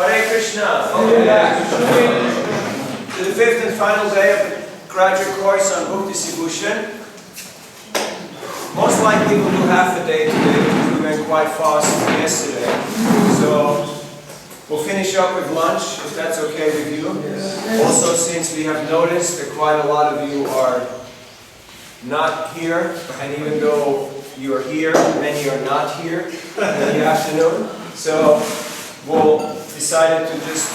Hare Krishna. To the fifth and final day of the graduate course on book distribution. Most likely we'll do half a day today because we went quite fast yesterday. So we'll finish up with lunch if that's okay with you. Yes. Also, since we have noticed that quite a lot of you are not here, and even though you are here, many are not here in the afternoon. So we'll decided to just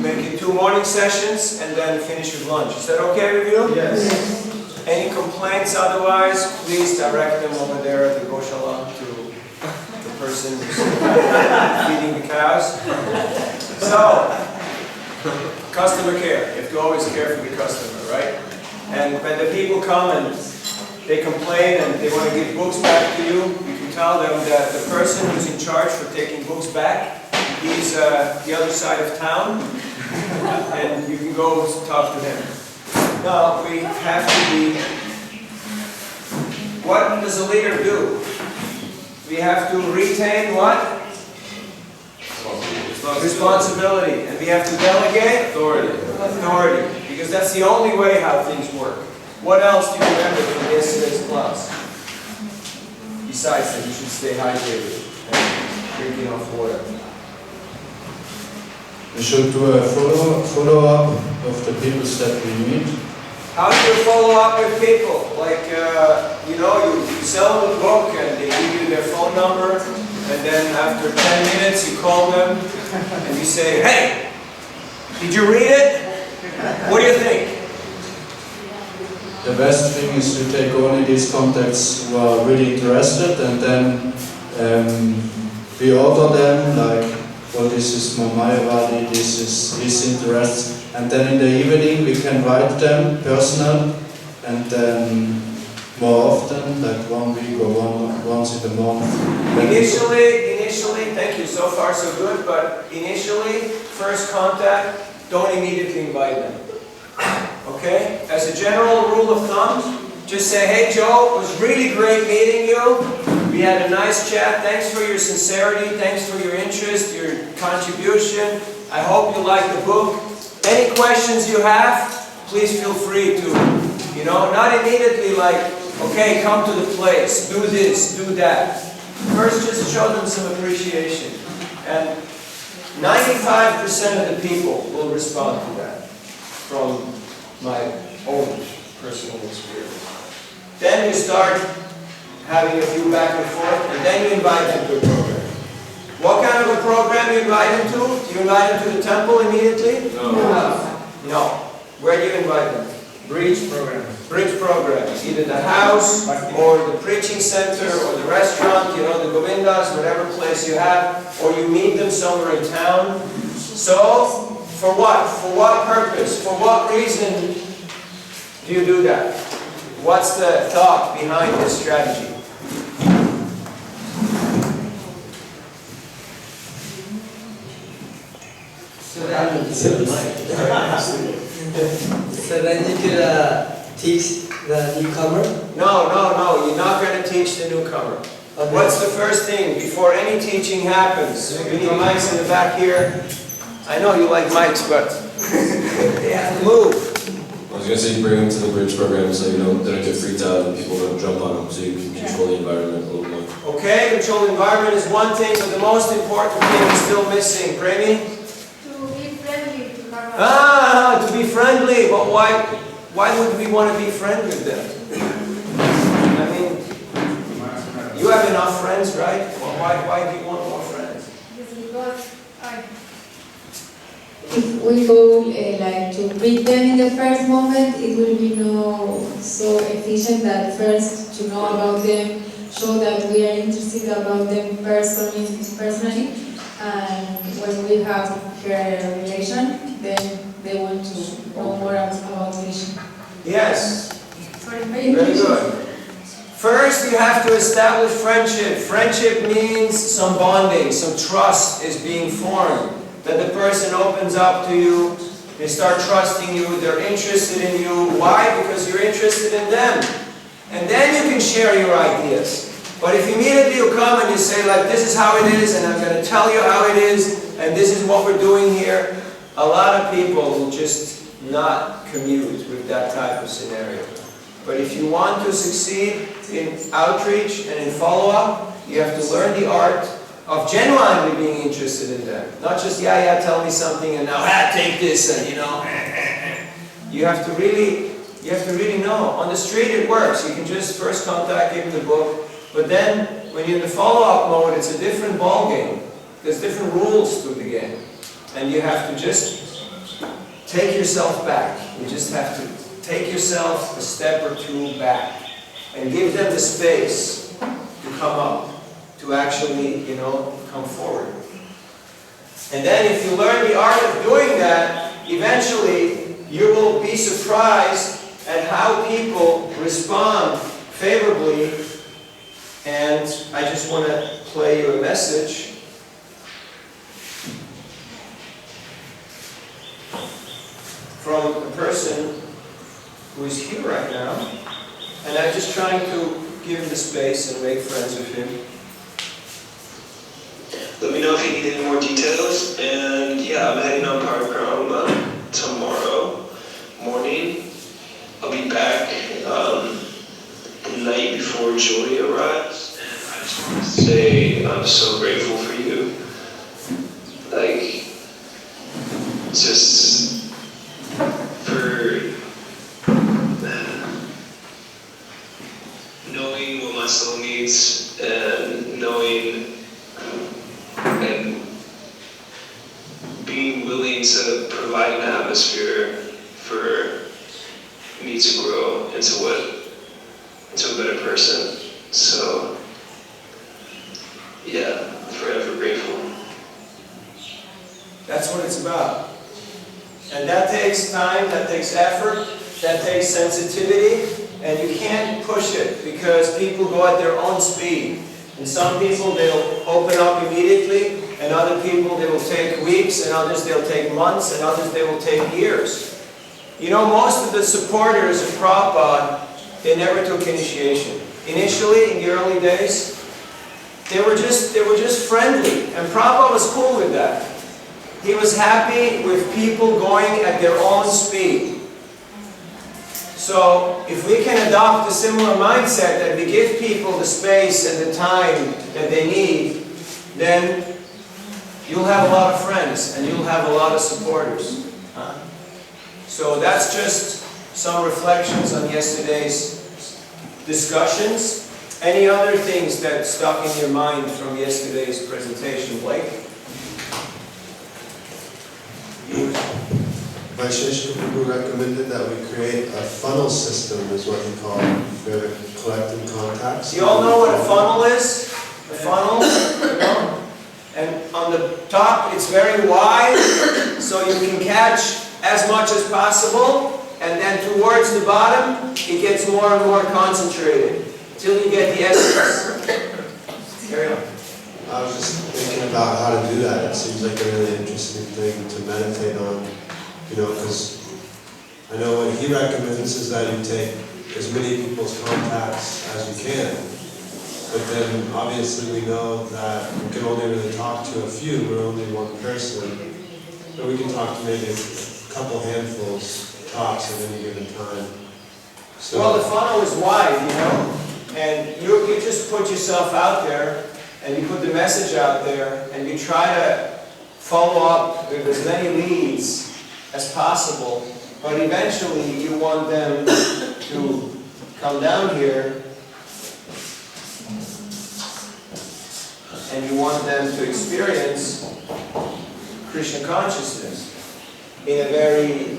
make it 2 morning sessions and then finish with lunch. Is that okay with you? Yes. Any complaints otherwise, please direct them over there at the Goshala to the person who's feeding the cows. So, customer care. You have to always care for the customer, right? And when the people come and they complain and they want to give books back to you, you can tell them that the person who's in charge for taking books back, he's the other side of town, and you can go talk to him. Now, we have to be, what does a leader do? We have to retain what? Responsibility. And we have to delegate? Authority. Because that's the only way how things work. What else do you remember from yesterday's class? Besides that you should stay hydrated and drink enough water. We should do a follow-up of the people that we meet. How do you follow up with people? Like, you sell them a book and they give you their phone number, and then after 10 minutes you call them and you say, hey, did you read it? What do you think? The best thing is to take only these contacts who are really interested, and then we offer them like, well, this is more Mayavadi, this is his interest, and then in the evening we can write them personal, and then more often, like 1 week or once in a month. Initially, thank you, so far so good, but initially, first contact, don't immediately invite them. Okay? As a general rule of thumb, just say, hey Joe, it was really great meeting you. We had a nice chat. Thanks for your sincerity. Thanks for your interest, your contribution. I hope you like the book. Any questions you have, please feel free to, not immediately like, okay, come to the place, do this, do that. First, just show them some appreciation. And 95% of the people will respond to that from my own personal experience. Then you start having a few back and forth, and then you invite them to a program. What kind of a program you invite them to? Do you invite them to the temple immediately? No. No. Where do you invite them? Bridge program. Bridge program. Either the house, or the preaching center, or the restaurant, the Govindas, whatever place you have, or you meet them somewhere in town. So, for what? For what purpose? For what reason do you do that? What's the thought behind this strategy? So then you could teach the newcomer? No, you're not going to teach the newcomer. Okay. What's the first thing before any teaching happens? We need mics in the back here. I know you like mics, but they have to move. I was going to say you bring them to the bridge program so they don't get freaked out and people don't jump on them, so you can control the environment a little more. Okay, control the environment is one thing, but the most important thing is still missing. Premi? To be friendly, but why would we want to be friends with them? I mean, you have enough friends, right? Well, why do you want more friends? If we go like to greet them in the first moment, it will be no so efficient that first to know about them, show that we are interested about them personally, and when we have a relation, then they want to know more about mission. Yes. Very good. First, you have to establish friendship. Friendship means some bonding, some trust is being formed. That the person opens up to you, they start trusting you, they're interested in you. Why? Because you're interested in them. And then you can share your ideas. But if immediately you come and you say like, this is how it is, and I'm going to tell you how it is, and this is what we're doing here, a lot of people will just not commute with that type of scenario. But if you want to succeed in outreach and in follow-up, you have to learn the art of genuinely being interested in them. Not just, yeah, tell me something, and now, take this, and You have to really know. On the street it works. You can just first contact, give them the book, but then when you're in the follow-up mode, it's a different ball game. There's different rules to the game. And you have to just take yourself back. You just have to take yourself a step or two back and give them the space to come up, to actually, come forward. And then if you learn the art of doing that, eventually you will be surprised at how people respond favorably. And I just want to play you a message from a person who is here right now, and I'm just trying to give him the space and make friends with him. Let me know if you need any more details, and yeah, I'm heading on Parakrama tomorrow morning. I'll be back the night before Joy arrives, and I just want to say I'm so grateful for you. Like, just for knowing what my soul needs, and knowing and being willing to provide an atmosphere for me to grow into a better person. So yeah, I'm forever grateful. That's what it's about. And that takes time, that takes effort, that takes sensitivity, and you can't push it because people go at their own speed. And some people, they'll open up immediately, and other people they will take weeks, and others they'll take months, and others they will take years. You know, most of the supporters of Prabhupada, they never took initiation. Initially, in the early days, they were just friendly, and Prabhupada was cool with that. He was happy with people going at their own speed. So, if we can adopt a similar mindset that we give people the space and the time that they need, then you'll have a lot of friends and you'll have a lot of supporters. So that's just some reflections on yesterday's discussions. Any other things that stuck in your mind from yesterday's presentation, Blake? Vaisheshika Prabhu recommended that we create a funnel system, is what he called it, where we're collecting contacts. You all know what a funnel is? A funnel, you know? And on the top it's very wide, so you can catch as much as possible, and then towards the bottom it gets more and more concentrated till you get the essence. Carry on. I was just thinking about how to do that. It seems like a really interesting thing to meditate on, you know, because I know what he recommends is that you take as many people's contacts as you can. But then obviously we know that we can only really talk to a few. We're only one person. But we can talk to maybe a couple handfuls tops at any given time. So, Well, the funnel is wide, you know, and you just put yourself out there, and you put the message out there, and you try to follow up with as many leads as possible, but eventually you want them to come down here, and you want them to experience Krishna consciousness in a very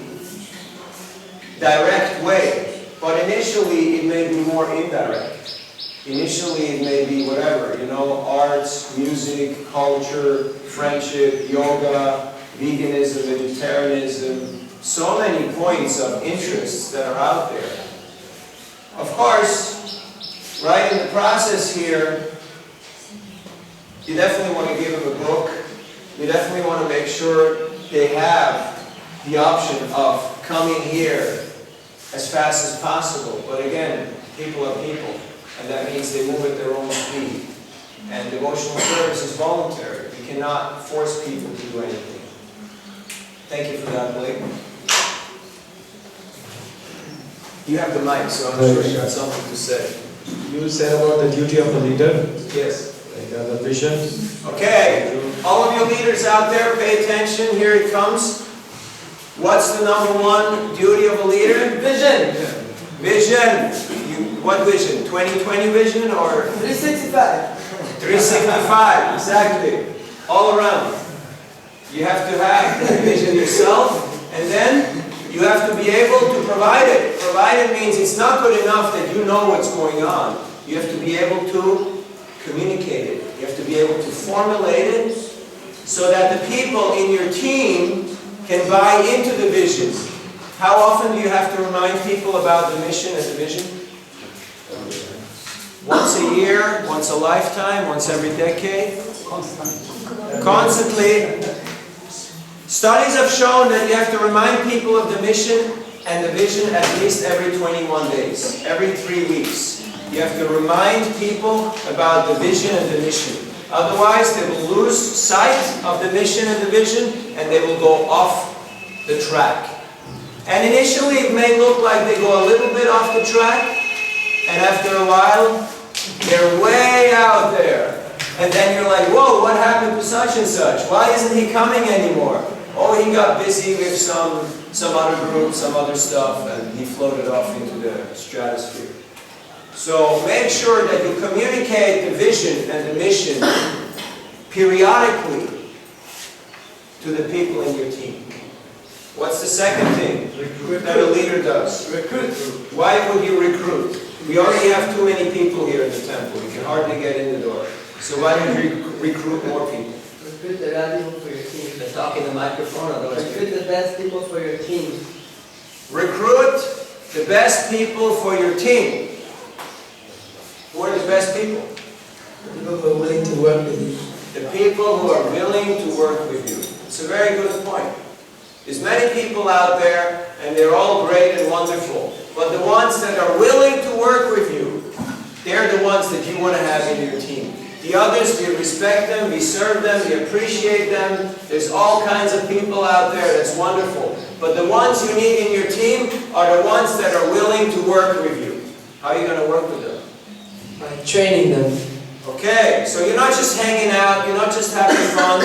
direct way. But initially it may be more indirect. Initially it may be whatever, you know, arts, music, culture, friendship, yoga, veganism, vegetarianism, so many points of interest that are out there. Of course, right in the process here, you definitely want to give them a book. You definitely want to make sure they have the option of coming here as fast as possible. But again, people are people, and that means they move at their own speed. And devotional service is voluntary. We cannot force people to do anything. Thank you for that, Blake. You have the mic, so I'm sure you got something to say. You said about the duty of a leader, Yes. like the vision. Okay, all of you leaders out there, pay attention. Here it comes. What's the number one duty of a leader? Vision. Vision. What vision? 2020 vision or 365. 365? Exactly. All around. You have to have that vision yourself, and then you have to be able to provide it. Provide it means it's not good enough that you know what's going on. You have to be able to communicate it. You have to be able to formulate it so that the people in your team can buy into the vision. How often do you have to remind people about the mission and the vision? Once a year, once a lifetime, once every decade? Constantly. Studies have shown that you have to remind people of the mission and the vision at least every 21 days, every 3 weeks. You have to remind people about the vision and the mission. Otherwise, they will lose sight of the mission and the vision, and they will go off the track. And initially, it may look like they go a little bit off the track, and after a while, they're way out there. And then you're like, whoa, what happened to such and such? Why isn't he coming anymore? Oh, he got busy with some other group, some other stuff, and he floated off into the stratosphere. So make sure that you communicate the vision and the mission periodically to the people in your team. What's the second thing that a leader does? Recruit. Why would you recruit? We already have too many people here in the temple. We can hardly get in the door. So why don't you recruit more people? Recruit the right people for your team. They talk in the microphone, otherwise. Recruit the best people for your team. Recruit the best people for your team. Who are the best people? The people who are willing to work with you. The people who are willing to work with you. It's a very good point. There's many people out there, and they're all great and wonderful. But the ones that are willing to work with you, they're the ones that you want to have in your team. The others, we respect them, we serve them, we appreciate them. There's all kinds of people out there, that's wonderful. But the ones you need in your team are the ones that are willing to work with you. How are you going to work with them? By training them. Okay, so you're not just hanging out, you're not just having fun,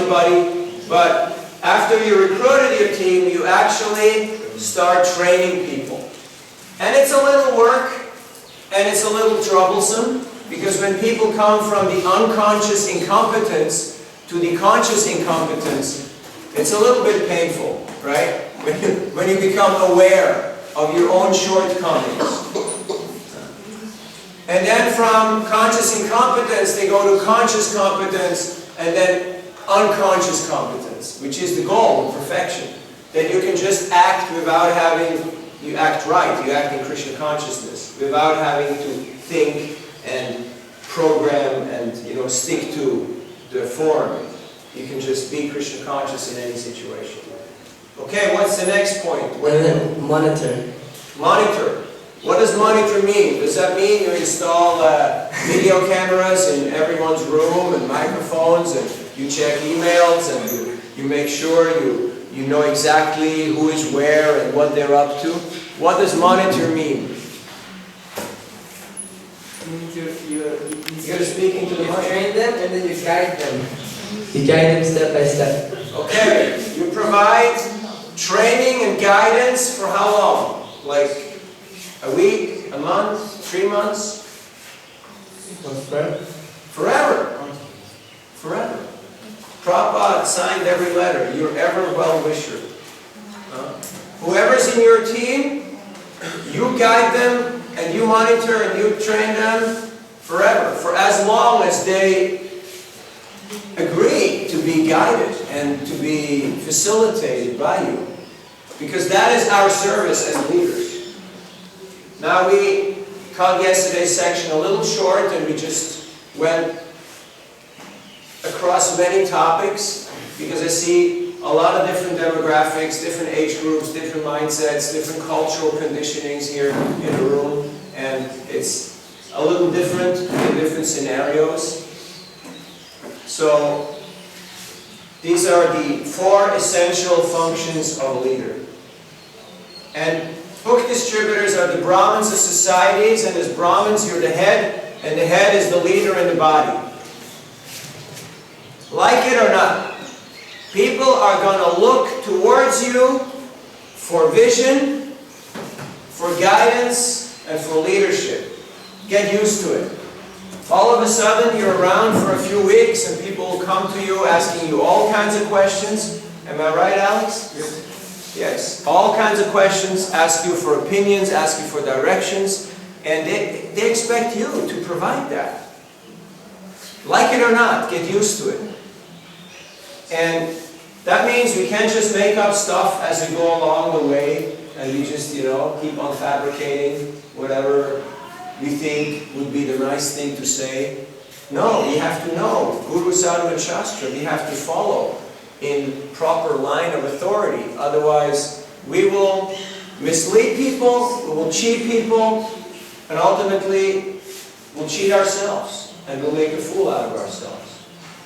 buddy, but after you recruited your team, you actually start training people. And it's a little work, and it's a little troublesome, because when people come from the unconscious incompetence to the conscious incompetence, it's a little bit painful, right? When you become aware of your own shortcomings. And then from conscious incompetence, they go to conscious competence, and then unconscious competence, which is the goal of perfection. That you can just act without having, you act right, you act in Krishna consciousness, without having to think and program and stick to the form. You can just be Krishna conscious in any situation. Okay, what's the next point? And then monitor. Monitor. What does monitor mean? Does that mean you install video cameras in everyone's room and microphones, and you check emails, and you make sure you know exactly who is where and what they're up to? What does monitor mean? You're speaking to the You monitor. train them and then you guide them. You guide them step by step. Okay, you provide training and guidance for how long? Like a week, a month, 3 months? Forever. Forever. Prabhupada signed every letter. You're ever well-wisher. Whoever's in your team, you guide them and you monitor and you train them forever. For as long as they agree to be guided and to be facilitated by you. Because that is our service as leaders. Now we cut yesterday's section a little short, and we just went across many topics, because I see a lot of different demographics, different age groups, different mindsets, different cultural conditionings here in the room, and it's a little different in different scenarios. So these are the 4 essential functions of a leader. And book distributors are the Brahmins of societies, and as Brahmins you're the head, and the head is the leader in the body. Like it or not, people are going to look towards you for vision, for guidance, and for leadership. Get used to it. All of a sudden you're around for a few weeks and people will come to you asking you all kinds of questions. Am I right, Alex? Yes. All kinds of questions, ask you for opinions, ask you for directions, and they expect you to provide that. Like it or not, get used to it. And that means we can't just make up stuff as we go along the way, and we just, keep on fabricating whatever we think would be the nice thing to say. No, we have to know Guru, Sadhu, and Shastra. We have to follow in proper line of authority. Otherwise, we will mislead people, we will cheat people, and ultimately, we'll cheat ourselves, and we'll make a fool out of ourselves.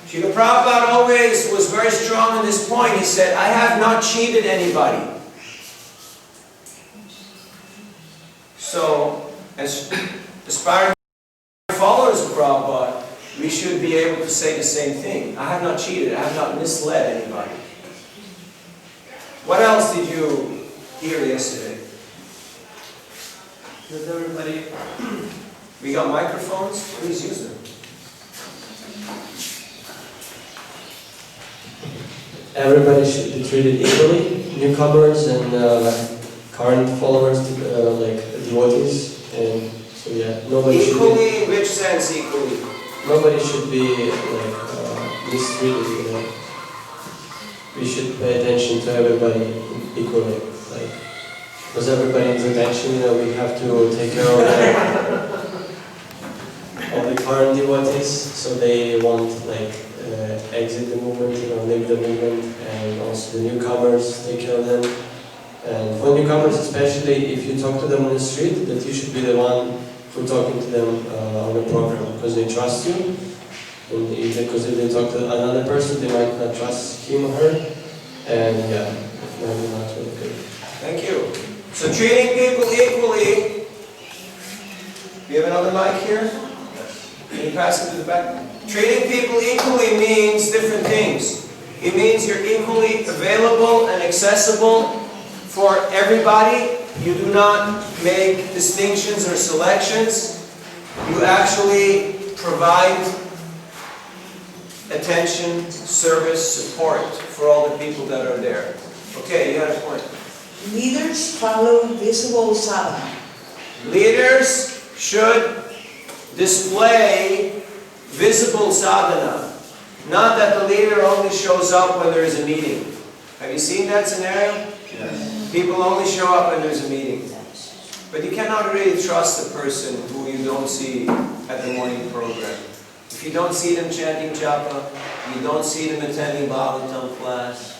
Srila Prabhupada always was very strong on this point. He said, I have not cheated anybody. So, as aspiring followers of Prabhupada, we should be able to say the same thing. I have not cheated. I have not misled anybody. What else did you hear yesterday? Does everybody... We got microphones? Please use them. Everybody should be treated equally, newcomers and current followers, like devotees, and so yeah, nobody should be... Equally, in which sense equally? Nobody should be mistreated, We should pay attention to everybody equally, because everybody's attention, we have to take care of the current devotees, so they won't exit the movement, leave the movement, and also the newcomers, take care of them. And for newcomers especially, if you talk to them on the street, that you should be the one who talking to them on the program, because they trust you. And because if they talk to another person, they might not trust him or her. And yeah, it might be not really good. Thank you. So treating people equally. Do you have another mic here? Can you pass it to the back? Treating people equally means different things. It means you're equally available and accessible for everybody. You do not make distinctions or selections. You actually provide attention, service, support for all the people that are there. Okay, you had a point. Leaders follow visible sadhana. Leaders should display visible sadhana. Not that the leader only shows up when there is a meeting. Have you seen that scenario? Yes. People only show up when there's a meeting. But you cannot really trust a person who you don't see at the morning program. If you don't see them chanting japa, you don't see them attending Bhagavatam class,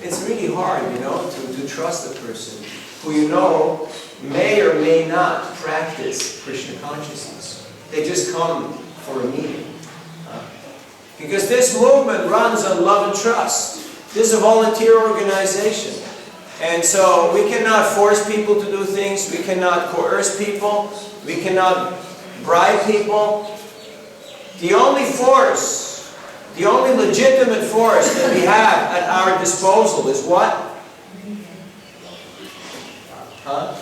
it's really hard, to trust a person who may or may not practice Krishna consciousness. They just come for a meeting. Because this movement runs on love and trust. This is a volunteer organization. And so we cannot force people to do things. We cannot coerce people. We cannot bribe people. The only force, the only legitimate force that we have at our disposal is what? Huh?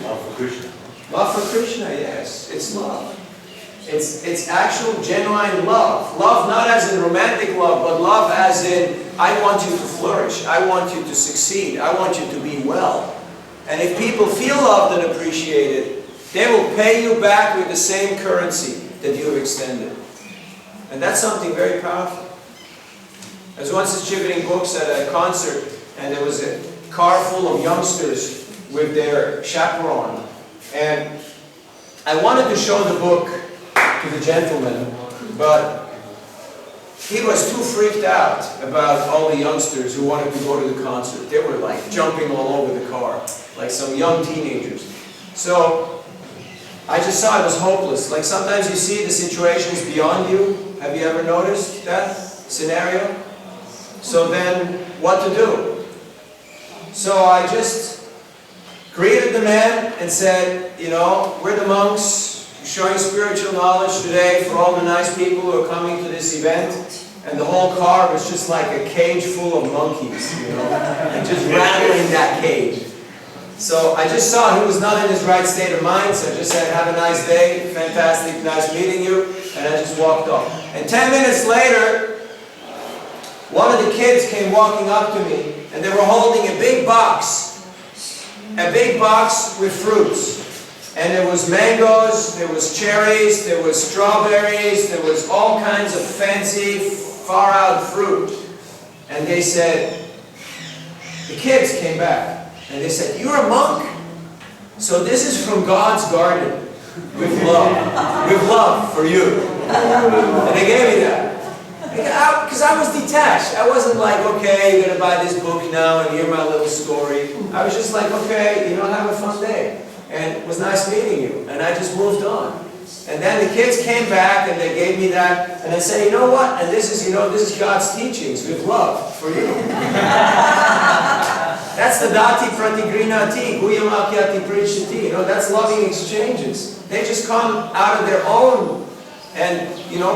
Love for Krishna. Love for Krishna, yes. It's love. It's actual, genuine love. Love not as in romantic love, but love as in, I want you to flourish. I want you to succeed. I want you to be well. And if people feel loved and appreciated, they will pay you back with the same currency that you have extended. And that's something very powerful. I was once distributing books at a concert, and there was a car full of youngsters with their chaperone. And I wanted to show the book to the gentleman, but he was too freaked out about all the youngsters who wanted to go to the concert. They were like jumping all over the car, like some young teenagers. So I just saw it was hopeless. Like sometimes you see the situations beyond you. Have you ever noticed that scenario? So then, what to do? So I just greeted the man and said, we're the monks, showing spiritual knowledge today for all the nice people who are coming to this event. And the whole car was just like a cage full of monkeys, and just rattling that cage. So I just saw he was not in his right state of mind, so I just said, have a nice day, fantastic, nice meeting you, and I just walked off. And 10 minutes later, one of the kids came walking up to me, and they were holding a big box with fruits. And there was mangoes, there was cherries, there was strawberries, there was all kinds of fancy, far-out fruit. And they said, the kids came back, and they said, you're a monk? So this is from God's garden, with love for you. And they gave me that. Because I was detached. I wasn't like, okay, you're going to buy this book now and hear my little story. I was just like, okay, have a fun day. And it was nice meeting you. And I just moved on. And then the kids came back and they gave me that. And I said, you know what? And this is God's teachings with love for you. That's the dati pratigrinati, guyamakyati prichyati. That's loving exchanges. They just come out of their own and,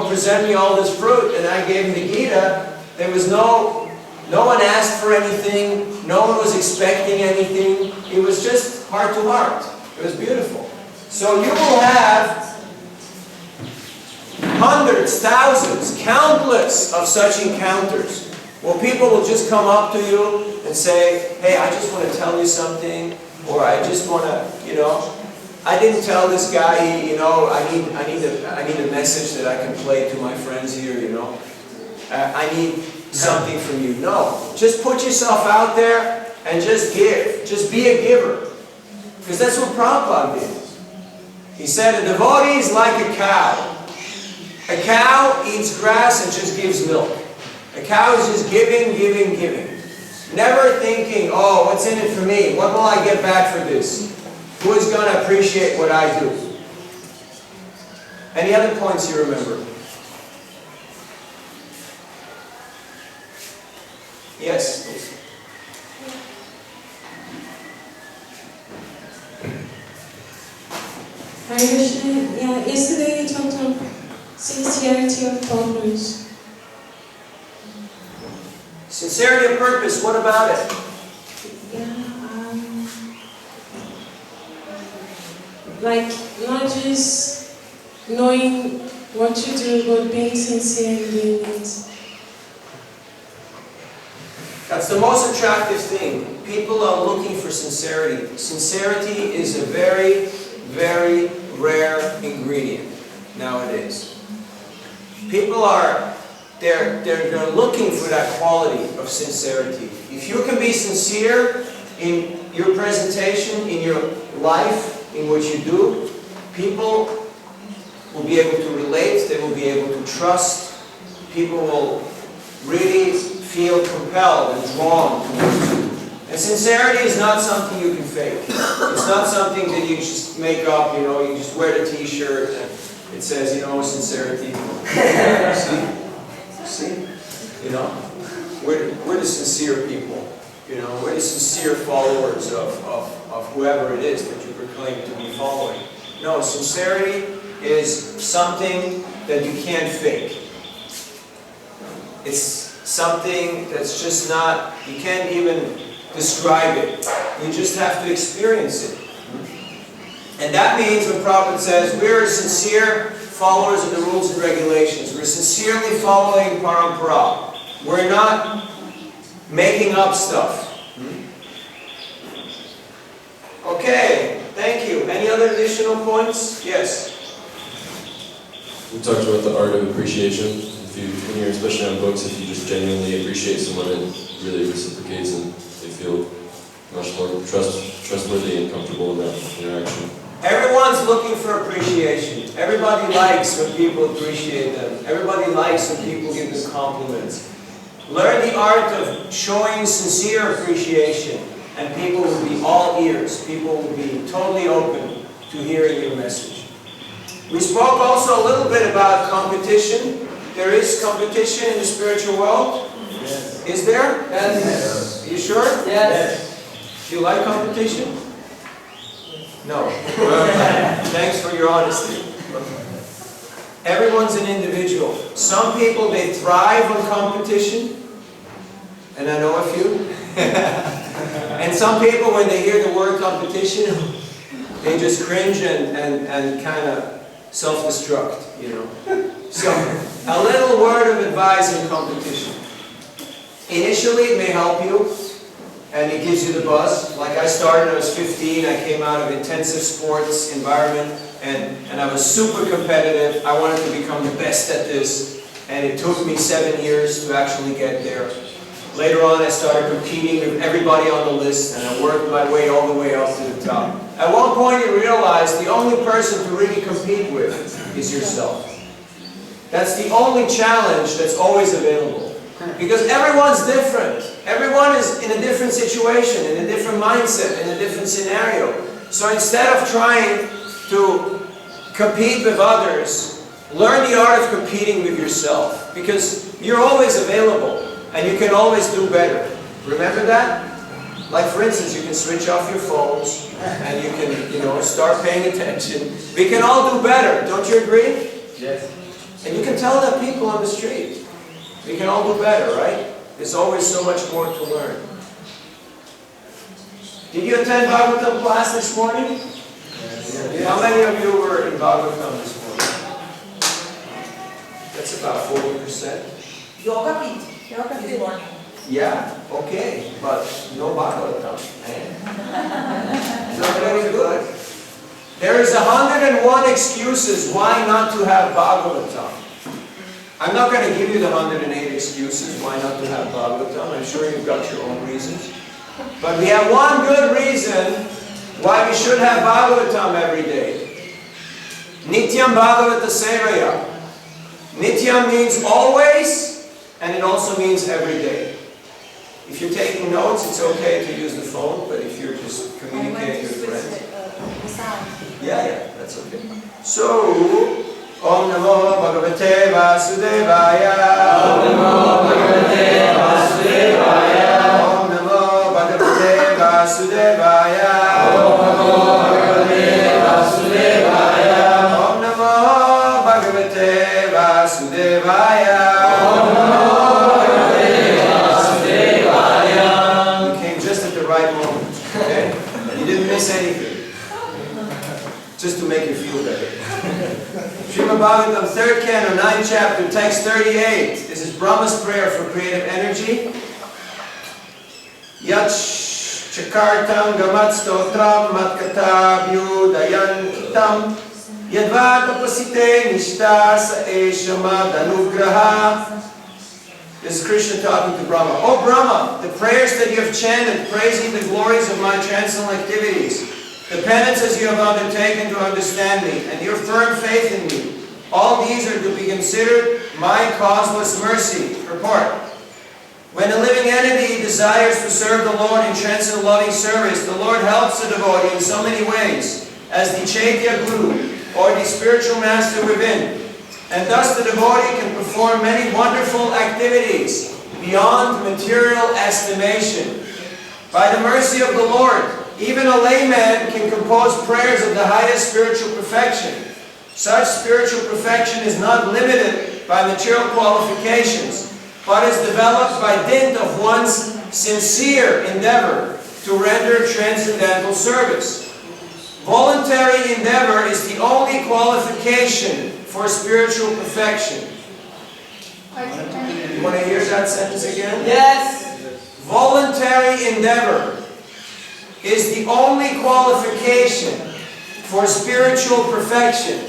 present me all this fruit. And I gave them the Gita. There was no one asked for anything. No one was expecting anything. It was just heart to heart. It was beautiful. So you will have hundreds, thousands, countless of such encounters where people will just come up to you and say, hey, I just want to tell you something, or I just want to, I didn't tell this guy, I need a message that I can play to my friends here, I need something from you. No, just put yourself out there and just give. Just be a giver. Because that's what Prabhupada did. He said, a devotee is like a cow. A cow eats grass and just gives milk. A cow is just giving, giving, giving. Never thinking, oh, what's in it for me? What will I get back for this? Who is going to appreciate what I do? Any other points you remember? Yes? Hare Krishna. Yeah, yesterday you talked of sincerity of purpose. Sincerity of purpose, what about it? Yeah, like not just knowing what to do, but being sincere in doing it. That's the most attractive thing. People are looking for sincerity. Sincerity is a very, very rare ingredient nowadays. People are they're looking for that quality of sincerity. If you can be sincere in your presentation, in your life, in what you do, people will be able to relate, they will be able to trust, people will really feel compelled and drawn towards you. And sincerity is not something you can fake. It's not something that you just make up, you just wear the t-shirt and it says, sincerity. See? We're the sincere people. We're the sincere followers of whoever it is that you proclaim to be following. No, sincerity is something that you can't fake. It's something that's just not, you can't even describe it. You just have to experience it. And that means when Prabhupada says, we're sincere followers of the rules and regulations. We're sincerely following parampara. We're not making up stuff. Okay, thank you. Any other additional points? Yes? We talked about the art of appreciation. When you're especially on books, if you just genuinely appreciate someone, it really reciprocates and they feel much more trustworthy and comfortable in that interaction. Everyone's looking for appreciation. Everybody likes when people appreciate them. Everybody likes when people give them compliments. Learn the art of showing sincere appreciation and people will be all ears. People will be totally open to hearing your message. We spoke also a little bit about competition. There is competition in the spiritual world? Yes. Is there? Yes. Are you sure? Yes. Do you like competition? No. Thanks for your honesty. Everyone's an individual. Some people, they thrive on competition. And I know a few. And some people, when they hear the word competition, they just cringe and kind of self-destruct, So, a little word of advice in competition. Initially, it may help you, and it gives you the buzz. Like I started, I was 15, I came out of intensive sports environment, and I was super competitive. I wanted to become the best at this, and it took me 7 years to actually get there. Later on, I started competing with everybody on the list, and I worked my way all the way up to the top. At one point, you realize the only person to really compete with is yourself. That's the only challenge that's always available. Because everyone's different. Everyone is in a different situation, in a different mindset, in a different scenario. So instead of trying to compete with others, learn the art of competing with yourself. Because you're always available, and you can always do better. Remember that? Like for instance, you can switch off your phones, and you can, start paying attention. We can all do better, don't you agree? Yes. And you can tell that people on the street. We can all do better, right? There's always so much more to learn. Did you attend Bhagavatam class this morning? Yes. How many of you were in Bhagavatam this morning? That's about 40%. Yoga this morning. Yeah, okay, but no Bhagavatam. Not very good. There is 101 excuses why not to have Bhagavatam. I'm not going to give you the 108 excuses why not to have Bhagavatam. I'm sure you've got your own reasons. But we have one good reason why we should have Bhagavatam every day. Nityam Bhagavata Sevaya. Nityam means always, and it also means every day. If you're taking notes, it's okay to use the phone, but if you're just communicating with friends, yeah, that's okay. So, Om Namo Bhagavate Vasudevaya. Om Namo Bhagavate Vasudevaya. Om Namo Bhagavate Vasudevaya. Om Namo Bhagavate Vasudevaya. Om Namo Bhagavate Vasudevaya. Om Namo Bhagavate Vasudevaya. You came just at the right moment, okay? You didn't miss anything. Just to make you feel better. Srimad Bhagavatam, 3rd Canto, 9th chapter, text 38. This is Brahma's prayer for creative energy. Yach chakartam gamat stotram matkata vyudayan itam yadvata pasite nishta sa eshama danugraha. This is Krishna talking to Brahma. Oh Brahma, the prayers that you have chanted praising the glories of my transcendental activities, the penances you have undertaken to understand me, and your firm faith in me, all these are to be considered my causeless mercy. Report. When a living entity desires to serve the Lord in transcendental loving service, the Lord helps the devotee in so many ways, as the Chaitya Guru, or the spiritual master within. And thus the devotee can perform many wonderful activities beyond material estimation. By the mercy of the Lord, even a layman can compose prayers of the highest spiritual perfection. Such spiritual perfection is not limited by material qualifications, but is developed by dint of one's sincere endeavor to render transcendental service. Voluntary endeavor is the only qualification for spiritual perfection. You want to hear that sentence again? Yes. Voluntary endeavor is the only qualification for spiritual perfection.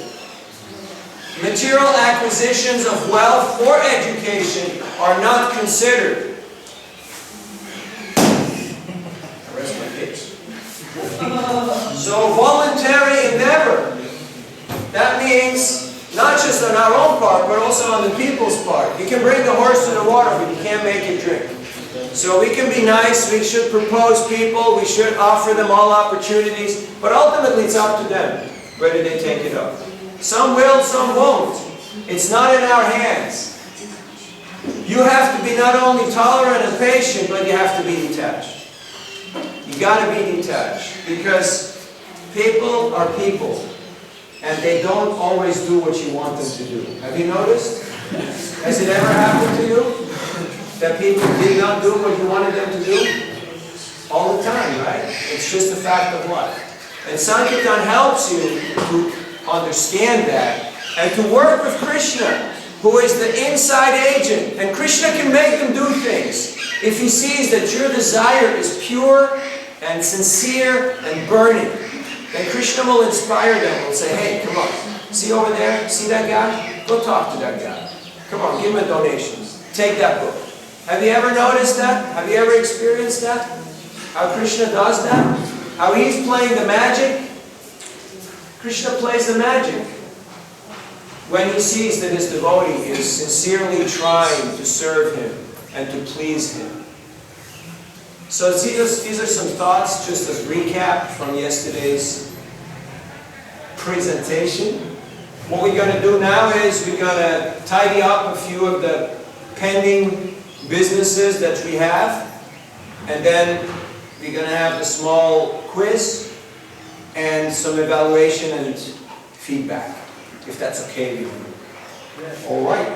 Material acquisitions of wealth or education are not considered. I rest my case. So voluntary endeavor, that means not just on our own part, but also on the people's part. You can bring the horse to the water, but you can't make it drink. So we can be nice, we should propose people, we should offer them all opportunities, but ultimately it's up to them whether they take it up. Some will, some won't. It's not in our hands. You have to be not only tolerant and patient, but you have to be detached. You got to be detached, because people are people, and they don't always do what you want them to do. Have you noticed? Has it ever happened to you that people did not do what you wanted them to do? All the time, right? It's just a fact of life. And Sankirtan helps you to understand that and to work with Krishna, who is the inside agent. And Krishna can make them do things if he sees that your desire is pure and sincere and burning. Then Krishna will inspire them, will say, hey, come on, see over there, see that guy? Go talk to that guy. Come on, give him a donation. Take that book. Have you ever noticed that? Have you ever experienced that? How Krishna does that? How he's playing the magic? Krishna plays the magic when he sees that his devotee is sincerely trying to serve him and to please him. So these are some thoughts just as recap from yesterday's presentation. What we're going to do now is we're going to tidy up a few of the pending businesses that we have, and then we're going to have a small quiz and some evaluation and feedback, if that's okay with you. All right.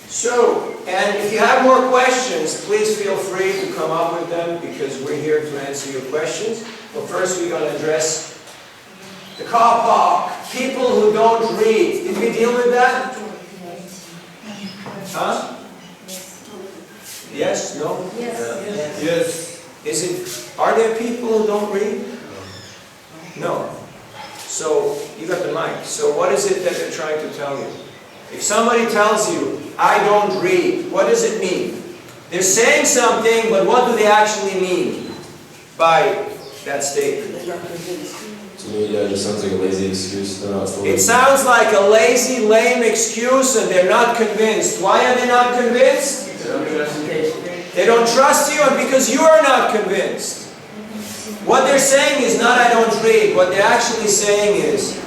So, and if you have more questions, please feel free to come up with them, because we're here to answer your questions. But first we're going to address the car park, people who don't read. Did we deal with that? Huh? Yes? No? Yes. Are there people who don't read? No. So, you got the mic. So what is it that they're trying to tell you? If somebody tells you, I don't read, what does it mean? They're saying something, but what do they actually mean by that statement? To me, yeah, it just sounds like a lazy excuse. They're not fully. It sounds like a lazy, lame excuse and they're not convinced. Why are they not convinced? They don't trust you, and because you are not convinced. What they're saying is not I don't read. What they're actually saying is,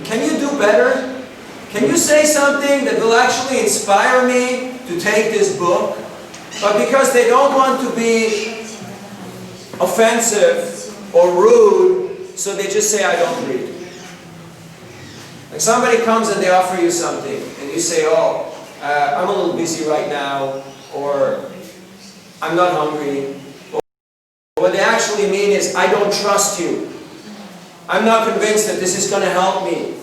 can you do better? Can you say something that will actually inspire me to take this book? But because they don't want to be offensive or rude, so they just say, I don't read. Like somebody comes and they offer you something, and you say, oh, I'm a little busy right now, or I'm not hungry. What they actually mean is, I don't trust you. I'm not convinced that this is going to help me.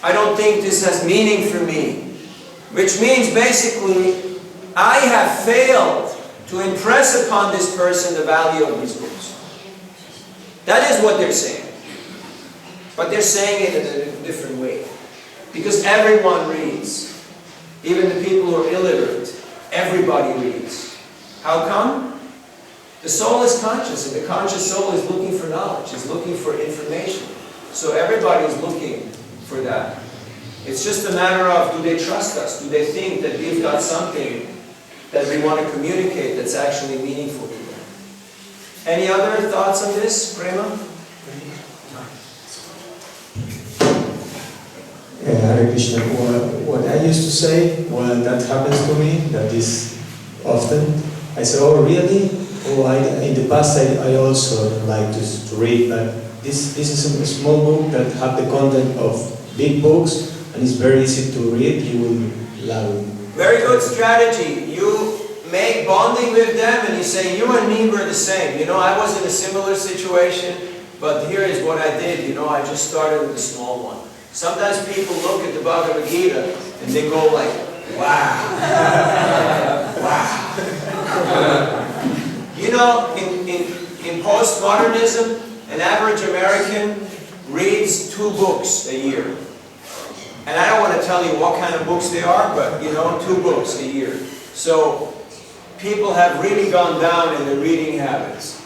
I don't think this has meaning for me. Which means basically, I have failed to impress upon this person the value of these books. That is what they're saying. But they're saying it in a different way. Because everyone reads. Even the people who are illiterate. Everybody reads. How come? The soul is conscious, and the conscious soul is looking for knowledge, is looking for information. So everybody is looking for that. It's just a matter of, do they trust us? Do they think that we've got something that we want to communicate that's actually meaningful to them? Any other thoughts on this, Prema? Hare Krishna. What I used to say when that happens to me, that is often, I say, oh really? Oh, in the past I also like to read, but this is a small book that have the content of big books, and it's very easy to read. You will love it. Very good strategy. You make bonding with them and you say, you and me were the same. You know, I was in a similar situation, but here is what I did. You know, I just started with a small one. Sometimes people look at the Bhagavad Gita and they go like, wow. Wow. You know, in postmodernism, an average American reads 2 books a year. And I don't want to tell you what kind of books they are, but you know, 2 books a year. So people have really gone down in their reading habits.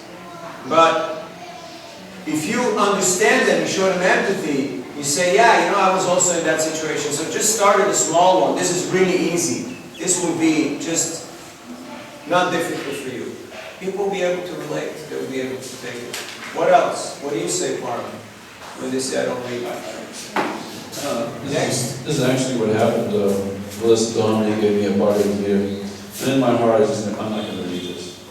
But if you understand them, you show them empathy, you say, yeah, you know, I was also in that situation. So just start with a small one. This is really easy. This will be just not difficult for you. People will be able to relate. They will be able to take it. What else? What do you say, Parma, when they say I don't read? Next. This is actually what happened. Melissa Dominic gave me a part of the year. And in my heart, I was just like, I'm not going to read this.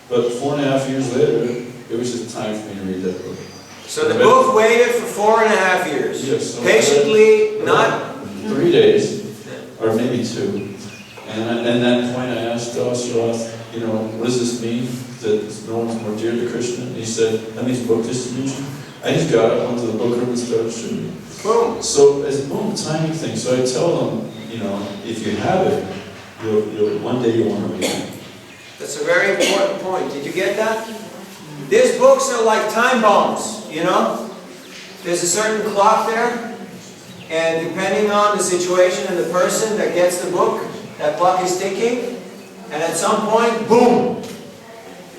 But 4.5 years later, it was just time for me to read that book. So the book waited for 4.5 years. Yes. So patiently, not 3 days, or maybe 2. And at that point, I asked Roth, you know, what does this mean? That no one's more dear to Krishna? And he said, that means book distribution. I just got up onto the book room and started distributing. Boom. So it's a boom timing thing. So I tell them, you know, if you have it, you'll one day you'll want to read it. That's a very important point. Did you get that? These books are like time bombs, you know? There's a certain clock there, and depending on the situation and the person that gets the book, that clock is ticking, and at some point, boom!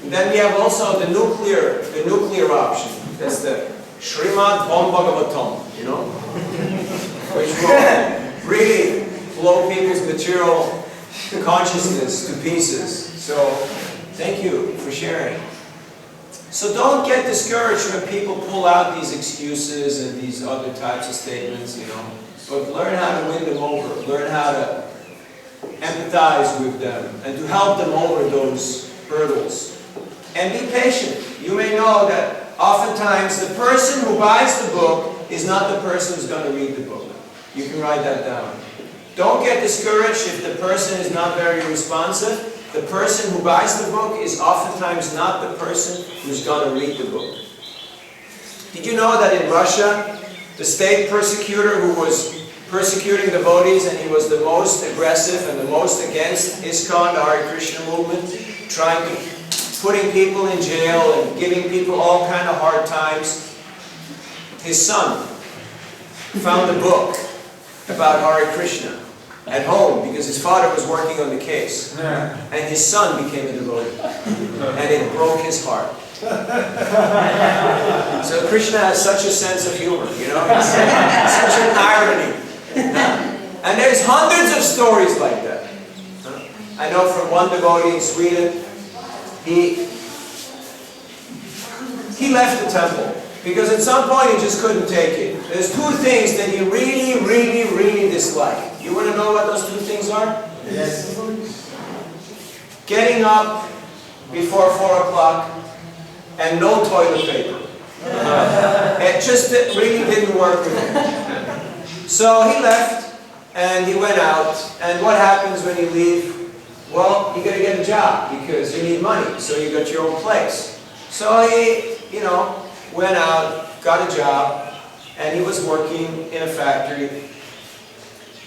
And then we have also the nuclear option. That's the Srimad Bhagavatam, you know? Which will really blow people's material consciousness to pieces. So, thank you for sharing. So don't get discouraged when people pull out these excuses and these other types of statements, you know. But learn how to win them over. Learn how to empathize with them and to help them over those hurdles. And be patient. You may know that oftentimes the person who buys the book is not the person who's going to read the book. You can write that down. Don't get discouraged if the person is not very responsive. The person who buys the book is oftentimes not the person who's going to read the book. Did you know that in Russia, the state persecutor who was persecuting devotees, and he was the most aggressive and the most against ISKCON, the Hare Krishna movement, putting people in jail and giving people all kind of hard times, his son found a book about Hare Krishna at home because his father was working on the case. And his son became a devotee. And it broke his heart. So Krishna has such a sense of humor, you know, such an irony. And there's hundreds of stories like that. I know from one devotee in Sweden, he left the temple because at some point he just couldn't take it. There's two things that he really, really, really disliked. You want to know what those two things are? Yes. Getting up before 4 o'clock and no toilet paper. It just really didn't work with him. So he left and he went out. And what happens when you leave? Well, you got to get a job because you need money. So you got your own place. So he, you know, went out, got a job, and he was working in a factory.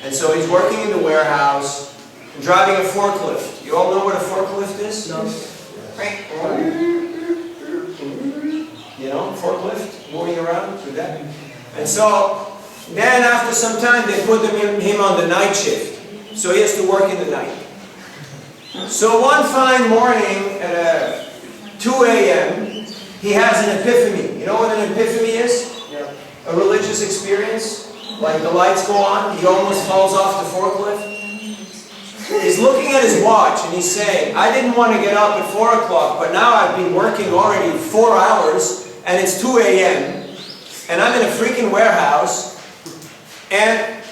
And so he's working in the warehouse, and driving a forklift. You all know what a forklift is? No. You know, forklift, moving around with that. And so, then after some time, they put him on the night shift. So he has to work in the night. So one fine morning at 2 a.m., he has an epiphany. You know what an epiphany is? Yeah. A religious experience? Like the lights go on, he almost falls off the forklift. He's looking at his watch and he's saying, I didn't want to get up at 4 o'clock, but now I've been working already 4 hours and it's 2 a.m. and I'm in a freaking warehouse and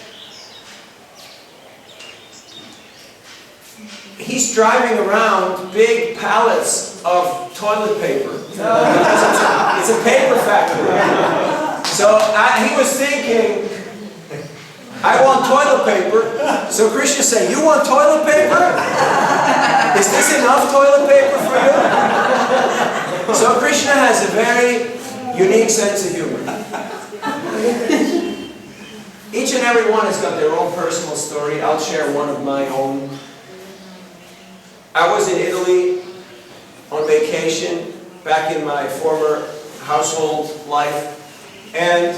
he's driving around big pallets of toilet paper. It's a paper factory. So he was thinking, I want toilet paper. So Krishna said, you want toilet paper? Is this enough toilet paper for you? So Krishna has a very unique sense of humor. Each and every one has got their own personal story. I'll share one of my own. I was in Italy on vacation back in my former household life, and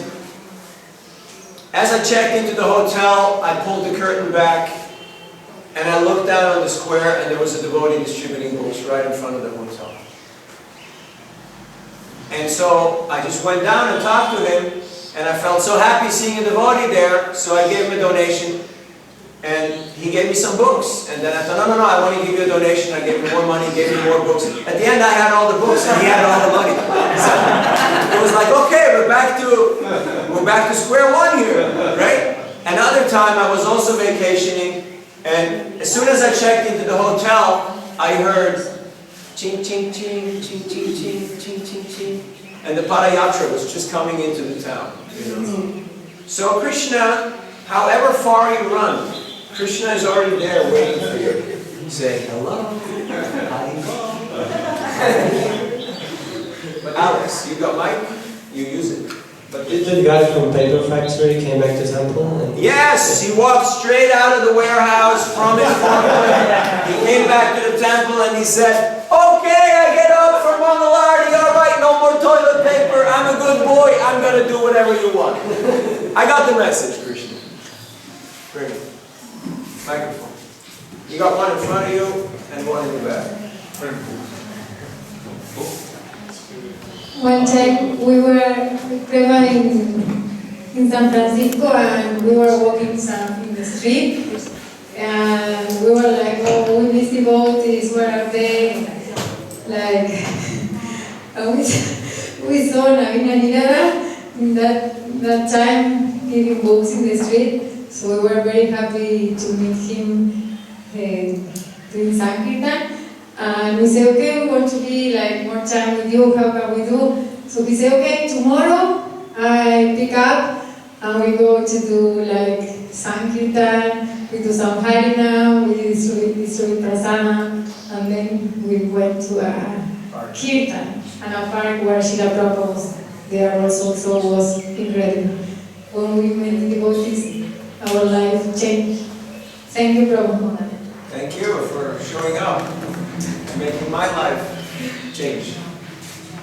as I checked into the hotel, I pulled the curtain back and I looked down on the square and there was a devotee distributing books right in front of the hotel. And so I just went down and talked to him and I felt so happy seeing a devotee there, so I gave him a donation and he gave me some books. And then I thought, no, I want to give you a donation. I gave him more money, gave him more books. At the end I had all the books and he had all the money. So it was like, okay, we're back to square one here, right? Another time I was also vacationing and as soon as I checked into the hotel, I heard ching, ching, ching, ching, ching, ching, ching, ching, ching. And the Padayatra was just coming into the town. You know? So Krishna, however far you run, Krishna is already there waiting for you. Say hello. But Alex, you got mic? You use it. But Did the guy from paper factory came back to temple? And yes, he walked straight out of the warehouse from his forklift. He came back to the temple and he said, okay, I get up for Mangalarti, all right, no more toilet paper, I'm a good boy, I'm going to do whatever you want. I got the message, Krishna. Bring it. Microphone. You got one in front of you and one in the back. Bring it. One time we were in San Francisco and we were walking in the street and we were like, oh, we miss the devotees, where are they? Like, and we saw Navina Nidara in that time giving books in the street, so we were very happy to meet him doing Sankirtan. And we say, okay, we want to be like more time with you, how can we do? So we say, okay, tomorrow I pick up and we go to do like Sankirtan, we do some Harinam, we distribute Prasana, and then we went to a Kirtan, and a park where Srila Prabhupada was there also, so it was incredible. When we met the devotees, our life changed. Thank you, Prabhupada. Thank you for showing up and making my life change.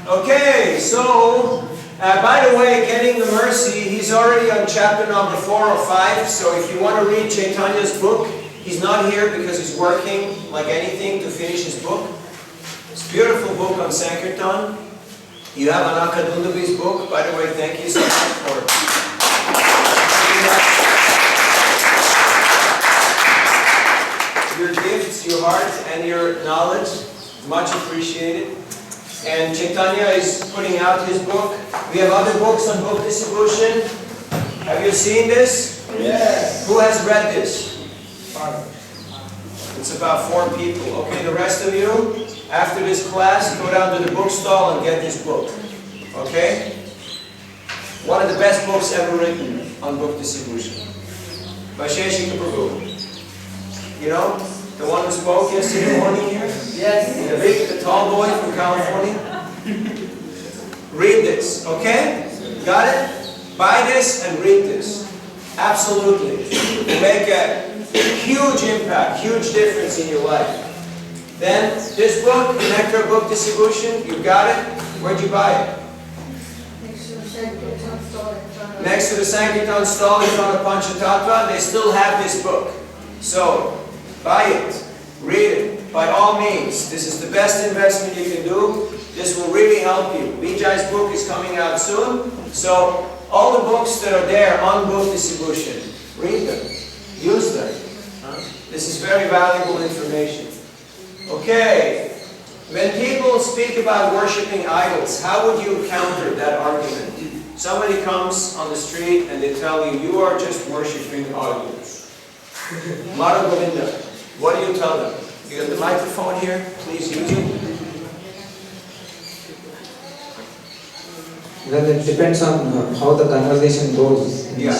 Okay, so by the way, Getting the Mercy, he's already on chapter number 4 or 5, so if you want to read Chaitanya's book, he's not here because he's working like anything to finish his book. It's a beautiful book on Sankirtan, You have an Akadundabi's book, by the way, thank you so much for your gifts, your heart, and your knowledge. Much appreciated. And Chaitanya is putting out his book. We have other books on book distribution. Have you seen this? Yes. Who has read this? It's about 4 people. Okay, the rest of you, after this class, go down to the bookstall and get this book. Okay? One of the best books ever written on book distribution. By Sheshika Prabhu. You know, the one who spoke yesterday morning here? Yes. The tall boy from California? Read this, okay? Got it? Buy this and read this. Absolutely. It will make a huge impact, huge difference in your life. Then, this book, Nectar Book Distribution, you got it? Where'd you buy it? Next to the Sankirtan stall in front of Panchatattva, they still have this book. So, buy it, read it, by all means. This is the best investment you can do. This will really help you. Vijay's book is coming out soon. So, all the books that are there on book distribution, read them, use them. This is very valuable information. Okay, when people speak about worshipping idols, how would you counter that argument? Somebody comes on the street and they tell you, you are just worshipping idols. Mara Govinda, what do you tell them? You got the microphone here, please use it. Well, it depends on how the conversation goes. Yeah.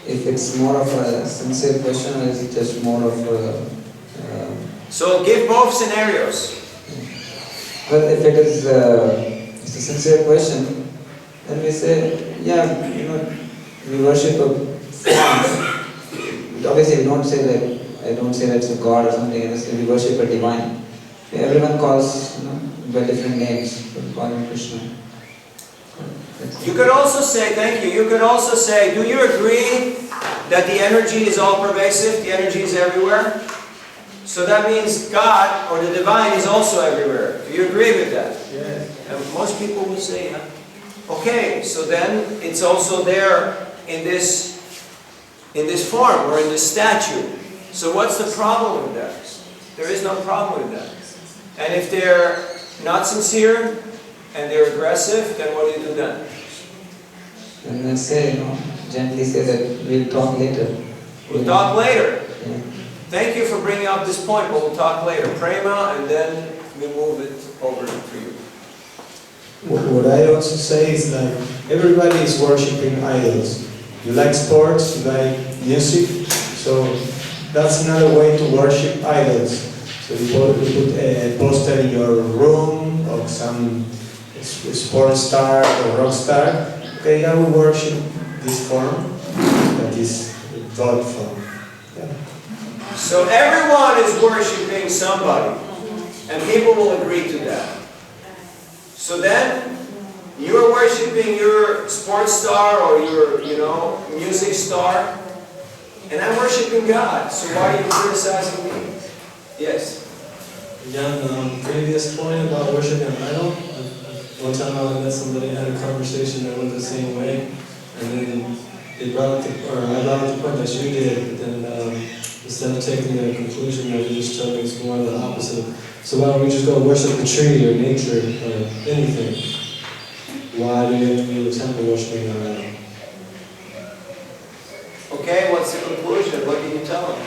If it's more of a sincere question or is it just more of a... So give both scenarios. Well, if it is it's a sincere question, then we say, yeah, you know, we worship a form. Obviously, we don't say that, I don't say that it's a god or something, I say we worship a divine. Everyone calls, you know, by different names, we call him Krishna. You could also say, thank you, you could also say, do you agree that the energy is all pervasive, the energy is everywhere? So that means God, or the divine, is also everywhere. Do you agree with that? Yes. And most people will say, yeah. Okay, so then it's also there in this form, or in this statue. So what's the problem with that? There is no problem with that. And if they're not sincere, and they're aggressive, then what do you do then? And I say, you know, gently say that we'll talk later. We'll talk later. Yeah. Thank you for bringing up this point, but we'll talk later. Prema, and then we move it over to you. What I also say is like, everybody is worshipping idols. You like sports, you like music, so that's another way to worship idols. So you put a poster in your room of some sports star or rock star. Okay, I will worship this form that is God form. Yeah. So everyone is worshiping somebody, and people will agree to that. So then, you're worshiping your sports star or your, you know, music star, and I'm worshiping God. So why are you criticizing me? Yes. Again, previous point about worshiping an idol. One time I met somebody, had a conversation that went the same way, and then I brought up the point that you did, but then instead of taking a conclusion, I just took it's more the opposite. So why don't we just go worship the tree or nature or anything? Why do you have to be in the temple worshiping an idol? Okay, what's the conclusion? What did you tell him?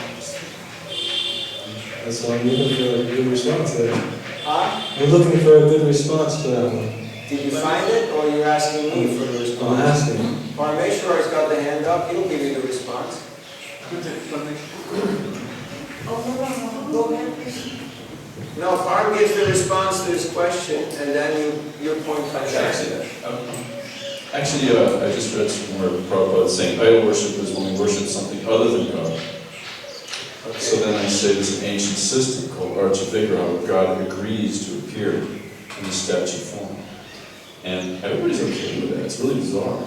That's why I'm looking for a good response there. Huh? I'm looking for a good response to that one. Did you find it, or you're asking me for the response? I'm asking. Parameshwar's got the hand up, he'll give you the response. No, Param gives the response to his question, and then your point comes back to that. Actually, I just read somewhere Prabhupada saying idol worship is when we worship something other than God. Okay. So then I say there's an ancient system called Archa Vigraha where God agrees to appear in the statue form. And everybody's okay with that. It's really bizarre.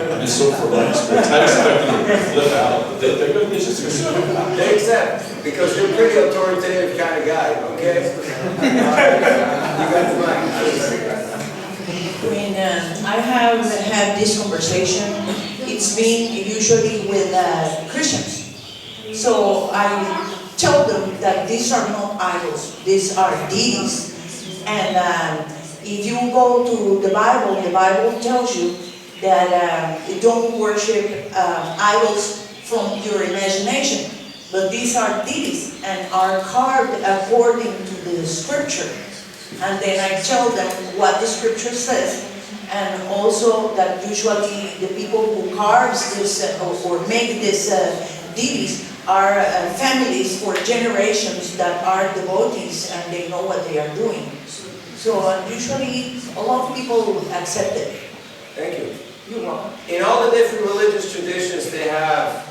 And so for like, I expect them to flip out, but they're good. They just accept. They accept, because you're a pretty authoritative kind of guy, okay? You got the mic. have had this conversation, it's been usually with Christians. So I tell them that these are not idols, these are deities. And if you go to the Bible tells you that you don't worship idols from your imagination, but these are deities and are carved according to the scripture. And then I tell them what the scripture says, and also that usually the people who carves this or make these deities are families or generations that are devotees and they know what they are doing. So usually a lot of people accept it. Thank you. You're welcome. In all the different religious traditions, they have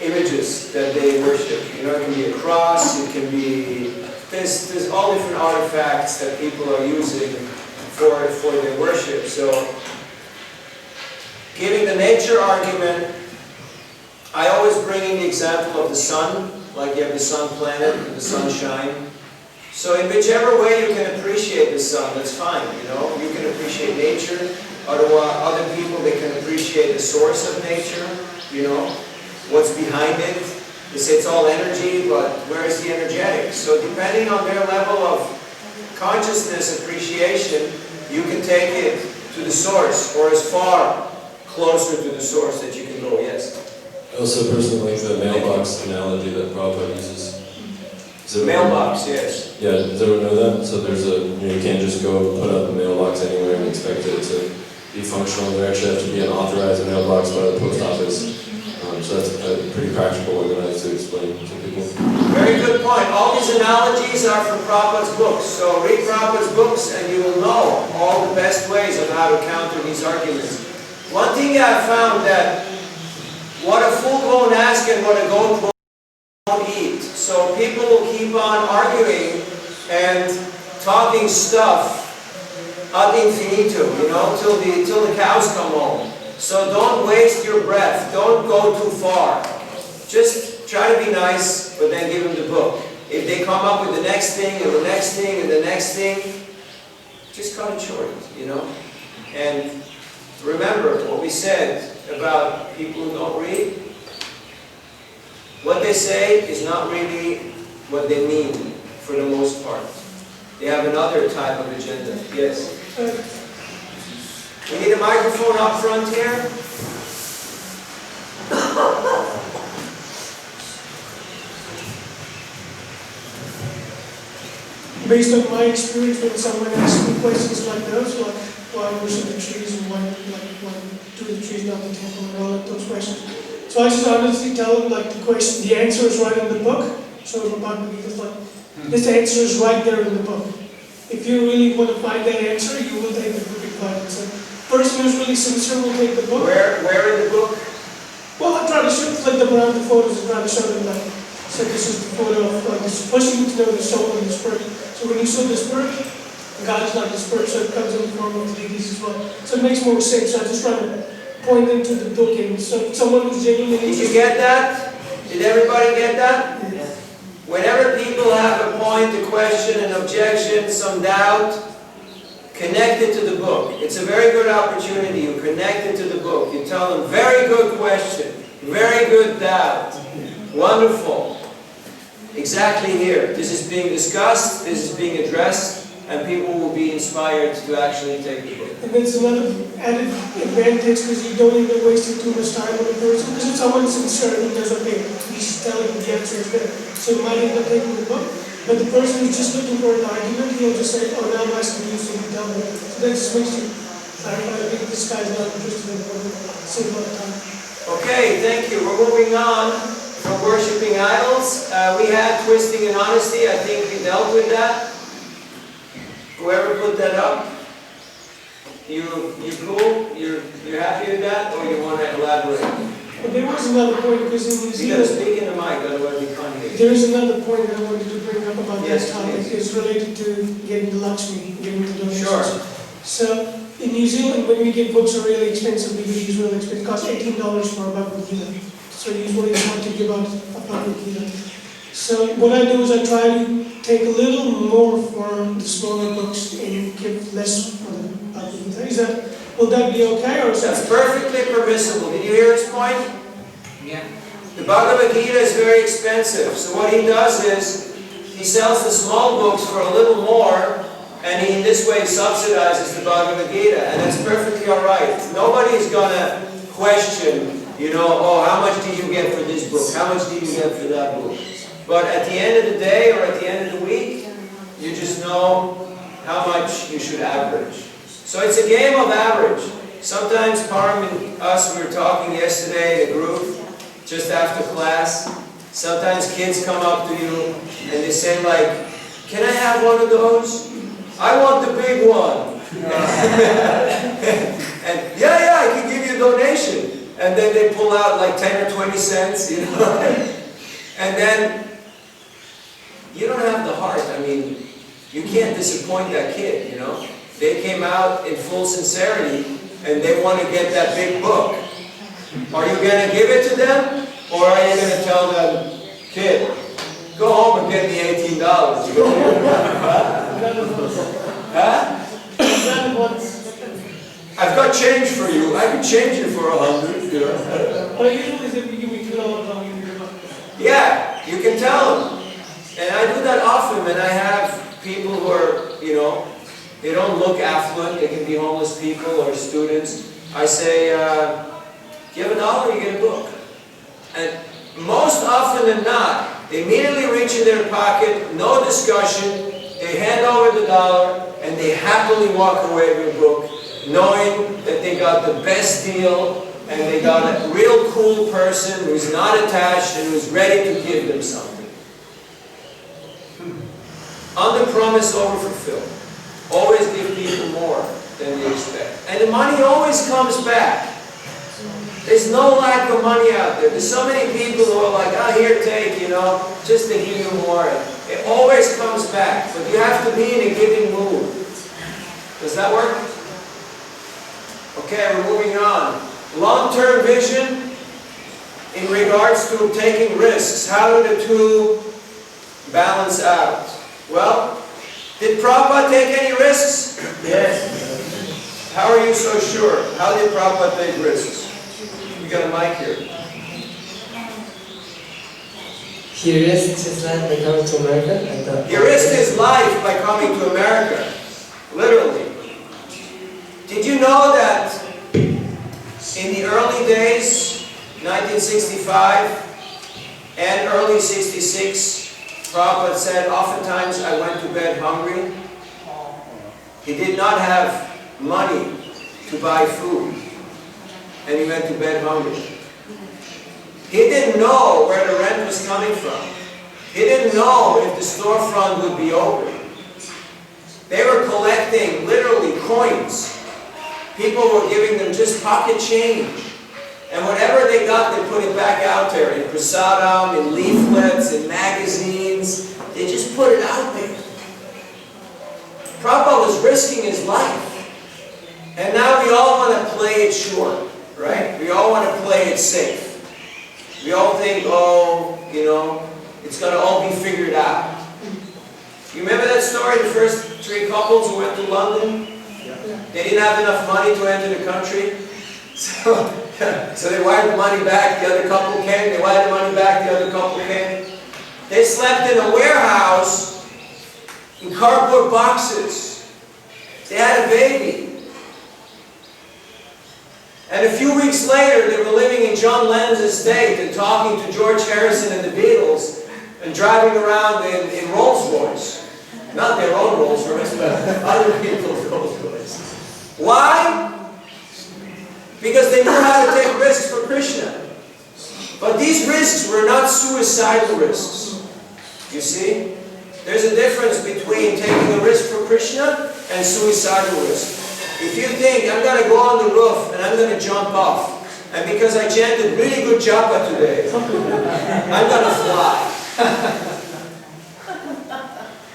images that they worship. You know, it can be a cross, it can be... There's all different artifacts that people are using for their worship. So, giving the nature argument, I always bring in the example of the sun, like you have the sun planet and the sunshine. So in whichever way you can appreciate the sun, that's fine, you know. You can appreciate nature, other people, they can appreciate the source of nature, you know, what's behind it. They say it's all energy, but where is the energetic? So depending on their level of consciousness appreciation, you can take it to the source, or as far closer to the source that you can go, yes. I also personally like the mailbox analogy that Prabhupada uses. Mailbox, yes. Yeah, does everyone know that? So there's you can't just go put up a mailbox anywhere and expect it to be functional. There actually has to be an authorized mailbox by the post office. So that's a pretty practical one that I like to explain to people. Very good point. All these analogies are from Prabhupada's books. So read Prabhupada's books and you will know all the best ways of how to counter these arguments. One thing I found that what a fool won't ask and what a goat won't eat. So people will keep on arguing and talking stuff ad infinitum, you know, till the cows come home. So don't waste your breath. Don't go too far. Just try to be nice, but then give them the book. If they come up with the next thing and the next thing and the next thing, just cut it short, you know. And remember what we said about people who don't read. What they say is not really what they mean, for the most part. They have another type of agenda. Yes? We need a microphone up front here. Based on my experience, when someone asks me questions like those, like why worship the trees and why do the trees not the temple and all of those questions. So I just honestly tell them like the answer is right in the book. So it's like this answer is right there in the book. If you really want to find that answer, you will take the book and find it. So person who's really sincere will take the book. Where in the book? Well, I try to flip them around the photos and try to show them like, so this is the photo of this person to know the soul and the spirit. So when you saw the spirit, God is not the spirit, so it comes in the form of deities as well. So it makes more sense. So I just try to point them to the book, and so someone who's genuinely interested. Did you get that? Did everybody get that? Yes. Whenever people have a point, a question, an objection, some doubt, connect it to the book. It's a very good opportunity. You connect it to the book. You tell them, very good question, very good doubt, wonderful. Exactly here. This is being discussed, this is being addressed, and people will be inspired to actually take the book. And there's another added advantage because you don't even waste too much time on a person. Because if someone's sincere and does okay, he's telling you the answer is there. So you might end up taking the book. But the person who's just looking for an argument, he'll just say, oh, now I'm asking you, so you tell me. So that just makes you clarify, I think this guy's not interested in the book. Save a lot of time. Okay, thank you. We're moving on from worshipping idols. We had twisting and honesty. I think we dealt with that. Whoever put that up, you cool? You're happy with that, or you want to elaborate? But there was another point because in New Zealand. You got to speak in the mic, otherwise we can't hear you. There is another point that I wanted to bring up about Yes, this topic. please. It's related to getting the Lakshmi, getting the donations. Sure. So in New Zealand, when we get books are really expensive, DVDs really expensive. It costs $18 for a Bhagavad Gita. So usually you want to give out a Bhagavad Gita. So what I do is I try to take a little more for the smaller books and give less for the Bhagavad Gita. Is that will that be okay, or is that? That's perfectly permissible. Did you hear his point? Yeah. The Bhagavad Gita is very expensive, so what he does is he sells the small books for a little more, and he in this way subsidizes the Bhagavad Gita, and that's perfectly all right. Nobody's gonna question, oh, how much did you get for this book? How much did you get for that book? But at the end of the day or at the end of the week, you just know how much you should average. So it's a game of average. Sometimes Param and us, we were talking yesterday in a group, just after class. Sometimes kids come up to you and they say like, can I have one of those? I want the big one. And yeah, I can give you a donation. And then they pull out like 10 or 20 cents, And then you don't have the heart. I mean, you can't disappoint that kid, They came out in full sincerity and they want to get that big book. Are you going to give it to them? Or are you going to tell them, kid, go home and get me $18? Huh? I've got change for you. I can change you for 100. But usually if you give me $2, I'll give you $1. Yeah, you can tell them. And I do that often, and I have people who are, they don't look affluent. They can be homeless people or students. I say, give $1, you get a book. And most often than not, they immediately reach in their pocket, no discussion, they hand over the $1, and they happily walk away with a book, knowing that they got the best deal, and they got a real cool person who's not attached and who's ready to give them something. Under promise, over fulfill. Always give people more than they expect. And the money always comes back. There's no lack of money out there. There's so many people who are like, oh, here, take, just to give you more. It always comes back. But you have to be in a giving mood. Does that work? Okay, we're moving on. Long-term vision in regards to taking risks. How do the two balance out? Well, did Prabhupada take any risks? Yes. How are you so sure? How did Prabhupada take risks? We got a mic here. He risked his life by coming to America? He risked his life by coming to America. Literally. Did you know that in the early days, 1965 and early 66, Prabhupada said, oftentimes I went to bed hungry. He did not have money to buy food, and he went to bed hungry. He didn't know where the rent was coming from. He didn't know if the storefront would be open. They were collecting literally coins. People were giving them just pocket change. And whatever they got, they put it back out there in prasadam, in leaflets, in magazines. They just put it out there. Prabhupada was risking his life. And now we all want to play it short, right? We all want to play it safe. We all think, oh, it's going to all be figured out. You remember that story, the first 3 couples who went to London? They didn't have enough money to enter the country. So they wired the money back, the other couple came, they wired the money back, the other couple came. They slept in a warehouse in cardboard boxes. They had a baby. And a few weeks later, they were living in John Lennon's estate and talking to George Harrison and the Beatles and driving around in Rolls Royce. Not their own Rolls Royce, but other people's Rolls Royce. Why? Because they knew how to take risks for Krishna. But these risks were not suicidal risks. You see? There's a difference between taking a risk for Krishna and suicidal risk. If you think, I'm going to go on the roof and I'm going to jump off, and because I chanted really good japa today, I'm going to fly.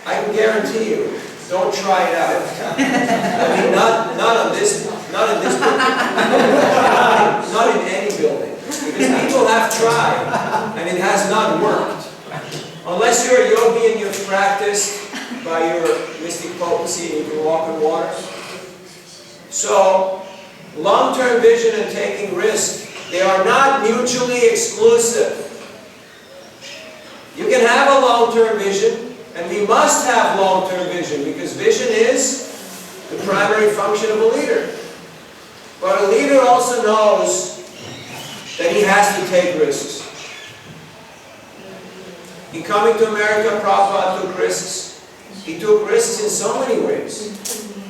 I can guarantee you, don't try it out. I mean, not in this building. Not in any building. Because people have tried, and it has not worked. Unless you're a yogi and you've practiced by your mystic potency and you can walk in water. So, Long-term vision and taking risk, they are not mutually exclusive. You can have a long-term vision, and we must have long-term vision, because vision is the primary function of a leader. But a leader also knows that he has to take risks. In coming to America, Prabhupada took risks. He took risks in so many ways.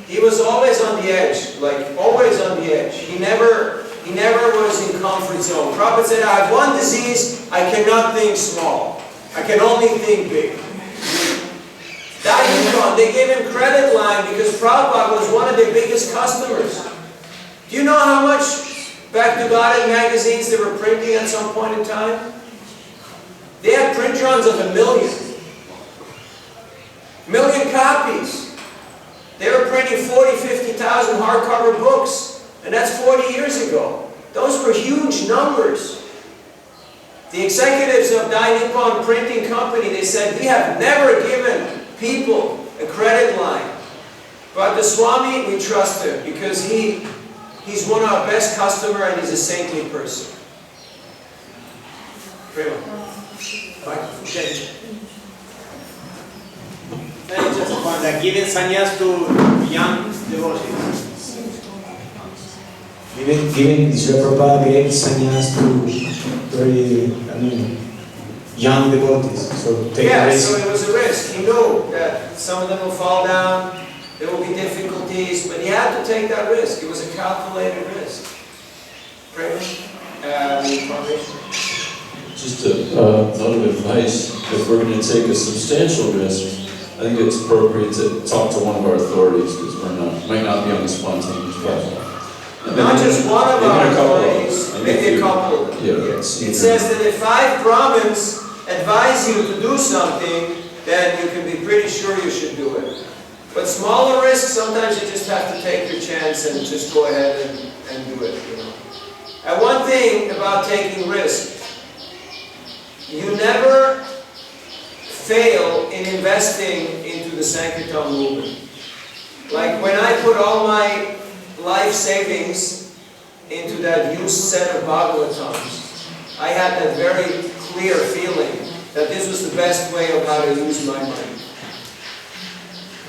He was always on the edge, like always on the edge. He never was in comfort zone. Prabhupada said, I have one disease, I cannot think small. I can only think big. They gave him credit line because Prabhupada was one of their biggest customers. Do you know how much Back to Godhead magazines they were printing at some point in time? They had print runs of 1 million. 1 million copies. They were printing 40, 50,000 hardcover books. And that's 40 years ago. Those were huge numbers. The executives of Dai Nippon Printing Company, they said, we have never given people a credit line. But the Swami, we trust him because he's one of our best customers and he's a saintly person. Prema. Just about that, giving sannyas to young devotees. Giving Srila Prabhupada gave sannyas to very, young devotees. So take a risk. So it was a risk. He knew that some of them will fall down, there will be difficulties, but he had to take that risk. It was a calculated risk. Prema? Just a note of advice, if we're going to take a substantial risk, I think it's appropriate to talk to one of our authorities, because might not be on the spontaneous platform. Not just one of our authorities, maybe a couple of them. Yeah, it says that if 5 Brahmins advise you to do something, then you can be pretty sure you should do it. But smaller risks, sometimes you just have to take your chance and just go ahead and do it. And one thing about taking risks, you never fail in investing into the Sankirtan movement. Like when I put all my life savings into that used set of Bhagavatams, I had that very clear feeling that this was the best way of how to use my money.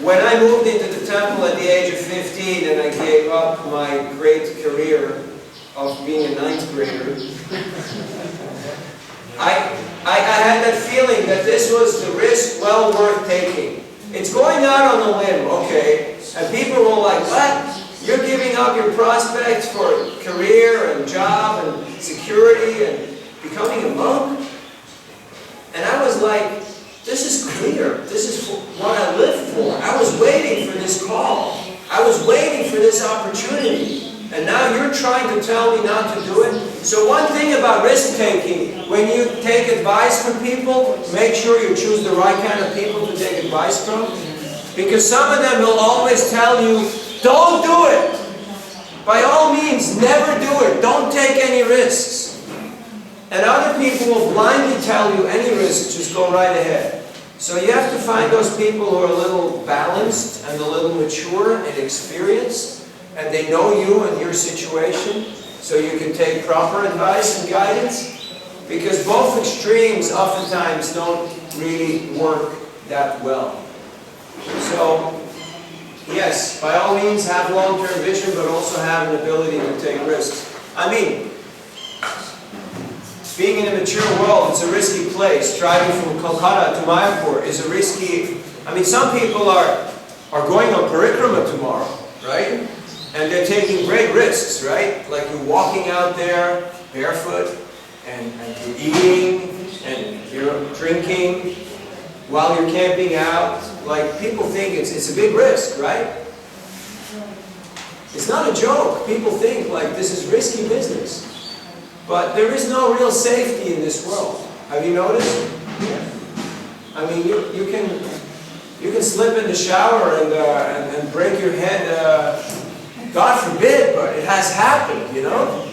When I moved into the temple at the age of 15 and I gave up my great career of being a 9th grader, I had that feeling that this was the risk well worth taking. It's going out on a limb, okay, and people were like, what? You're giving up your prospects for career and job and security and becoming a monk? And I was like, this is clear. This is what I live for. I was waiting for this call. I was waiting for this opportunity. And now you're trying to tell me not to do it? So one thing about risk-taking, when you take advice from people, make sure you choose the right kind of people to take advice from. Because some of them will always tell you, don't do it. By all means, never do it. Don't take any risks. And other people will blindly tell you any risk, just go right ahead. So you have to find those people who are a little balanced and a little mature and experienced, and they know you and your situation, so you can take proper advice and guidance. Because both extremes oftentimes don't really work that well. So, yes, by all means have long-term vision, but also have an ability to take risks. I mean, being in a mature world, it's a risky place. Driving from Kolkata to Mayapur is a risky... I mean, some people are going on parikrama tomorrow, right? And they're taking great risks, right? Like you're walking out there barefoot, and you're eating, and you're drinking, while you're camping out. Like, people think it's a big risk, right? It's not a joke. People think, like, this is risky business. But there is no real safety in this world. Have you noticed? Yeah. I mean, you can slip in the shower and break your head. God forbid, but it has happened, you know?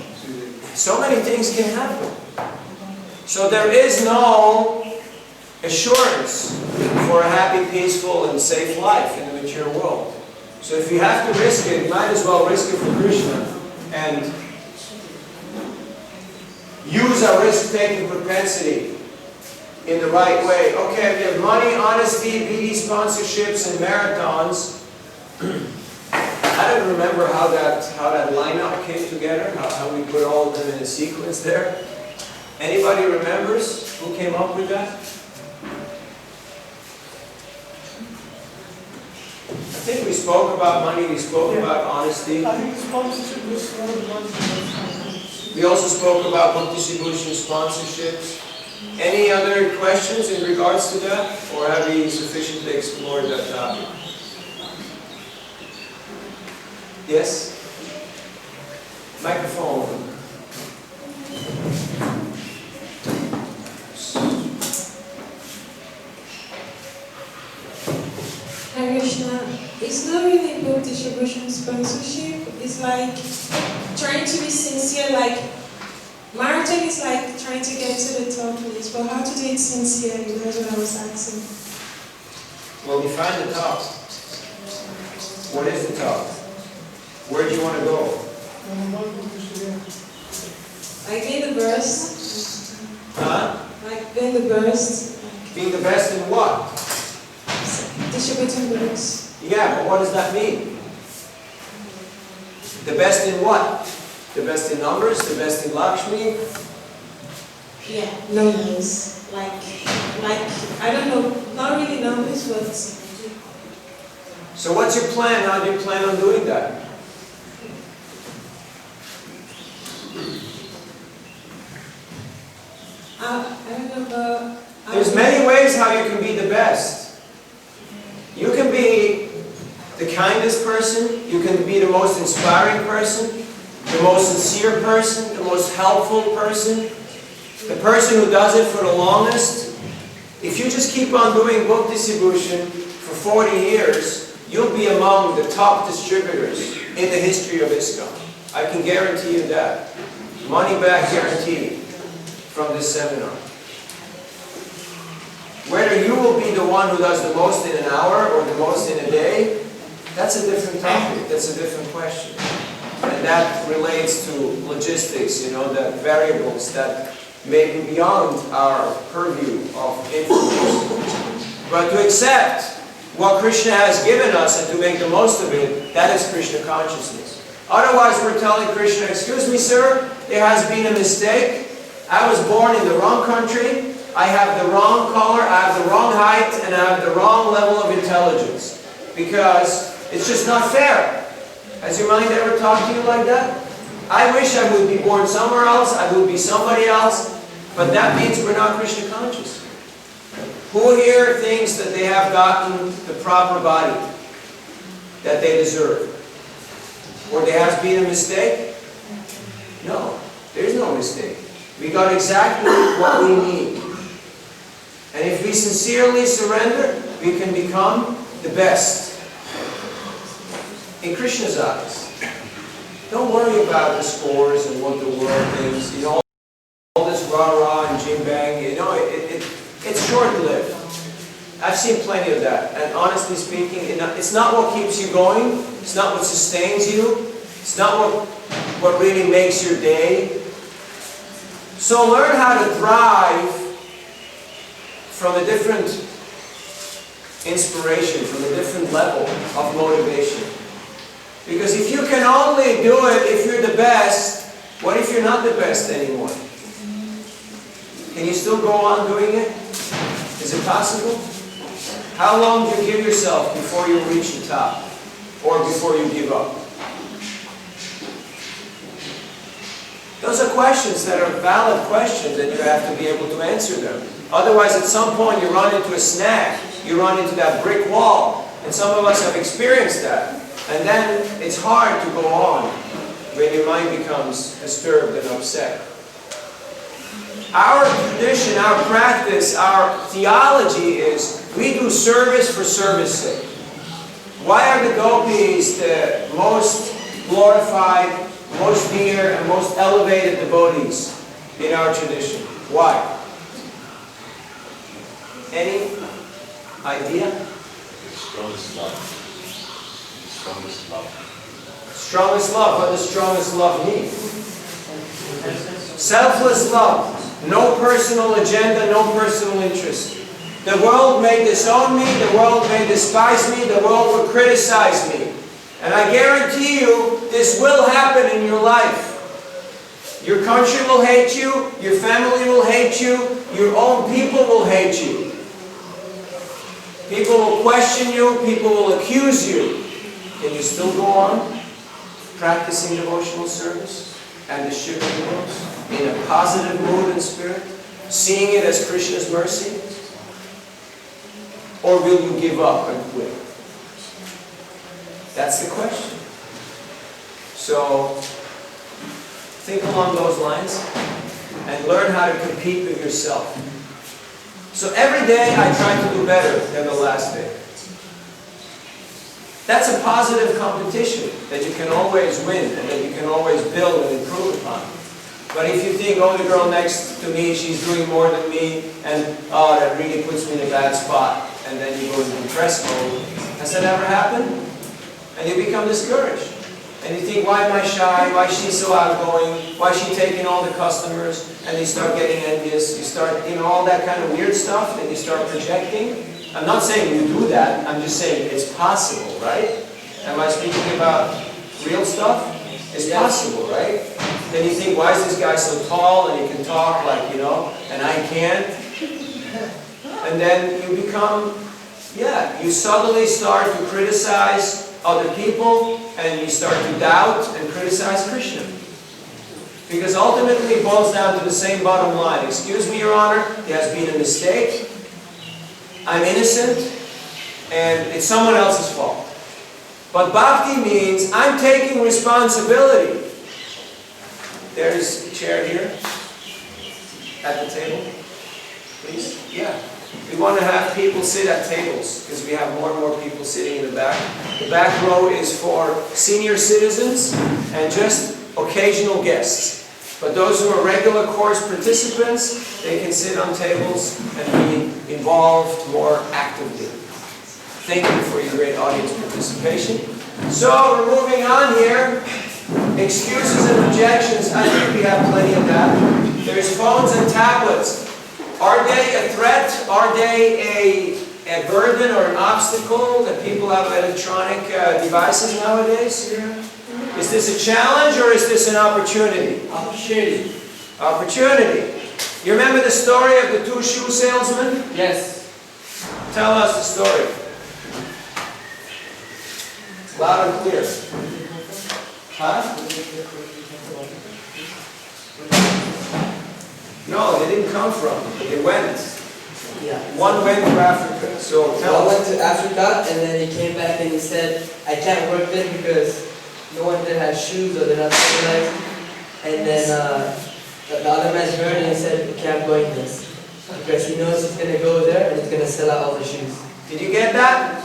So many things can happen. So there is no assurance for a happy, peaceful, and safe life in the mature world. So if you have to risk it, you might as well risk it for Krishna. and use our risk-taking propensity in the right way. Okay, we have money, honesty, BD sponsorships, and marathons. I don't remember how that lineup came together, how we put all of them in a sequence there. Anybody remembers who came up with that? I think we spoke about money, we spoke about honesty. I think the sponsorship was one of the ones. We also spoke about multi-distribution sponsorships. Any other questions in regards to that? Or have we sufficiently explored that topic? Yes? Microphone. Hare Krishna, it's not really book distribution sponsorship. It's like trying to be sincere. Like marathon is like trying to get to the top place, but how to do it sincerely? That's what I was asking. Well, define the top. What is the top? Where do you want to go? Like being the best. Huh? Like being the best. Being the best in what? Distributing books. Yeah, but what does that mean? The best in what? The best in numbers? The best in Lakshmi? Yeah, numbers. Like I don't know, not really numbers, but. So what's your plan? How do you plan on doing that? I don't know, but There's many ways how you can be the best. You can be the kindest person, you can be the most inspiring person, the most sincere person, the most helpful person, the person who does it for the longest. If you just keep on doing book distribution for 40 years, you'll be among the top distributors in the history of ISKCON. I can guarantee you that. Money back guarantee from this seminar. Whether you will be the one who does the most in an hour or the most in a day, that's a different topic, that's a different question. And that relates to logistics, you know, that variables that may be beyond our purview of influence. But to accept what Krishna has given us and to make the most of it, that is Krishna consciousness. Otherwise we're telling Krishna, excuse me sir, there has been a mistake. I was born in the wrong country, I have the wrong color, I have the wrong height, and I have the wrong level of intelligence. Because it's just not fair. Has your mind ever talked to you like that? I wish I would be born somewhere else, I would be somebody else, but that means we're not Krishna conscious. Who here thinks that they have gotten the proper body that they deserve? Or there has been a mistake? No, there's no mistake. We got exactly what we need. And if we sincerely surrender, we can become the best in Krishna's eyes. Don't worry about the scores and what the world thinks. You know, all this rah-rah and jing-bang, you know, it's short-lived. I've seen plenty of that. And honestly speaking, it's not what keeps you going. It's not what sustains you. It's not what really makes your day. So learn how to thrive from a different inspiration, from a different level of motivation. Because if you can only do it if you're the best, what if you're not the best anymore? Can you still go on doing it? Is it possible? How long do you give yourself before you reach the top? Or before you give up? Those are questions that are valid questions and you have to be able to answer them. Otherwise, at some point you run into a snag. You run into that brick wall. And some of us have experienced that. And then it's hard to go on when your mind becomes disturbed and upset. Our tradition, our practice, our theology is we do service for service sake. Why are the gopis the most glorified, most dear, and most elevated devotees in our tradition? Why? Any idea? Strongest love. Strongest love. Strongest love. What does strongest love mean? Selfless love. No personal agenda, no personal interest. The world may disown me, the world may despise me, the world will criticize me. And I guarantee you, this will happen in your life. Your country will hate you, your family will hate you, your own people will hate you. People will question you, people will accuse you. Can you still go on practicing devotional service and the Shiva books in a positive mood and spirit, seeing it as Krishna's mercy? Or will you give up and quit? That's the question. So, think along those lines and learn how to compete with yourself. So every day I try to do better than the last day. That's a positive competition that you can always win and that you can always build and improve upon. But if you think, oh, the girl next to me, she's doing more than me, and oh, that really puts me in a bad spot, and then you go into depressed mode, has that ever happened? And you become discouraged. And you think, why am I shy? Why is she so outgoing? Why is she taking all the customers? And you start getting envious. You start, all that kind of weird stuff that you start projecting. I'm not saying you do that. I'm just saying it's possible, right? Am I speaking about real stuff? It's possible, right? Then you think, why is this guy so tall and he can talk like, and I can't? And then you become, you suddenly start to criticize other people, and you start to doubt and criticize Krishna. Because ultimately it boils down to the same bottom line. Excuse me, Your Honor, there has been a mistake. I'm innocent, and it's someone else's fault. But bhakti means I'm taking responsibility. There's a chair here at the table. Please? Yeah. We want to have people sit at tables because we have more and more people sitting in the back. The back row is for senior citizens and just occasional guests. But those who are regular course participants, they can sit on tables and be involved more actively. Thank you for your great audience participation. So we're moving on here. Excuses and objections. I think we have plenty of that. There's phones and tablets. Are they a threat? Are they a burden or an obstacle that people have electronic devices nowadays? Is this a challenge or is this an opportunity? Opportunity. Opportunity. You remember the story of the two shoe salesmen? Yes. Tell us the story. Loud and clear. Huh? No, they didn't come from. They went. Yeah. One went to Africa. So tell One us. went to Africa and then he came back and he said, I can't work there because no one there has shoes or they're not civilized. And then the other man heard and he said, okay, I'm going this. Because he knows he's going to go there and he's going to sell out all the shoes. Did you get that?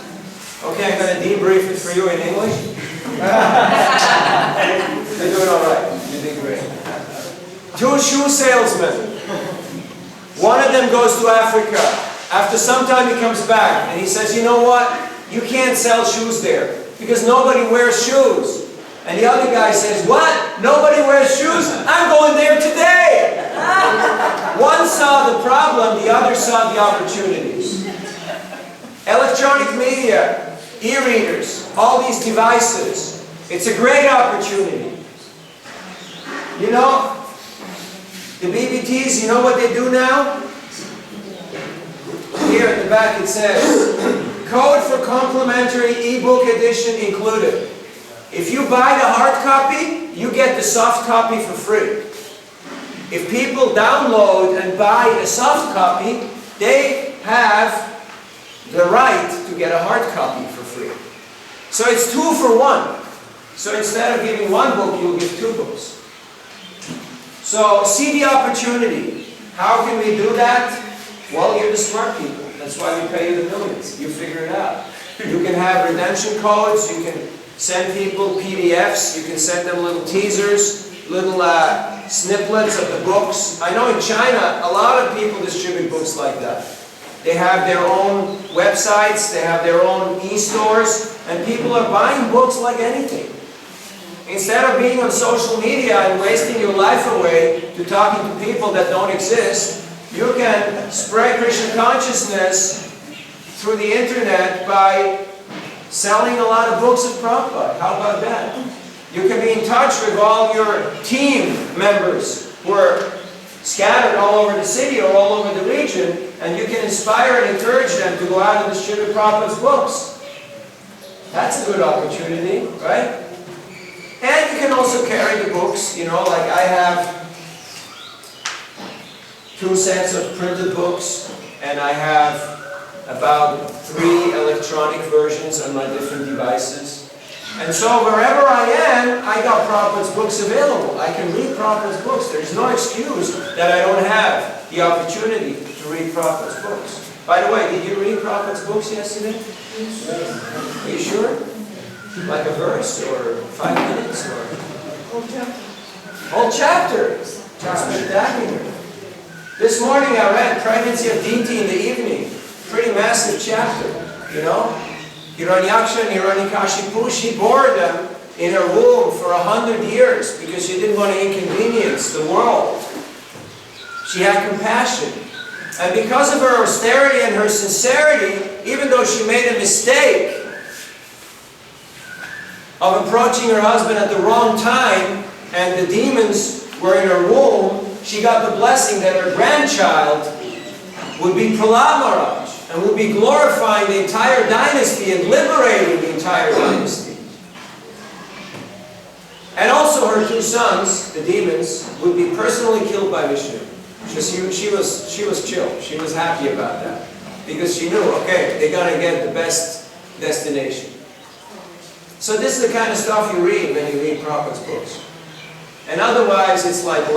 Okay, I'm going to debrief it for you in English. You're doing all right. You did great. Two shoe salesmen. One of them goes to Africa. After some time he comes back and he says, you know what? You can't sell shoes there because nobody wears shoes. And the other guy says, what? Nobody wears shoes? I'm going there today. One saw the problem, the other saw the opportunities. Electronic media, e-readers, all these devices. It's a great opportunity. You know, the BBTs, you know what they do now? Here at the back it says, code for complimentary ebook edition included. If you buy the hard copy, you get the soft copy for free. If people download and buy a soft copy, they have the right to get a hard copy for free. So it's 2 for 1. So instead of giving one book, you'll give 2 books. So see the opportunity. How can we do that? Well, you're the smart people. That's why we pay you the millions. You figure it out. You can have redemption codes. You can send people PDFs. You can send them little teasers, little snippets of the books. I know in China, a lot of people distribute books like that. They have their own websites. They have their own e-stores. And people are buying books like anything. Instead of being on social media and wasting your life away to talking to people that don't exist, you can spread Krishna consciousness through the internet by selling a lot of books of Prabhupada. How about that? You can be in touch with all your team members who are scattered all over the city or all over the region, and you can inspire and encourage them to go out and distribute Prabhupada's books. That's a good opportunity, right? And you can also carry the books, you know, like I have 2 sets of printed books, and I have about 3 electronic versions on my different devices. And so wherever I am, I got Prabhupada's books available. I can read Prabhupada's books. There's no excuse that I don't have the opportunity to read Prabhupada's books. By the way, did you read Prabhupada's books yesterday? Are you sure? Like a verse or 5 minutes or whole chapter? Spectacular. This morning I read Pregnancy of Dinti in the evening. Pretty massive chapter, you know. Hiranyaksha and Hiranyakashipu, she bore them in her womb for 100 years because she didn't want to inconvenience the world. She had compassion. And because of her austerity and her sincerity, even though she made a mistake of approaching her husband at the wrong time, and the demons were in her womb, she got the blessing that her grandchild would be Prahlad Maharaj and would be glorifying the entire dynasty and liberating the entire dynasty. And also her 2 sons, the demons, would be personally killed by Vishnu. She was chill. She was happy about that. Because she knew, okay, they're going to get the best destination. So this is the kind of stuff you read when you read Prabhupada's books. And otherwise it's like, don't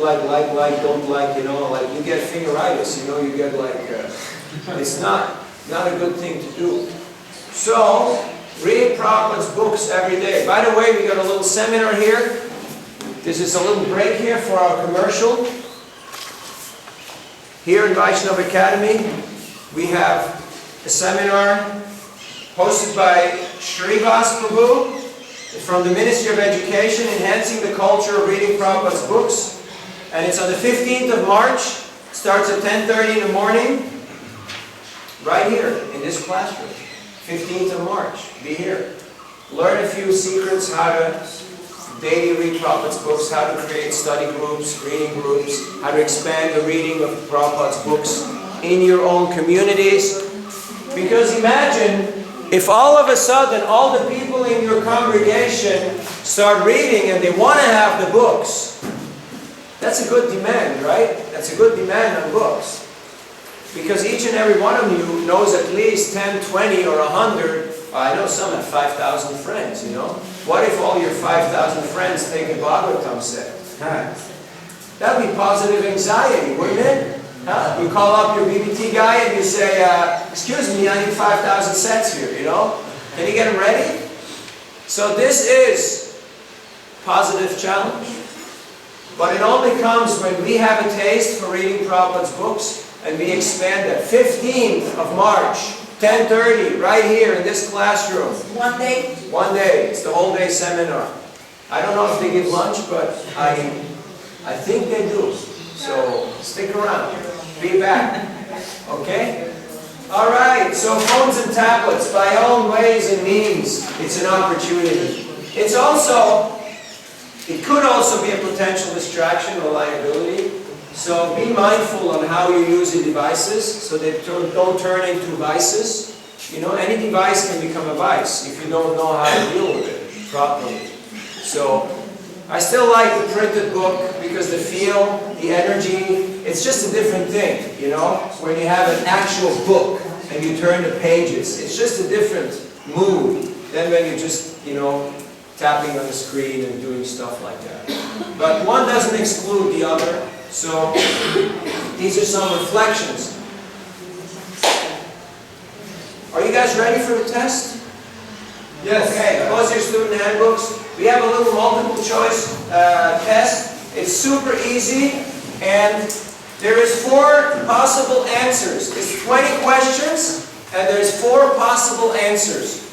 like, don't like, you know, like you get fingeritis, you know, you get like, it's not a good thing to do. So, read Prabhupada's books every day. By the way, we got a little seminar here. This is a little break here for our commercial. Here in Vaishnava Academy, we have a seminar hosted by Srivas Prabhu from the Ministry of Education, Enhancing the Culture of Reading Prabhupada's Books. And it's on the 15th of March. Starts at 10:30 in the morning. Right here, in this classroom. 15th of March. Be here. Learn a few secrets how to daily read Prabhupada's books, how to create study groups, reading groups, how to expand the reading of Prabhupada's books in your own communities. Because imagine if all of a sudden all the people in your congregation start reading and they want to have the books. That's a good demand, right? That's a good demand on books. Because each and every one of you knows at least 10, 20, or 100. I know some have 5,000 friends, you know. What if all your 5,000 friends take a Bhagavatam set? That would be positive anxiety, wouldn't it? You call up your BBT guy and you say, excuse me, I need 5,000 sets here, you know? Can you get them ready? So this is positive challenge. But it only comes when we have a taste for reading Prabhupada's books and we expand that. 15th of March, 10:30, right here in this classroom. One day? One day. It's the whole day seminar. I don't know if they give lunch, but I think they do. So stick around. Be back. Okay? All right. So phones and tablets, by all ways and means, it's an opportunity. It could also be a potential distraction or liability. So be mindful on how you use your devices so they don't turn into vices. You know, any device can become a vice if you don't know how to deal with it properly. So I still like the printed book because the feel, the energy, it's just a different thing, you know, when you have an actual book and you turn the pages. It's just a different mood than when you're just, you know, tapping on the screen and doing stuff like that. But one doesn't exclude the other. So, these are some reflections. Are you guys ready for the test? Yes. Okay, close your student handbooks. We have a little multiple choice test. It's super easy, and there is 4 possible answers. It's 20 questions, and there's 4 possible answers.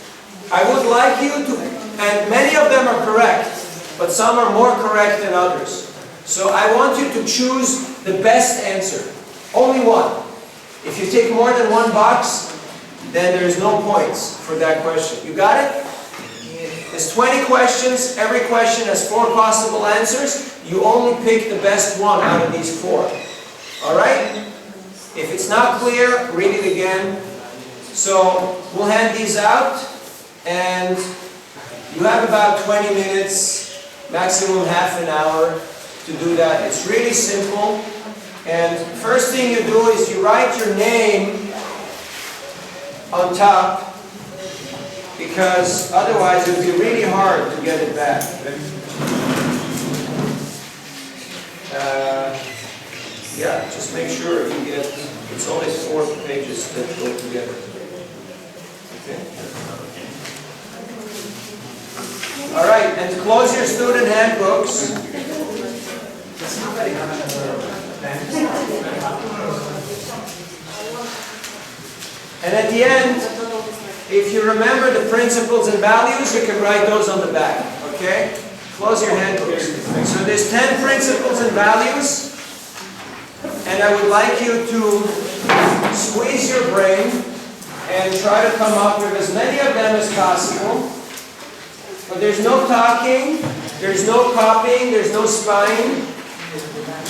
I would like you to And many of them are correct, but some are more correct than others. So I want you to choose the best answer. Only one. If you take more than one box, then there's no points for that question. You got it? There's 20 questions. Every question has 4 possible answers. You only pick the best one out of these 4. Alright? If it's not clear, read it again. So we'll hand these out, and you have about 20 minutes, maximum half an hour to do that. It's really simple. And first thing you do is you write your name on top, because otherwise it would be really hard to get it back. Yeah, just make sure you get, it's always 4 pages that go together. Okay. All right, and to close your student handbooks. And at the end, if you remember the principles and values, you can write those on the back. Okay? Close your handbooks. So there's 10 principles and values. And I would like you to squeeze your brain and try to come up with as many of them as possible. But there's no talking, there's no copying, there's no spying.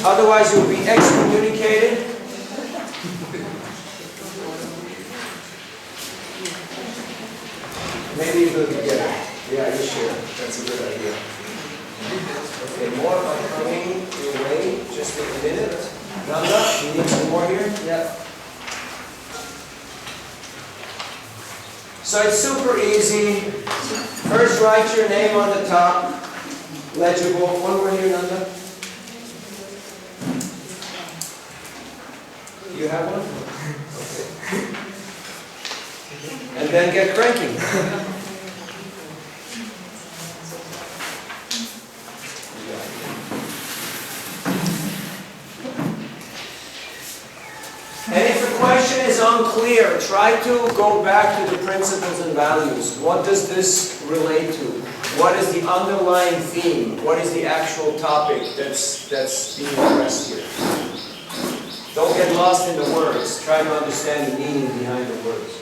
Otherwise you'll be excommunicated. Maybe you do it together. Yeah, you should. That's a good idea. Okay, more are coming your way. Just a minute. Nanda, you need some more here? Yeah. So it's super easy. First, write your name on the top. Legible. One more here, Nanda. You have one? Okay. And then get cranking. And if a question is unclear, try to go back to the principles and values. What does this relate to? What is the underlying theme? What is the actual topic that's being addressed here? Don't get lost in the words. Try to understand the meaning behind the words.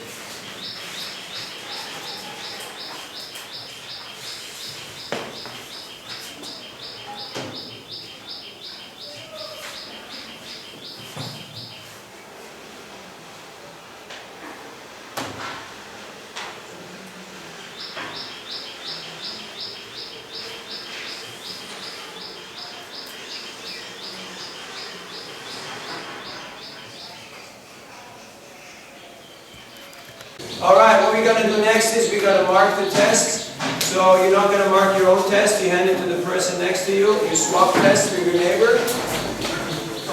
Alright, what we're going to do next is we're going to mark the test. So you're not going to mark your own test, you hand it to the person next to you. You swap test with your neighbor.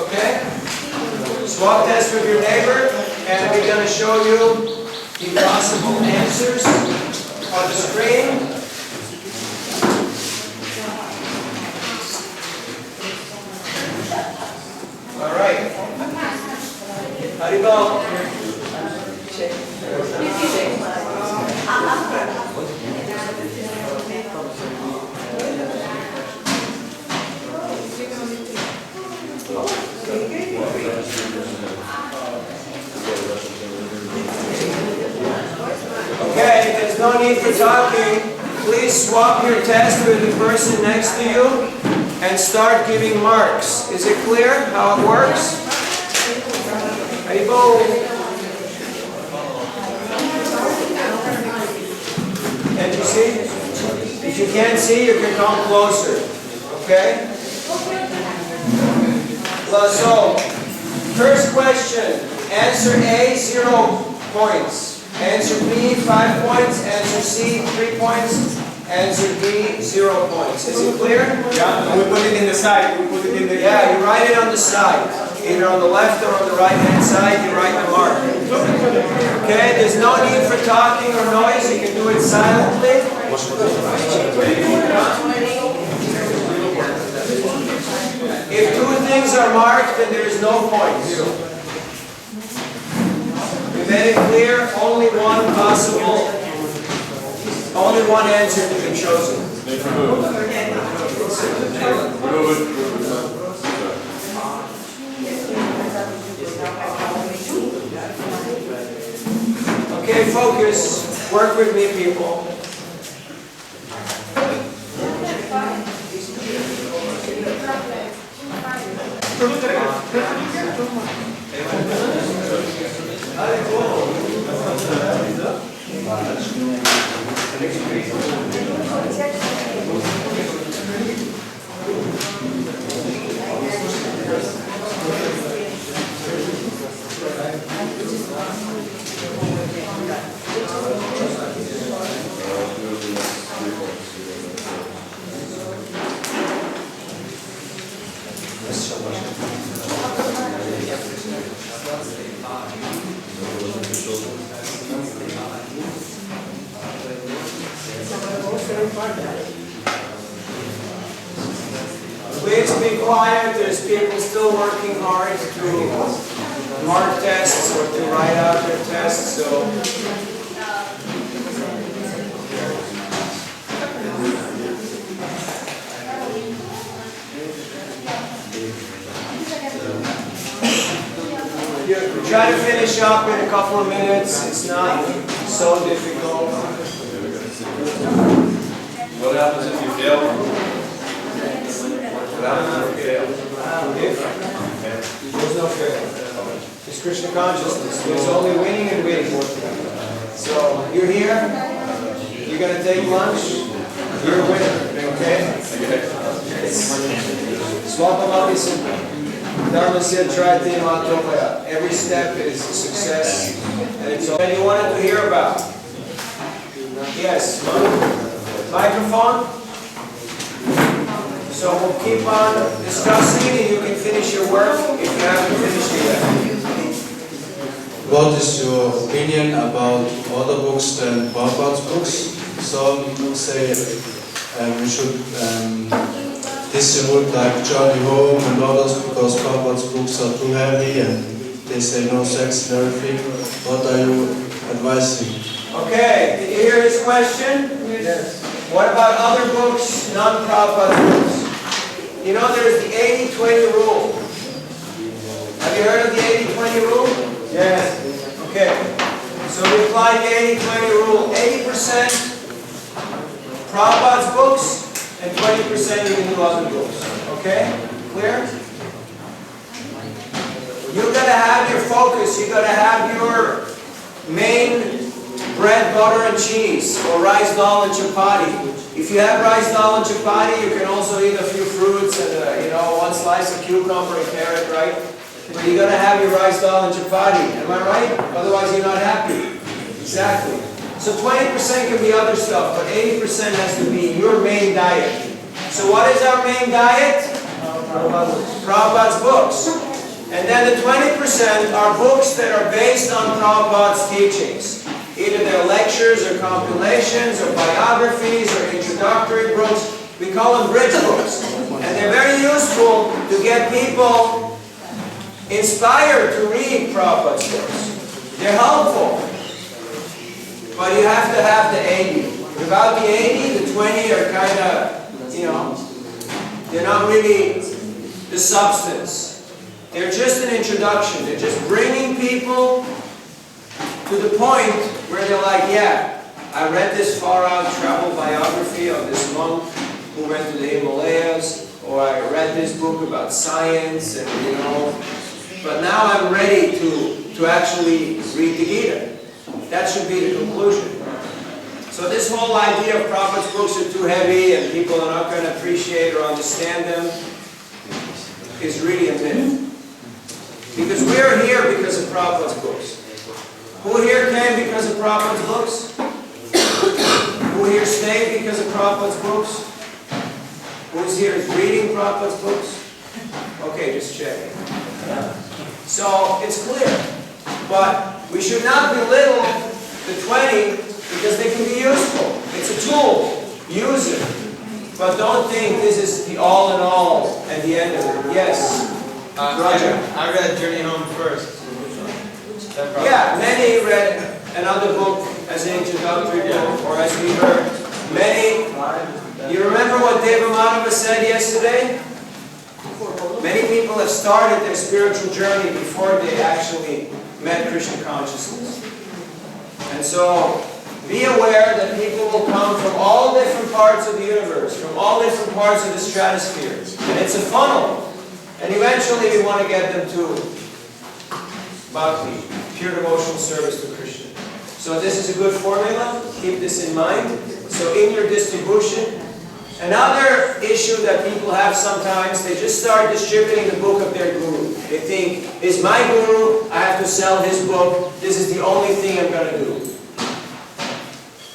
Okay? Swap test with your neighbor, and we're going to show you the possible answers on the screen. Alright. Haribol. Okay, there's no need for talking. Please swap your test with the person next to you and start giving marks. Is it clear how it works? Ready, go. Can't you see? If you can't see, you can come closer. Okay? So, first question. Answer A, 0 points. Answer B, 5 points. Answer C, 3 points. Answer D, 0 points. Is it clear? Yeah, we put it in the side. We put it in the... Yeah, you write it on the side. Either on the left or on the right-hand side, you write the mark. Okay, there's no need for talking or noise. You can do it silently. If 2 things are marked, then there is no points. We made it clear, only one possible Only one answer to be chosen. Okay, focus. Work with me, people. Please be quiet. There's people still working hard to mark tests or to write out their tests. So. You try to finish up in a couple of minutes. It's not so difficult. What happens if you fail? What happens if you fail? There's no fail. It's Krishna consciousness. There's only winning and winning. So you're here. You're going to take lunch. You're a winner. Okay? Swapamati Simba. Dharma said, Trati Matopaya. Every step is a success. And it's all you wanted to hear about. Yes. Microphone. So we'll keep on discussing and you can finish your work if you haven't finished it yet. What is your opinion about other books than Prabhupada's books? Some say we should distribute like Journey Home and others because Prabhupada's books are too heavy and they say no sex and everything. What are you advising? Okay, did you hear his question? Yes. What about other books, non-Prabhupada books? You know there's the 80-20 rule. Have you heard of the 80-20 rule? Yes. Okay. So we apply the 80-20 rule. 80% Prabhupada's books and 20% you can do other books. Okay? Clear? You gotta have your focus. You gotta have your main bread, butter, and cheese, or rice, dal, and chapati. If you have rice, dal, and chapati, you can also eat a few fruits and one slice of cucumber and carrot, right? But you gotta have your rice, dal, and chapati. Am I right? Otherwise, you're not happy. Exactly. So 20% can be other stuff, but 80% has to be your main diet. So what is our main diet? Prabhupada's books. And then the 20% are books that are based on Prabhupada's teachings. Either they're lectures or compilations or biographies or introductory books. We call them bridge books. And they're very useful to get people inspired to read Prabhupada's books. They're helpful. But you have to have the 80. Without the 80, the 20 are kind of, they're not really the substance. They're just an introduction. They're just bringing people to the point where they're like, yeah, I read this far-out travel biography of this monk who went to the Himalayas, or I read this book about science, and but now I'm ready to actually read the Gita. That should be the conclusion. So this whole idea of Prabhupada's books are too heavy and people are not going to appreciate or understand them is really a myth. Because we are here because of Prabhupada's books. Who here came because of Prabhupada's books? Who here stayed because of Prabhupada's books? Who's here is reading Prabhupada's books? Okay, just checking. So it's clear. But we should not belittle the 20 because they can be useful. It's a tool. Use it. But don't think this is the all in all at the end of it. Yes. Roger. I read Journey Home first. Yeah, many read another book as an introductory book, or as we heard, many, you remember what Deva Madhava said yesterday? Many people have started their spiritual journey before they actually met Krishna consciousness. And so, be aware that people will come from all different parts of the universe, from all different parts of the stratosphere. And it's a funnel. And eventually we want to get them to bhakti, pure devotional service to Krishna. So this is a good formula. Keep this in mind. So in your distribution, another issue that people have sometimes, they just start distributing the book of their guru. They think, is my guru, I have to sell his book, this is the only thing I'm going to do.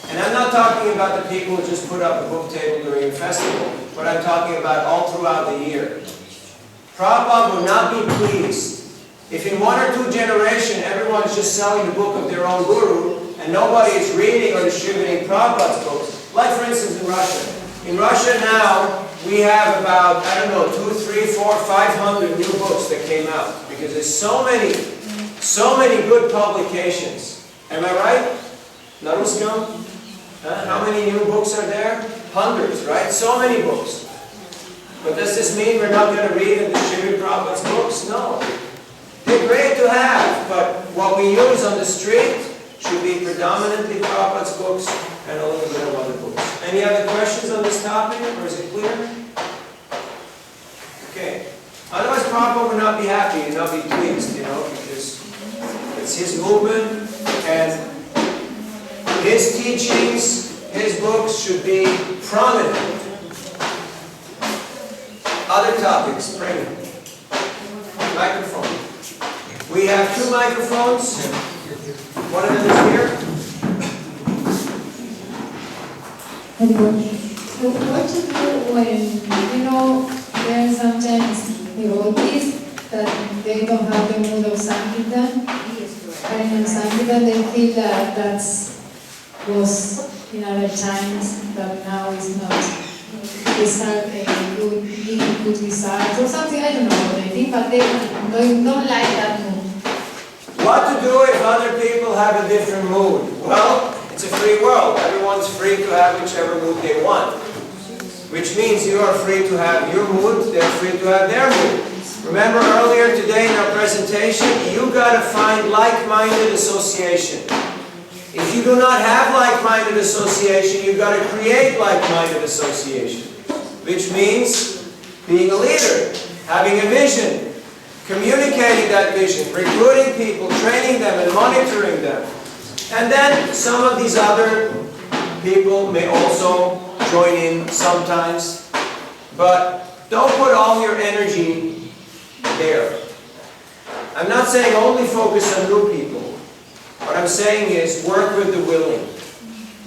And I'm not talking about the people who just put up a book table during a festival, but I'm talking about all throughout the year. Prabhupada would not be pleased if in 1 or 2 generations everyone's just selling the book of their own guru and nobody is reading or distributing Prabhupada's books. Like for instance in Russia. In Russia now, we have about, I don't know, 2, 3, 4, 500 new books that came out. Because there's so many good publications. Am I right? Naruskam? How many new books are there? Hundreds, right? So many books. But does this mean we're not going to read and distribute Prabhupada's books? No. They're great to have, but what we use on the street should be predominantly Prabhupada's books and a little bit of other books. Any other questions on this topic, or is it clear? Okay. Otherwise Prabhupada would not be happy and not be pleased, because it's his movement and his teachings, his books should be prominent. Other topics, pray. Microphone. We have 2 microphones. One of them is here. So what to do when, there are sometimes devotees that they don't have the mood of Sankirtan, and in Sankirtan they feel that was in other times, that now is not. They start giving good results or something, I don't know what they think, but they don't like that mood. What to do if other people have a different mood? Well, it's a free world. Everyone's free to have whichever mood they want. Which means you are free to have your mood, they're free to have their mood. Remember earlier today in our presentation, you got to find like-minded association. If you do not have like-minded association, you've got to create like-minded association. Which means being a leader, having a vision, communicating that vision, recruiting people, training them and monitoring them. And then some of these other people may also join in sometimes. But don't put all your energy there. I'm not saying only focus on new people. What I'm saying is work with the willing.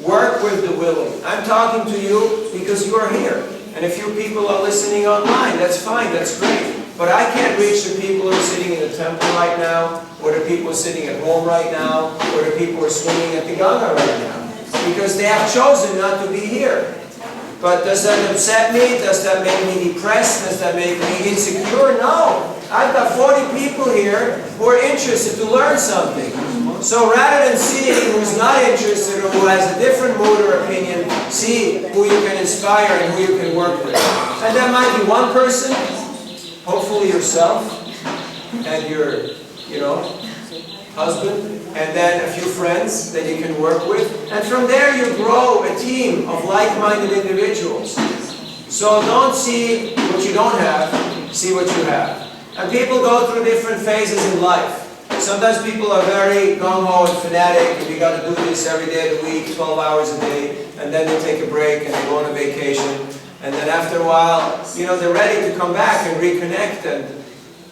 Work with the willing. I'm talking to you because you are here. And a few people are listening online. That's fine, that's great. But I can't reach the people who are sitting in the temple right now, or the people who are sitting at home right now, or the people who are swimming at the Ganga right now. Because they have chosen not to be here. But does that upset me? Does that make me depressed? Does that make me insecure? No. I've got 40 people here who are interested to learn something. So rather than seeing who's not interested or who has a different mood or opinion, see who you can inspire and who you can work with. And that might be one person, hopefully yourself, and your, husband, and then a few friends that you can work with. And from there you grow a team of like-minded individuals. So don't see what you don't have, see what you have. And people go through different phases in life. Sometimes people are very gung-ho and fanatic, and you got to do this every day of the week, 12 hours a day, and then they take a break and they go on a vacation. And then after a while, they're ready to come back and reconnect. And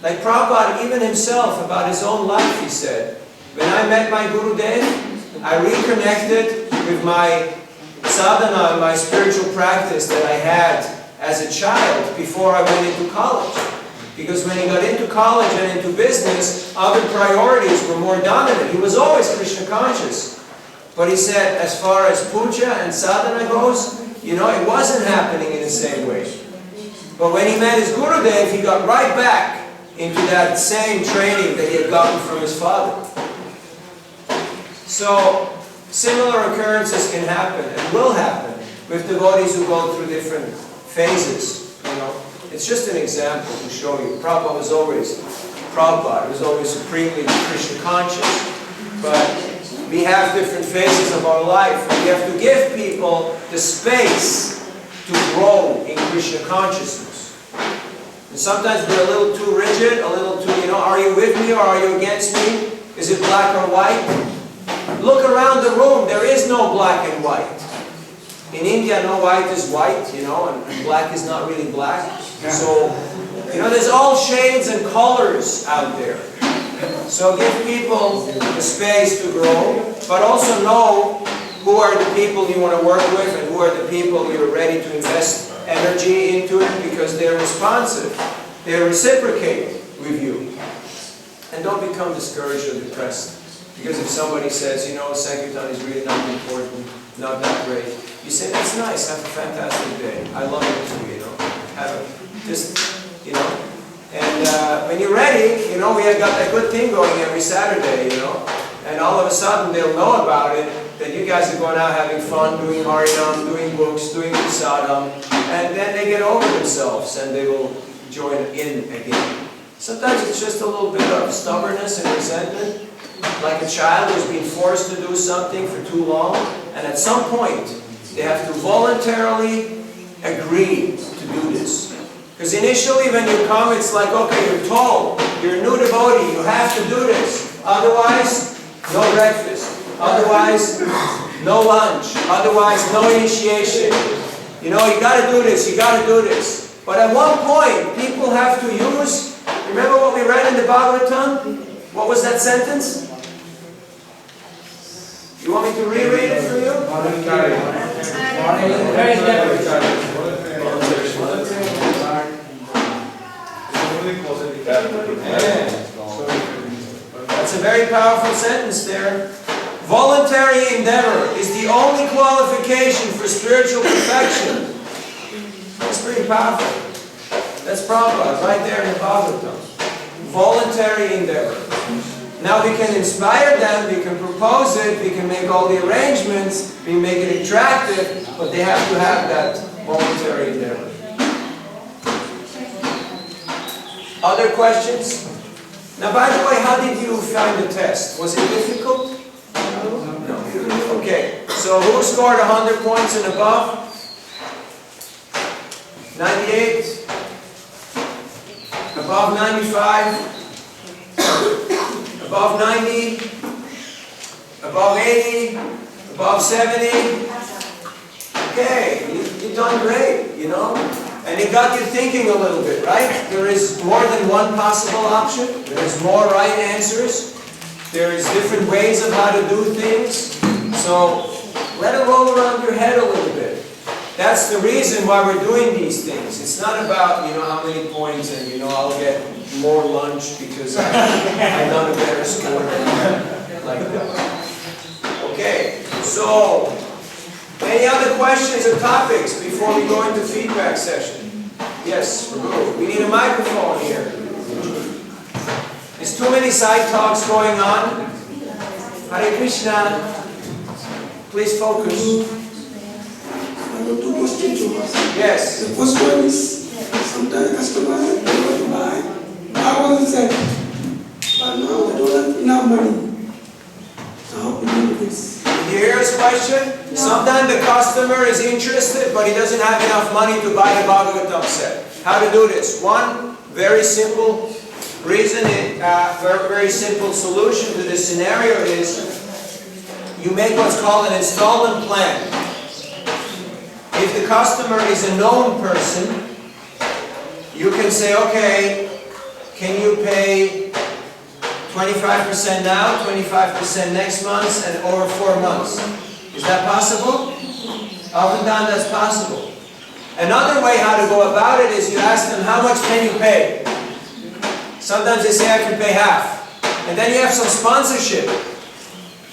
like Prabhupada, even himself, about his own life, he said, when I met my Gurudev, I reconnected with my sadhana and my spiritual practice that I had as a child before I went into college. Because when he got into college and into business, other priorities were more dominant. He was always Krishna conscious. But he said, as far as puja and sadhana goes, it wasn't happening in the same way. But when he met his Gurudev, he got right back into that same training that he had gotten from his father. So, Similar occurrences can happen and will happen with devotees who go through different phases. You know, it's just an example to show you. Prabhupada was always supremely Krishna conscious, but we have different phases of our life. We have to give people the space to grow in Krishna consciousness. And sometimes we're a little too rigid, a little too, you know, are you with me or are you against me? Is it black or white? Look around the room, there is no black and white. In India, no white is white, you know, and black is not really black. So, you know, there's all shades and colors out there. So give people the space to grow, but also know who are the people you want to work with and who are the people you're ready to invest energy into it because they're responsive. They reciprocate with you. And don't become discouraged or depressed. Because if somebody says, you know, Sankirtan is really not important, not that great, you say, that's nice, have a fantastic day. I love it too, you know. You know. And when you're ready, you know, we have got that good thing going every Saturday, you know. And all of a sudden they'll know about it, that you guys are going out having fun, doing Harinam, doing books, doing Prasadam, and then they get over themselves and they will join in again. Sometimes it's just a little bit of stubbornness and resentment, like a child who's been forced to do something for too long, and at some point they have to voluntarily agree to do this. Because initially when you come, it's like, okay, you're told, you're a new devotee, you have to do this. Otherwise, no breakfast. Otherwise, no lunch. Otherwise, no initiation. You know, you got to do this, you got to do this. But at one point, people have to use, remember what we read in the Bhagavatam? What was that sentence? You want me to reread it for you? That's a very powerful sentence there. Voluntary endeavor is the only qualification for spiritual perfection. That's pretty powerful. That's Prabhupada, right there in the Bhagavatam. Voluntary endeavor. Now we can inspire them, we can propose it, we can make all the arrangements, we make it attractive, but they have to have that voluntary endeavor. Other questions? Now, by the way, how did you find the test? Was it difficult? No. Okay. So who scored 100 points and above? 98? Above 95? Above 90? Above 80? Above 70? Okay, you've done great, you know? And it got you thinking a little bit, right? There is more than one possible option. There's more right answers. There is different ways of how to do things. So let it roll around your head a little bit. That's the reason why we're doing these things. It's not about, you know, how many points and, you know, I'll get more lunch because I've done a better score like that. Okay, so any other questions or topics before we go into feedback session? Yes, Prabhu. We need a microphone here. There's too many side talks going on. Hare Krishna. Please focus. I have 2 questions to ask. Yes. The first one is, sometimes customers they want to buy Bhagavad set, but now they don't have enough money. So how to do this? Did you hear his question? Sometimes the customer is interested, but he doesn't have enough money to buy the Bhagavatam set. How to do this? One very simple reason, very simple solution to this scenario is you make what's called an installment plan. If the customer is a known person, you can say, okay, can you pay 25% now, 25% next month, and over 4 months? Is that possible? Often that's possible. Another way how to go about it is you ask them, how much can you pay? Sometimes they say, I can pay half. And then you have some sponsorship.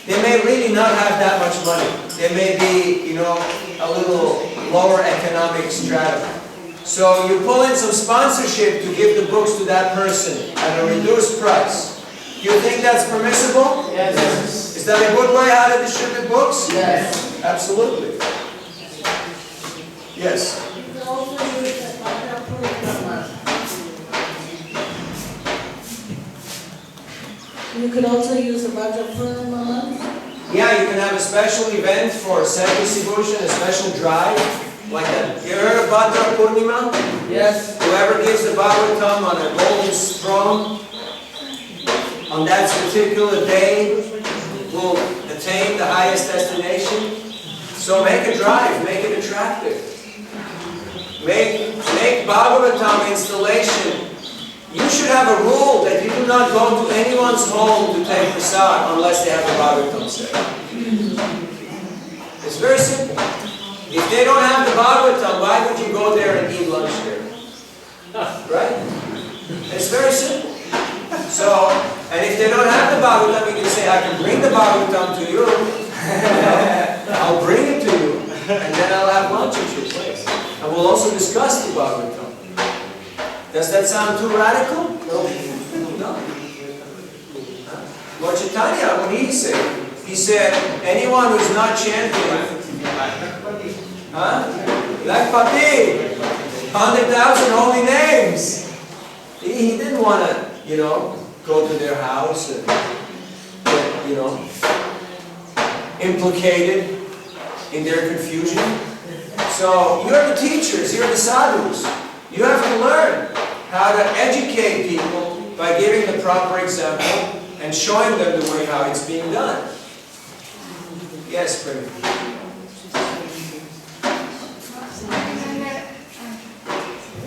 They may really not have that much money. They may be, you know, a little lower economic strata. So you pull in some sponsorship to give the books to that person at a reduced price. Do you think that's permissible? Yes. Is that a good way how to distribute books? Yes. Absolutely. Yes. You could also use a Bhajra Mama. Yeah, you can have a special event for Sankirtan, a special drive, like that. You heard of Bhadra Purnima? Yes. Whoever gives the Bhagavatam on a golden throne, on that particular day, will attain the highest destination. So make a drive, make it attractive. Make Bhagavatam installation. You should have a rule that you do not go to anyone's home to take prasad unless they have a Bhagavatam set. It's very simple. If they don't have the Bhagavatam, why would you go there and eat lunch there? Right? It's very simple. So, and if they don't have the Bhagavatam, you can say, I can bring the Bhagavatam to you. I'll bring it to you. And then I'll have lunch at your place. And we'll also discuss the Bhagavatam. Does that sound too radical? No. Lord Chaitanya, what did he say? He said, anyone who's not chanting, Lakpati, 100,000 holy names. He didn't want to, go to their house and get, implicated in their confusion. So you're the teachers, you're the sadhus. You have to learn how to educate people by giving the proper example and showing them the way how it's being done. Yes, Prem.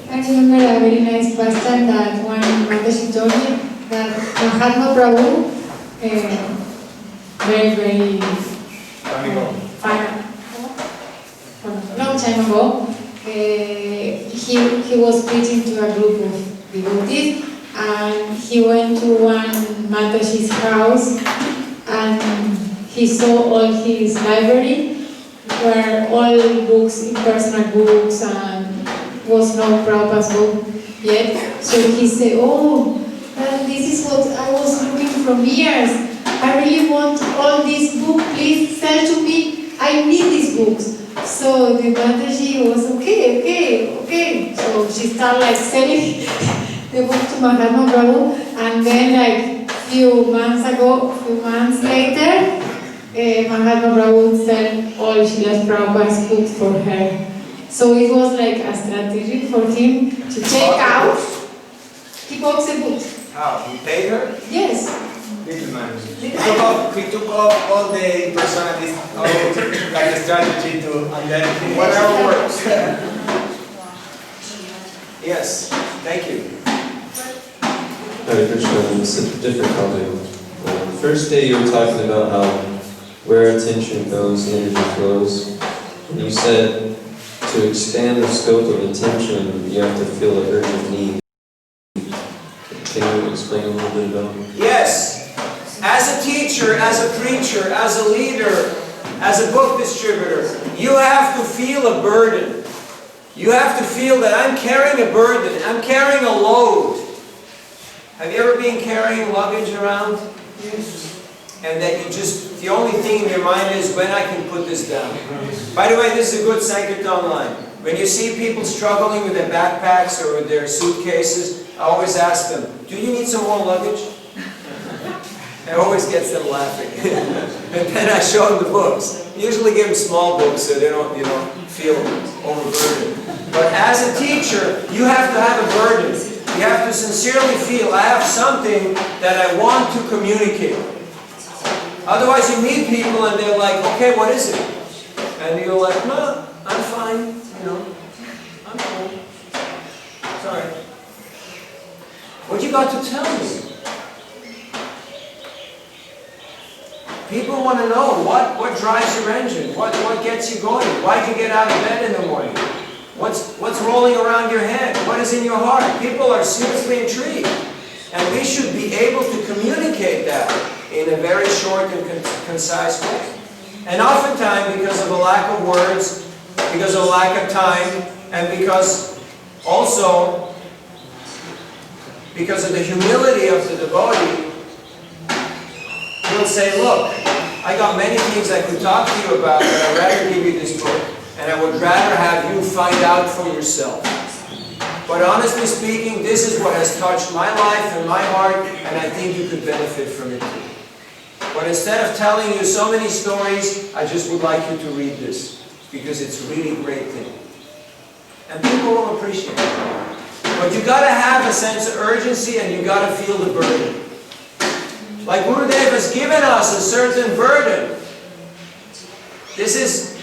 I remember a very nice question that one Mataji told me, that Mahatma Prabhu, very long time ago, he was preaching to a group of devotees, and he went to one Mataji's house, and he saw all his library, where all books, personal books, and was no Prabhupada's book yet. So he said, oh, this is what I was looking for years. I really want all these books, please sell to me. I need these books. So the Mataji was okay. So she started selling the book to Mahatma Prabhu, and then few months later, Mahatma Prabhu sent all Srila Prabhupada's books for her. So it was like a strategy for him to check out. He bought the books. How? He paid her? Yes. Little man. He took off all the personalities, like a strategy to, and then whatever works. Yes, thank you. Hare Krishna, it's a different topic. First day you were talking about how where attention goes, energy flows. And you said to expand the scope of attention, you have to feel an urgent need. Can you explain a little bit about it? Yes. As a teacher, as a preacher, as a leader, as a book distributor, you have to feel a burden. You have to feel that I'm carrying a burden, I'm carrying a load. Have you ever been carrying luggage around? Yes. And that the only thing in your mind is when I can put this down. By the way, this is a good Sankirtan line. When you see people struggling with their backpacks or with their suitcases, I always ask them, do you need some more luggage? It always gets them laughing. And then I show them the books. Usually give them small books so they don't, feel overburdened. But as a teacher, you have to have a burden. You have to sincerely feel, I have something that I want to communicate. Otherwise you meet people and they're like, okay, what is it? And you're like, no, I'm fine, I'm cool. Sorry. What you got to tell me? People want to know what drives your engine, what gets you going, why'd you get out of bed in the morning? What's rolling around your head? What is in your heart? People are seriously intrigued. And we should be able to communicate that in a very short and concise way. And oftentimes, because of a lack of words, because of a lack of time, and because also because of the humility of the devotee, he'll say, look, I got many things I could talk to you about, but I'd rather give you this book, and I would rather have you find out for yourself. But honestly speaking, this is what has touched my life and my heart, and I think you could benefit from it too. But instead of telling you so many stories, I just would like you to read this, because it's a really great thing. And people will appreciate it. But you got to have a sense of urgency, and you got to feel the burden. Like Gurudev has given us a certain burden. This is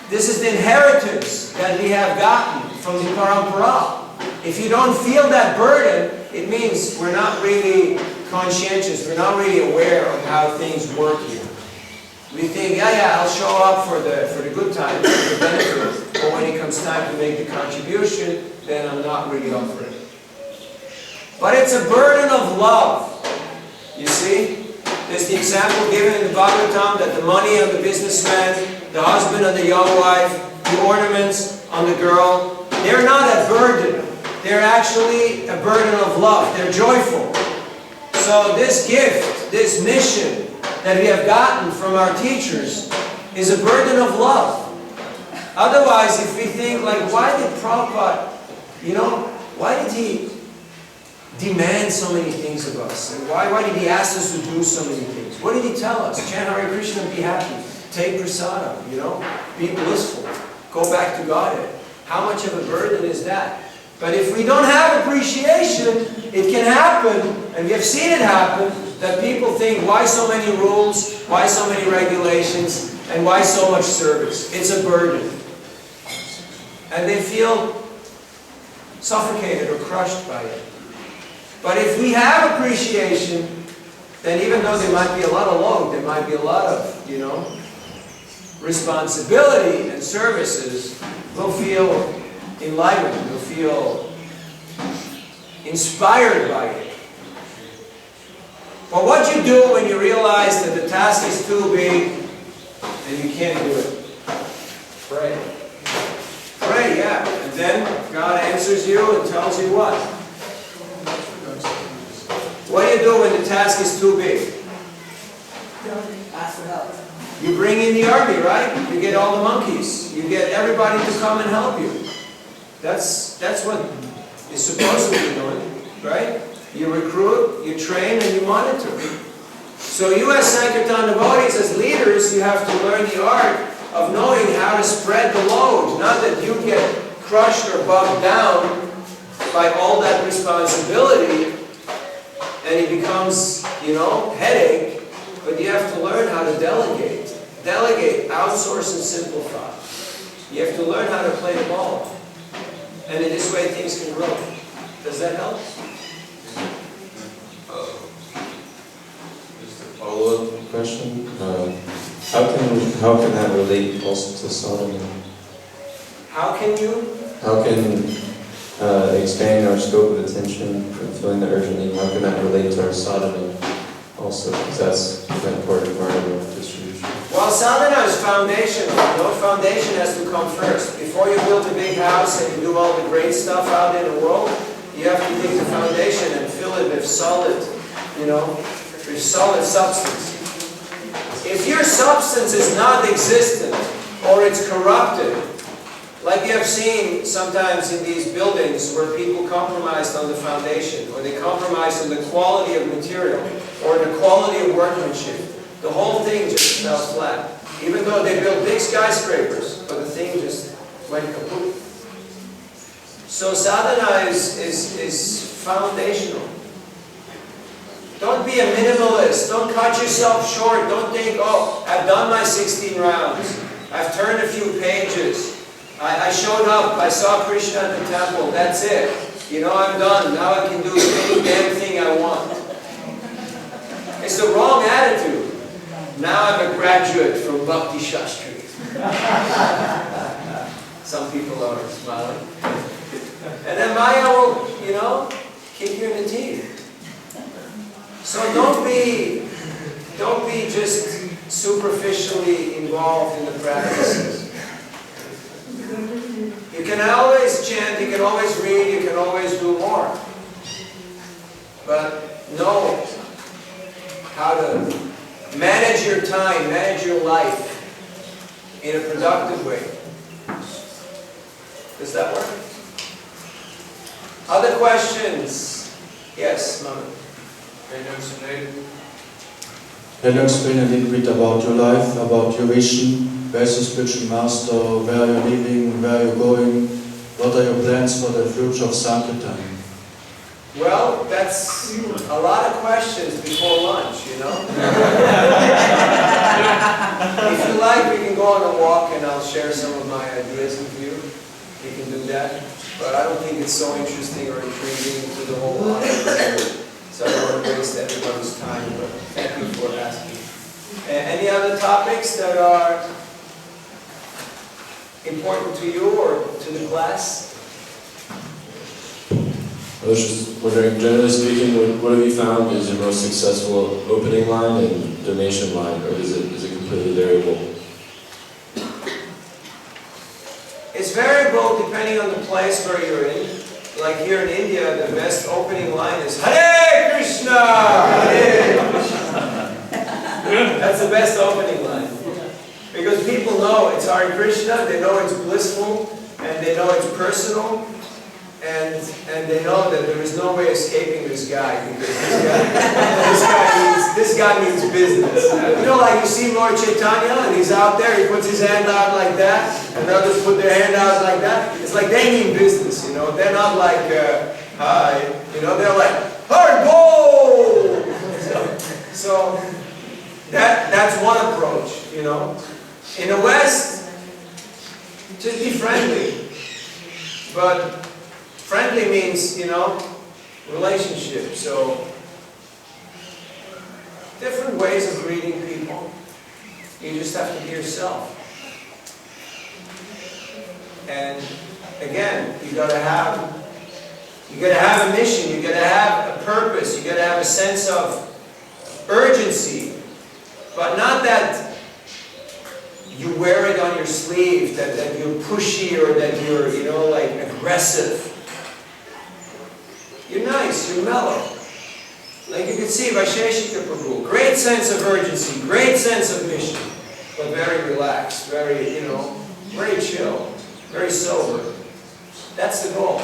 the inheritance that we have gotten from the parampara. If you don't feel that burden, it means we're not really conscientious, we're not really aware of how things work here. We think, yeah, I'll show up for the good times, for the benefit, but when it comes time to make the contribution, then I'm not really up for it. But it's a burden of love. You see? There's the example given in the Bhagavatam that the money of the businessman, the husband of the young wife, the ornaments on the girl, they're not a burden. They're actually a burden of love. They're joyful. So this gift, this mission that we have gotten from our teachers is a burden of love. Otherwise, if we think like, why did Prabhupada, why did he demand so many things of us? And why did he ask us to do so many things? What did he tell us? Chant Hare Krishna and be happy. Take prasadam, be blissful. Go back to Godhead. How much of a burden is that? But if we don't have appreciation, it can happen, and we have seen it happen, that people think, why so many rules, why so many regulations, and why so much service? It's a burden. And they feel suffocated or crushed by it. But if we have appreciation, then even though there might be a lot of load, there might be a lot of, responsibility and services, we'll feel enlightened, we'll feel inspired by it. But what you do when you realize that the task is too big and you can't do it? Pray. Pray, yeah. And then God answers you and tells you what? What do you do when the task is too big? Ask for help. You bring in the army, right? You get all the monkeys. You get everybody to come and help you. That's what is supposed to be doing, right? You recruit, you train, and you monitor. So you as Sankirtan devotees, as leaders, you have to learn the art of knowing how to spread the load. Not that you get crushed or bogged down by all that responsibility, and it becomes, headache, but you have to learn how to delegate. Delegate, outsource, and simplify. You have to learn how to play the ball. And in this way, things can grow. Does that help? Just a follow-up question. How can that relate also to sadhana? How can you? How can expanding our scope of attention and feeling the urgent need, how can that relate to our sadhana also? Because that's an important part of our distribution. Well, sadhana is foundational. Foundation has to come first. Before you build a big house and you do all the great stuff out in the world, you have to take the foundation and fill it with solid, with solid substance. If your substance is not existent or it's corrupted, like you have seen sometimes in these buildings where people compromised on the foundation, or they compromised on the quality of material, or the quality of workmanship, the whole thing just fell flat. Even though they built big skyscrapers, but the thing just went kaput. So sadhana is foundational. Don't be a minimalist. Don't cut yourself short. Don't think, oh, I've done my 16 rounds. I've turned a few pages. I showed up. I saw Krishna at the temple. That's it. I'm done. Now I can do any damn thing I want. It's the wrong attitude. Now I'm a graduate from Bhakti Shastri. Some people are smiling. And then Maya will, kick you in the teeth. So don't be just superficially involved in the practices. You can always chant, you can always read, you can always do more. But know how to manage your time, manage your life in a productive way. Does that work? Other questions? Yes, Mama. Can you explain a little bit about your life, about your vision? Where's your spiritual master? Where are you living? Where are you going? What are your plans for the future of Sankirtan? Well, that's a lot of questions before lunch, you know? If you like, we can go on a walk and I'll share some of my ideas with you. We can do that. But I don't think it's so interesting or intriguing to the whole audience. So I don't want to waste everyone's time, but thank you for asking. Any other topics that are important to you or to the class? I was just wondering, generally speaking, what have you found is your most successful opening line and donation line, or is it completely variable? It's variable depending on the place where you're in. Like here in India, the best opening line is Hare Krishna! Hare Krishna! That's the best opening line. Because people know it's Hare Krishna, they know it's blissful, and they know it's personal, and they know that there is no way escaping this guy, because this guy means business. You know, like you see Lord Chaitanya, and he's out there, he puts his hand out like that, and others put their hand out like that. It's like they mean business, you know. They're not like, hi, you know, they're like, Haribo! So that's one approach, you know. In the West, just be friendly. But friendly means, you know, relationship. So different ways of greeting people. You just have to be yourself. And again, you gotta have a mission, you gotta have a purpose, you gotta have a sense of urgency. But not that you wear it on your sleeve, that you're pushy or that you're, you know, like aggressive. You're nice, you're mellow. Like you can see, Vaisheshika Prabhu, great sense of urgency, great sense of mission, but very relaxed, very, you know, very chill, very sober. That's the goal.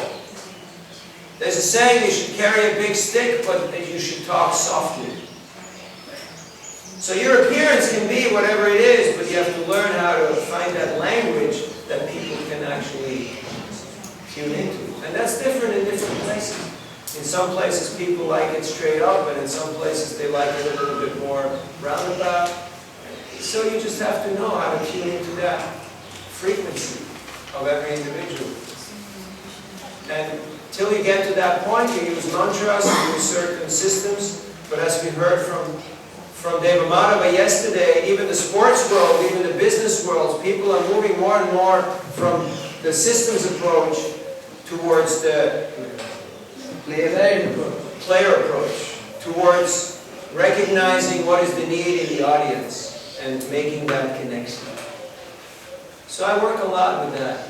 There's a saying, you should carry a big stick, but you should talk softly. So your appearance can be whatever it is, but you have to learn how to find that language that people can actually tune into. And that's different in different places. In some places people like it straight up, and in some places they like it a little bit more roundabout. So you just have to know how to tune into that frequency of every individual. And till you get to that point, you use mantras, you use certain systems, but as we heard from Deva Madhava yesterday, even the sports world, even the business world, people are moving more and more from the systems approach towards the player approach, towards recognizing what is the need in the audience and making that connection. So I work a lot with that,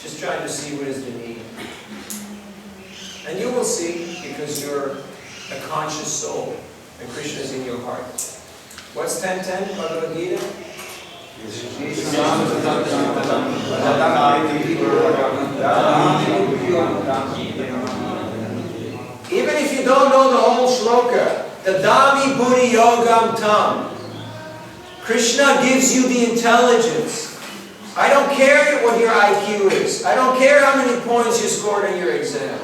just trying to see what is the need. And you will see, because you're a conscious soul, and Krishna is in your heart. What's 10:10, Bhagavad Gita? Even if you don't know the whole shloka, the Dami Buddhi Yogam Tam, Krishna gives you the intelligence. I don't care what your IQ is. I don't care how many points you scored on your exam.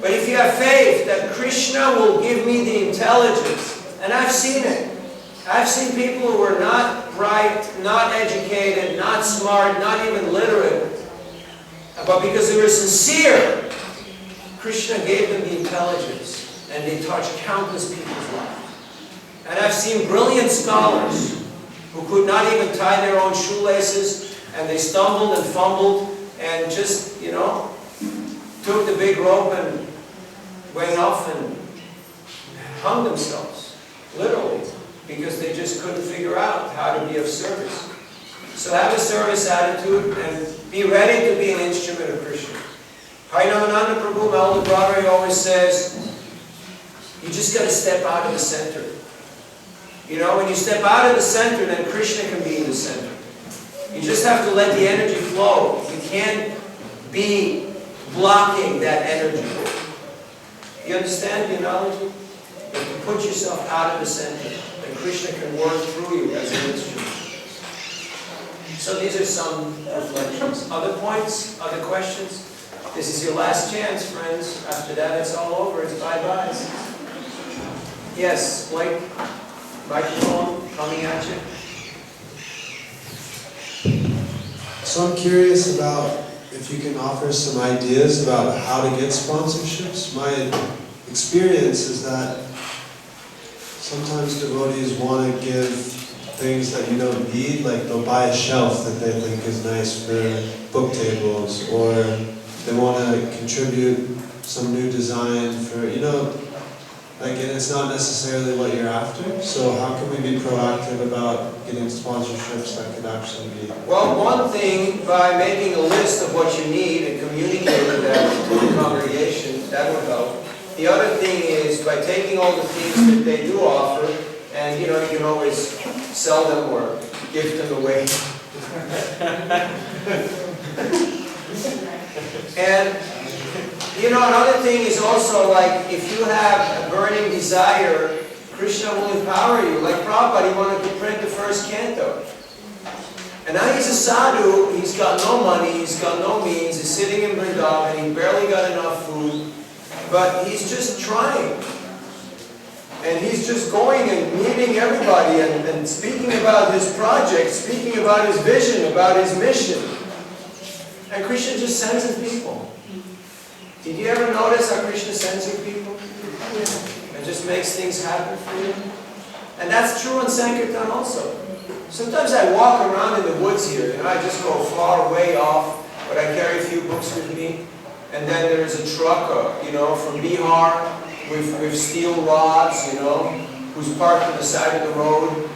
But if you have faith that Krishna will give me the intelligence, and I've seen it. I've seen people who were not bright, not educated, not smart, not even literate, but because they were sincere, Krishna gave them the intelligence, and they touched countless people's lives. And I've seen brilliant scholars who could not even tie their own shoelaces, and they stumbled and fumbled, and just, you know, took the big rope and went off and hung themselves, literally, because they just couldn't figure out how to be of service. So have a service attitude and be ready to be an instrument of Krishna. Harinamananda Prabhu, my older brother, he always says, you just got to step out of the center. You know, when you step out of the center, then Krishna can be in the center. You just have to let the energy flow. You can't be blocking that energy. You understand the analogy? You have to put yourself out of the center, and Krishna can work through you as an instrument. So these are some reflections. Other points? Other questions? This is your last chance, friends. After that, it's all over. It's bye-bye. Yes, Blake? Microphone coming at you. So I'm curious about if you can offer some ideas about how to get sponsorships. My experience is that sometimes devotees want to give things that you don't need, like they'll buy a shelf that they think is nice for book tables, or they want to contribute some new design for, you know, like, and it's not necessarily what you're after. So how can we be proactive about getting sponsorships that could actually be? Well, one thing, by making a list of what you need and communicating that to the congregation, that would help. The other thing is by taking all the things that they do offer, and you know, you can always sell them or gift them away. And you know, another thing is also, like, if you have a burning desire, Krishna will empower you. Like Prabhupada, he wanted to print the first canto. And now he's a sadhu, he's got no money, he's got no means, he's sitting in Vrindavan, he barely got enough food, but he's just trying. And he's just going and meeting everybody and speaking about his project, speaking about his vision, about his mission. And Krishna just sends his people. Did you ever notice how Krishna sends you people? And just makes things happen for you? And that's true in Sankirtan also. Sometimes I walk around in the woods here, and I just go far way off, but I carry a few books with me. And then there's a truck, you know, from Bihar with steel rods, you know, who's parked on the side of the road.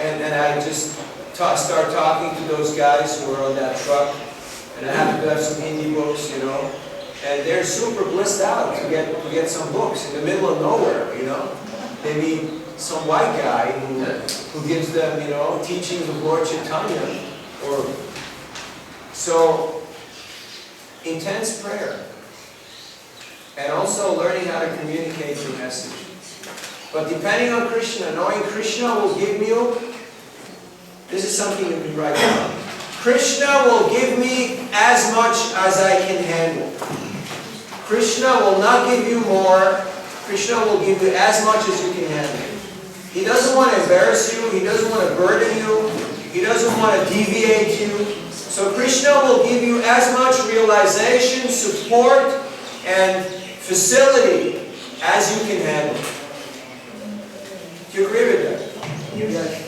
And I just start talking to those guys who are on that truck. And I happen to have some Hindi books, you know. And they're super blissed out to get some books in the middle of nowhere, you know. They meet some white guy who gives them, you know, teachings of Lord Chaitanya. So, intense prayer. And also learning how to communicate your message. But depending on Krishna, knowing Krishna will give you, this is something you can write down. Krishna will give me as much as I can handle. Krishna will not give you more. Krishna will give you as much as you can handle. He doesn't want to embarrass you. He doesn't want to burden you. He doesn't want to deviate you. So Krishna will give you as much realization, support, and facility as you can handle. Do you agree with that? Yes.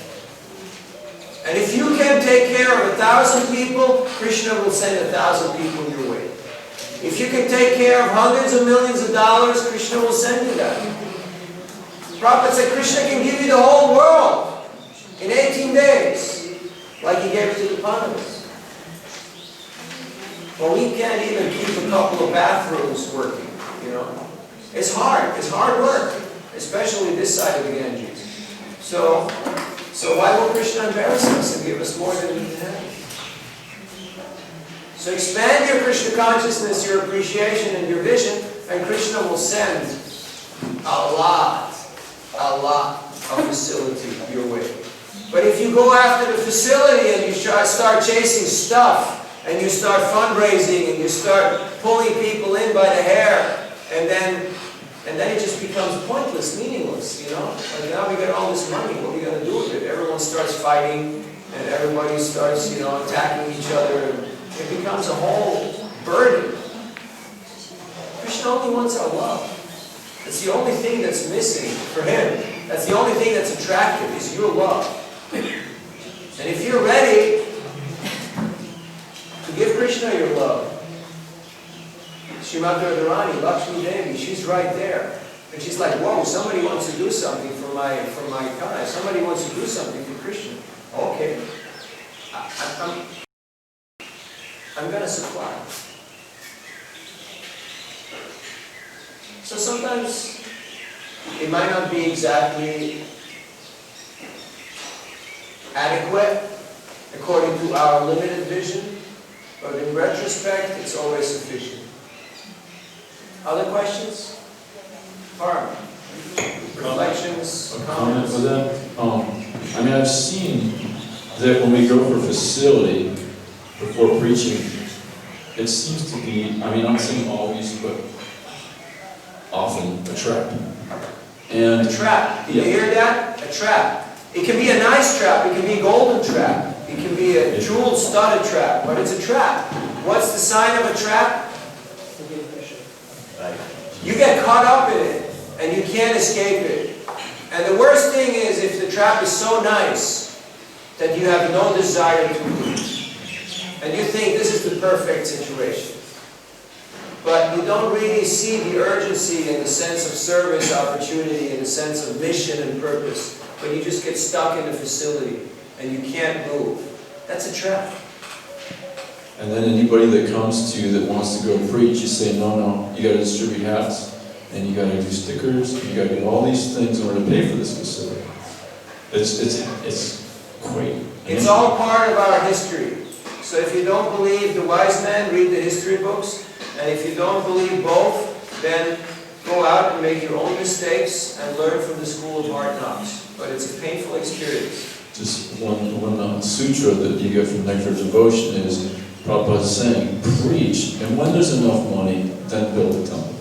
And if you can take care of 1,000 people, Krishna will send 1,000 people your way. If you can take care of hundreds of millions of dollars, Krishna will send you that. Prabhupada said Krishna can give you the whole world in 18 days, like he gave it to the Pandavas. But we can't even keep a couple of bathrooms working, you know. It's hard work, especially this side of the Ganges. So why will Krishna embarrass us and give us more than we can handle? So expand your Krishna consciousness, your appreciation, and your vision, and Krishna will send a lot of facility your way. But if you go after the facility and you start chasing stuff, and you start fundraising, and you start pulling people in by the hair, and then it just becomes pointless, meaningless, you know? Like, now we got all this money, what are we going to do with it? Everyone starts fighting, and everybody starts, you know, attacking each other. It becomes a whole burden. Krishna only wants our love. It's the only thing that's missing for him. That's the only thing that's attractive, is your love. And if you're ready to give Krishna your love, Srimati Radharani, Lakshmi Devi, she's right there. And she's like, whoa, somebody wants to do something for my Kaya. Somebody wants to do something for Krishna. Okay. I'm going to supply. So sometimes it might not be exactly adequate according to our limited vision, but in retrospect, it's always sufficient. Other questions? Harm? Reflections? A comment with that? I mean, I've seen that when we go for facility before preaching, it seems to be, I mean, I'm saying always, but often a trap. And a trap. Do you hear that? A trap. It can be a nice trap. It can be a golden trap. It can be a jeweled studded trap, but it's a trap. What's the sign of a trap? You get caught up in it, and you can't escape it. And the worst thing is if the trap is so nice that you have no desire to leave. And you think this is the perfect situation. But you don't really see the urgency and the sense of service opportunity and the sense of mission and purpose. But you just get stuck in the facility and you can't move. That's a trap. And then anybody that comes to you that wants to go preach, you say, no, you got to distribute hats, and you got to do stickers, and you got to do all these things in order to pay for this facility. It's great. It's all part of our history. So if you don't believe the wise men, read the history books. And if you don't believe both, then go out and make your own mistakes and learn from the school of hard knocks. But it's a painful experience. Just one sutra that you get from Nectar of Devotion is Prabhupada saying, preach, and when there's enough money, then build a temple,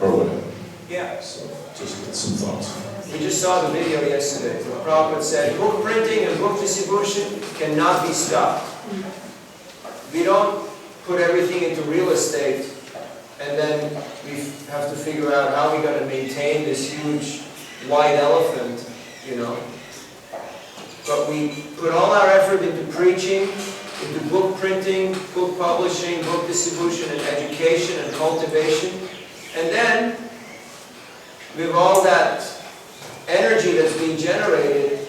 or whatever. Yeah. So, just some thoughts. We just saw the video yesterday. Prabhupada said, book printing and book distribution cannot be stopped. We don't put everything into real estate, and then we have to figure out how we're going to maintain this huge white elephant, you know. But we put all our effort into preaching, into book printing, book publishing, book distribution, and education and cultivation. And then, with all that energy that's being generated,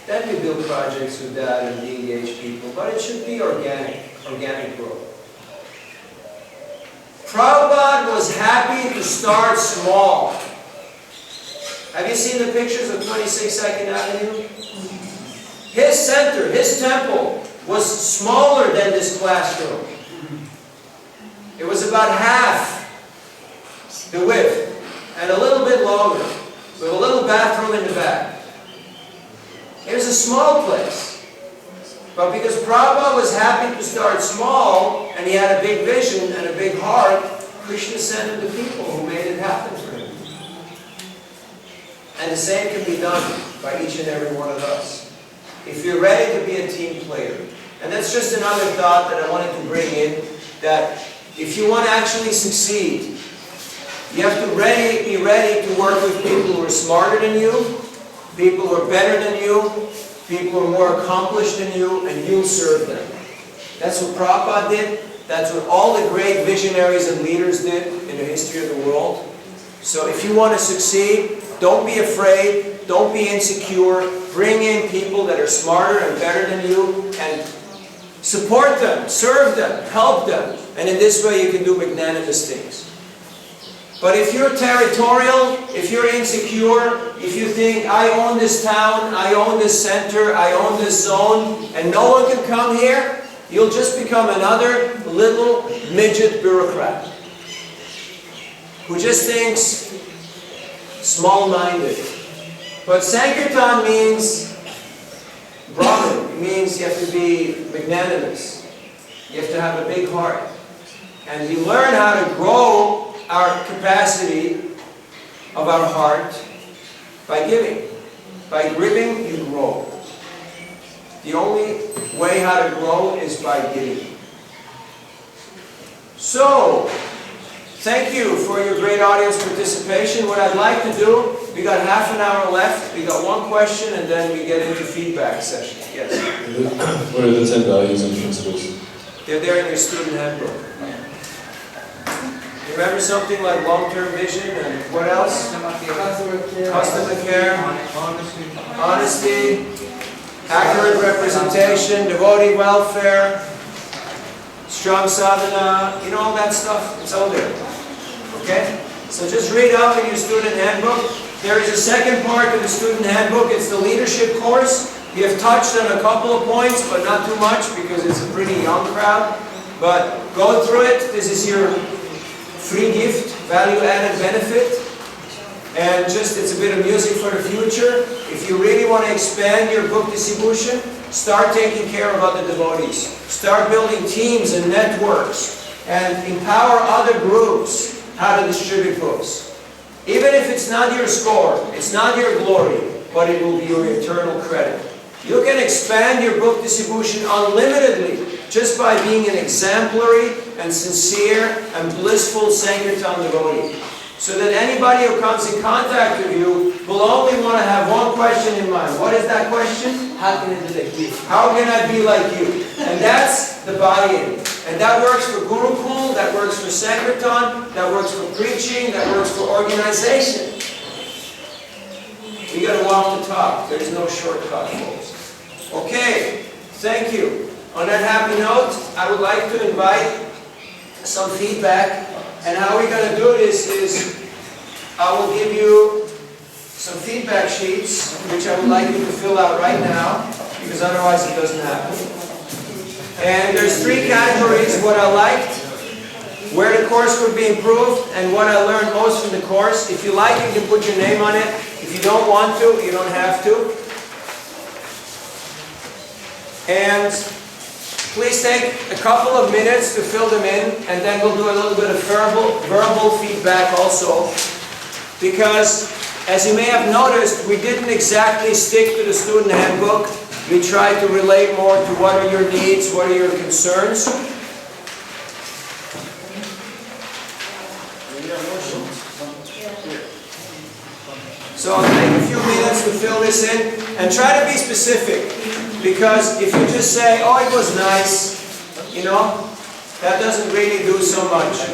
then we build projects with that and engage people. But it should be organic growth. Prabhupada was happy to start small. Have you seen the pictures of 26 2nd Avenue? His center, his temple, was smaller than this classroom. It was about half the width and a little bit longer, with a little bathroom in the back. It was a small place. But because Prabhupada was happy to start small, and he had a big vision and a big heart, Krishna sent him the people who made it happen for him. And the same can be done by each and every one of us. If you're ready to be a team player. And that's just another thought that I wanted to bring in, that if you want to actually succeed, you have to be ready to work with people who are smarter than you, people who are better than you, people who are more accomplished than you, and you'll serve them. That's what Prabhupada did. That's what all the great visionaries and leaders did in the history of the world. So if you want to succeed, don't be afraid, don't be insecure, bring in people that are smarter and better than you, and support them, serve them, help them. And in this way you can do magnanimous things. But if you're territorial, if you're insecure, if you think, I own this town, I own this center, I own this zone, and no one can come here, you'll just become another little midget bureaucrat who just thinks small-minded. But Sankirtan means Brahman. It means you have to be magnanimous. You have to have a big heart. And we learn how to grow our capacity of our heart by giving. By giving, you grow. The only way how to grow is by giving. So, thank you for your great audience participation. What I'd like to do, we got half an hour left. We got one question and then we get into feedback session. Yes? What are the 10 values and principles? They're there in your student handbook. Remember something like long-term vision and what else? Customer care, honesty, accurate representation, devotee welfare, strong sadhana, you know all that stuff? It's all there. Okay? So just read up in your student handbook. There is a second part of the student handbook. It's the leadership course. We have touched on a couple of points, but not too much because it's a pretty young crowd. But go through it. This is your free gift, value-added benefit. And just, it's a bit of music for the future. If you really want to expand your book distribution, start taking care of other devotees. Start building teams and networks and empower other groups how to distribute books. Even if it's not your score, it's not your glory, but it will be your eternal credit. You can expand your book distribution unlimitedly just by being an exemplary and sincere and blissful Sankirtan devotee. So that anybody who comes in contact with you will only want to have one question in mind. What is that question? How can I be like you? How can I be like you? And that's the buy-in. And that works for Gurukul, that works for Sankirtan, that works for preaching, that works for organization. We got to walk the talk. There's no shortcut, folks. Okay, thank you. On that happy note, I would like to invite some feedback. And how we're going to do this is I will give you some feedback sheets, which I would like you to fill out right now, because otherwise it doesn't happen. And there's 3 categories: what I liked, where the course could be improved, and what I learned most from the course. If you like it, you can put your name on it. If you don't want to, you don't have to. And please take a couple of minutes to fill them in, and then we'll do a little bit of verbal feedback also. Because, as you may have noticed, we didn't exactly stick to the student handbook. We tried to relate more to what are your needs, what are your concerns. So I'll take a few minutes to fill this in, and try to be specific. Because if you just say, oh, it was nice, you know, that doesn't really do so much.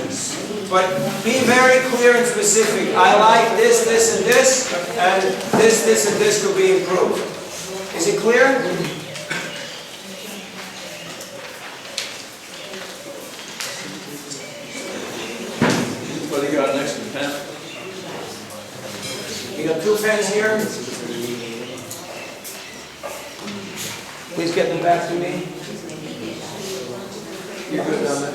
But be very clear and specific. I like this, this, and this, and this, and this could be improved. Is it clear? What do you got next to the pen? You got 2 pens here. Please get them back to me. You're good on that.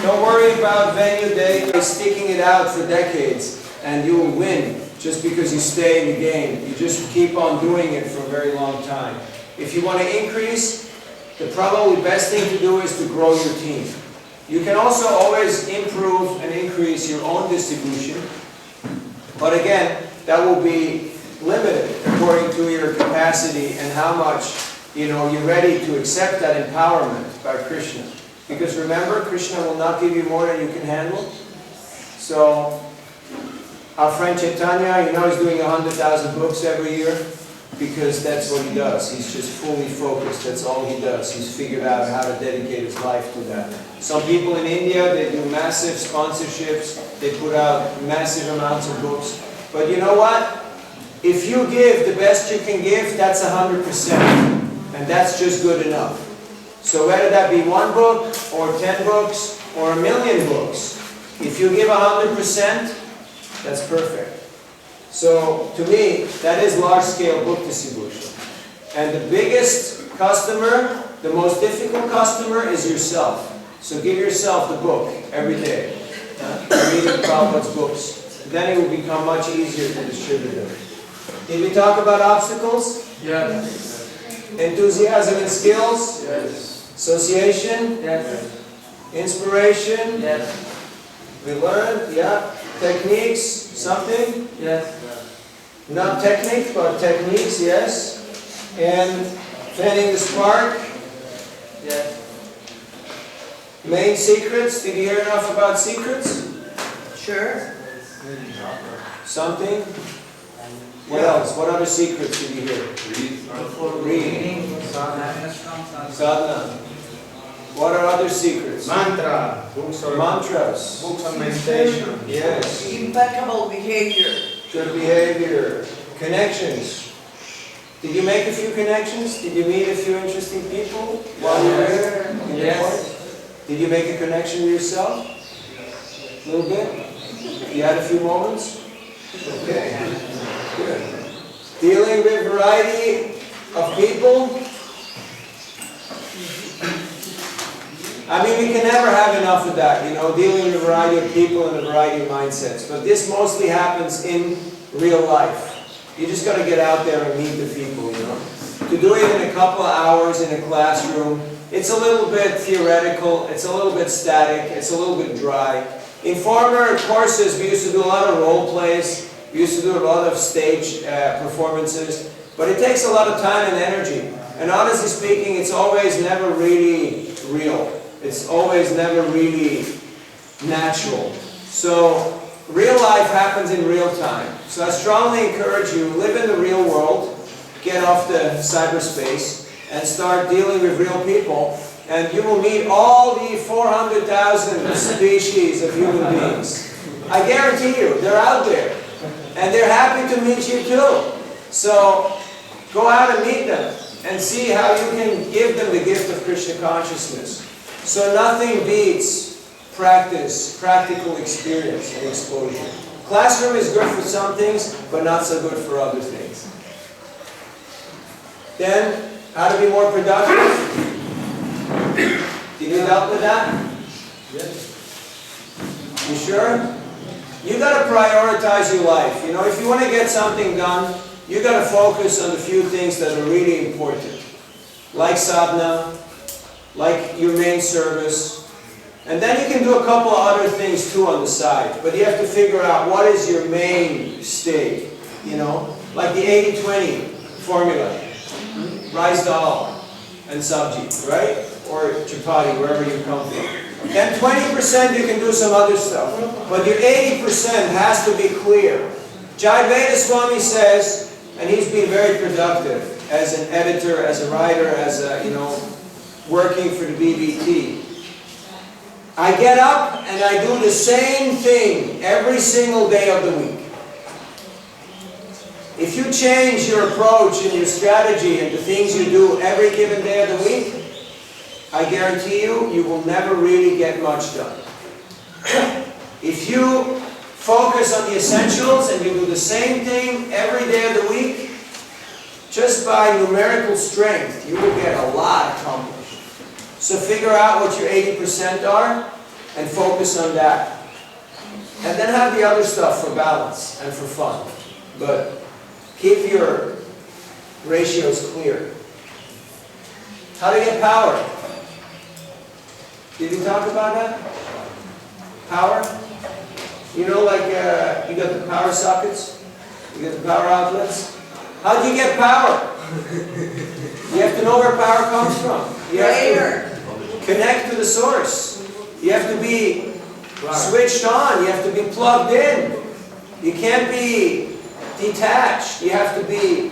Don't worry about venue day. By sticking it out for decades, and you will win just because you stay in the game. You just keep on doing it for a very long time. If you want to increase, the probably best thing to do is to grow your team. You can also always improve and increase your own distribution, but again, that will be limited according to your capacity and how much you're ready to accept that empowerment by Krishna. Because remember, Krishna will not give you more than you can handle. So our friend Chaitanya, he's doing 100,000 books every year because that's what he does. He's just fully focused. That's all he does. He's figured out how to dedicate his life to that. Some people in India, they do massive sponsorships. They put out massive amounts of books. But you know what? If you give the best you can give, that's 100%. And that's just good enough. So whether that be 1 book, or 10 books, or 1,000,000 books, if you give 100%, that's perfect. So to me, that is large-scale book distribution. And the biggest customer, the most difficult customer is yourself. So give yourself the book every day. Reading Prabhupada's books. Then it will become much easier to distribute them. Did we talk about obstacles? Yes. Enthusiasm and skills? Yes. Association? Yes. Inspiration? Yes. We learned, yeah. Techniques? Something? Yes. Not technique, but techniques, yes. And fanning the spark? Yes. Main secrets? Did you hear enough about secrets? Sure. Something? What else? What other secrets did you hear? Reading. Sadhana. What are other secrets? Mantra. Mantras. Books on meditation. Yes. Impeccable behavior. Good behavior. Connections. Did you make a few connections? Did you meet a few interesting people while you were there? Yes. Did you make a connection with yourself? A little bit? You had a few moments? Okay. Good. Dealing with a variety of people. I mean, we can never have enough of that, you know, dealing with a variety of people and a variety of mindsets. But this mostly happens in real life. You just got to get out there and meet the people, you know. To do it in a couple of hours in a classroom, it's a little bit theoretical, it's a little bit static, it's a little bit dry. In former courses, we used to do a lot of role plays, we used to do a lot of stage performances, but it takes a lot of time and energy. And honestly speaking, it's always never really real. It's always never really natural. So real life happens in real time. So I strongly encourage you, live in the real world, get off the cyberspace, and start dealing with real people, and you will meet all the 400,000 species of human beings. I guarantee you, they're out there, and they're happy to meet you too. So go out and meet them, and see how you can give them the gift of Krishna consciousness. So nothing beats practice, practical experience and exposure. Classroom is good for some things, but not so good for other things. Then, how to be more productive? Did you help with that? Yes. You sure? You got to prioritize your life. You know, if you want to get something done, you got to focus on the few things that are really important. Like sadhana, like your main service. And then you can do a couple of other things too on the side. But you have to figure out what is your mainstay. You know, like the 80-20 formula. Rice dal and sabji, right? Or chapati, wherever you come from. Then 20% you can do some other stuff. But your 80% has to be clear. Jai Veda Swami says, and he's been very productive as an editor, as a writer, as a, you know, working for the BBT. I get up and I do the same thing every single day of the week. If you change your approach and your strategy and the things you do every given day of the week, I guarantee you, you will never really get much done. If you focus on the essentials and you do the same thing every day of the week, just by numerical strength, you will get a lot accomplished. So figure out what your 80% are and focus on that. And then have the other stuff for balance and for fun. But keep your ratios clear. How to get power? Did we talk about that? Power? You know, like you got the power sockets, you got the power outlets. How do you get power? You have to know where power comes from. You have to connect to the source. You have to be switched on. You have to be plugged in. You can't be detached. You have to be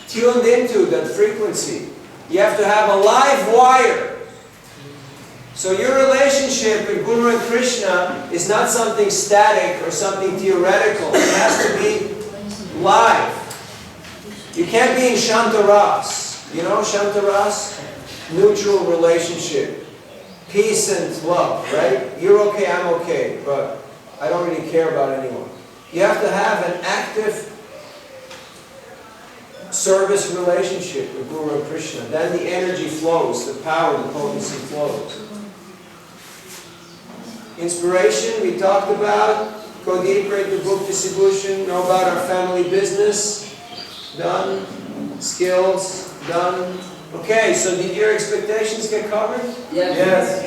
tuned into that frequency. You have to have a live wire. So your relationship with Guru and Krishna is not something static or something theoretical. It has to be live. You can't be in Shantaras. You know Shantaras? Neutral relationship. Peace and love, right? You're okay, I'm okay, but I don't really care about anyone. You have to have an active service relationship with Guru and Krishna. Then the energy flows, the power, the potency flows. Inspiration, we talked about. Go deeper into book distribution. Know about our family business. Done. Skills. Done. Okay, so did your expectations get covered? Yes.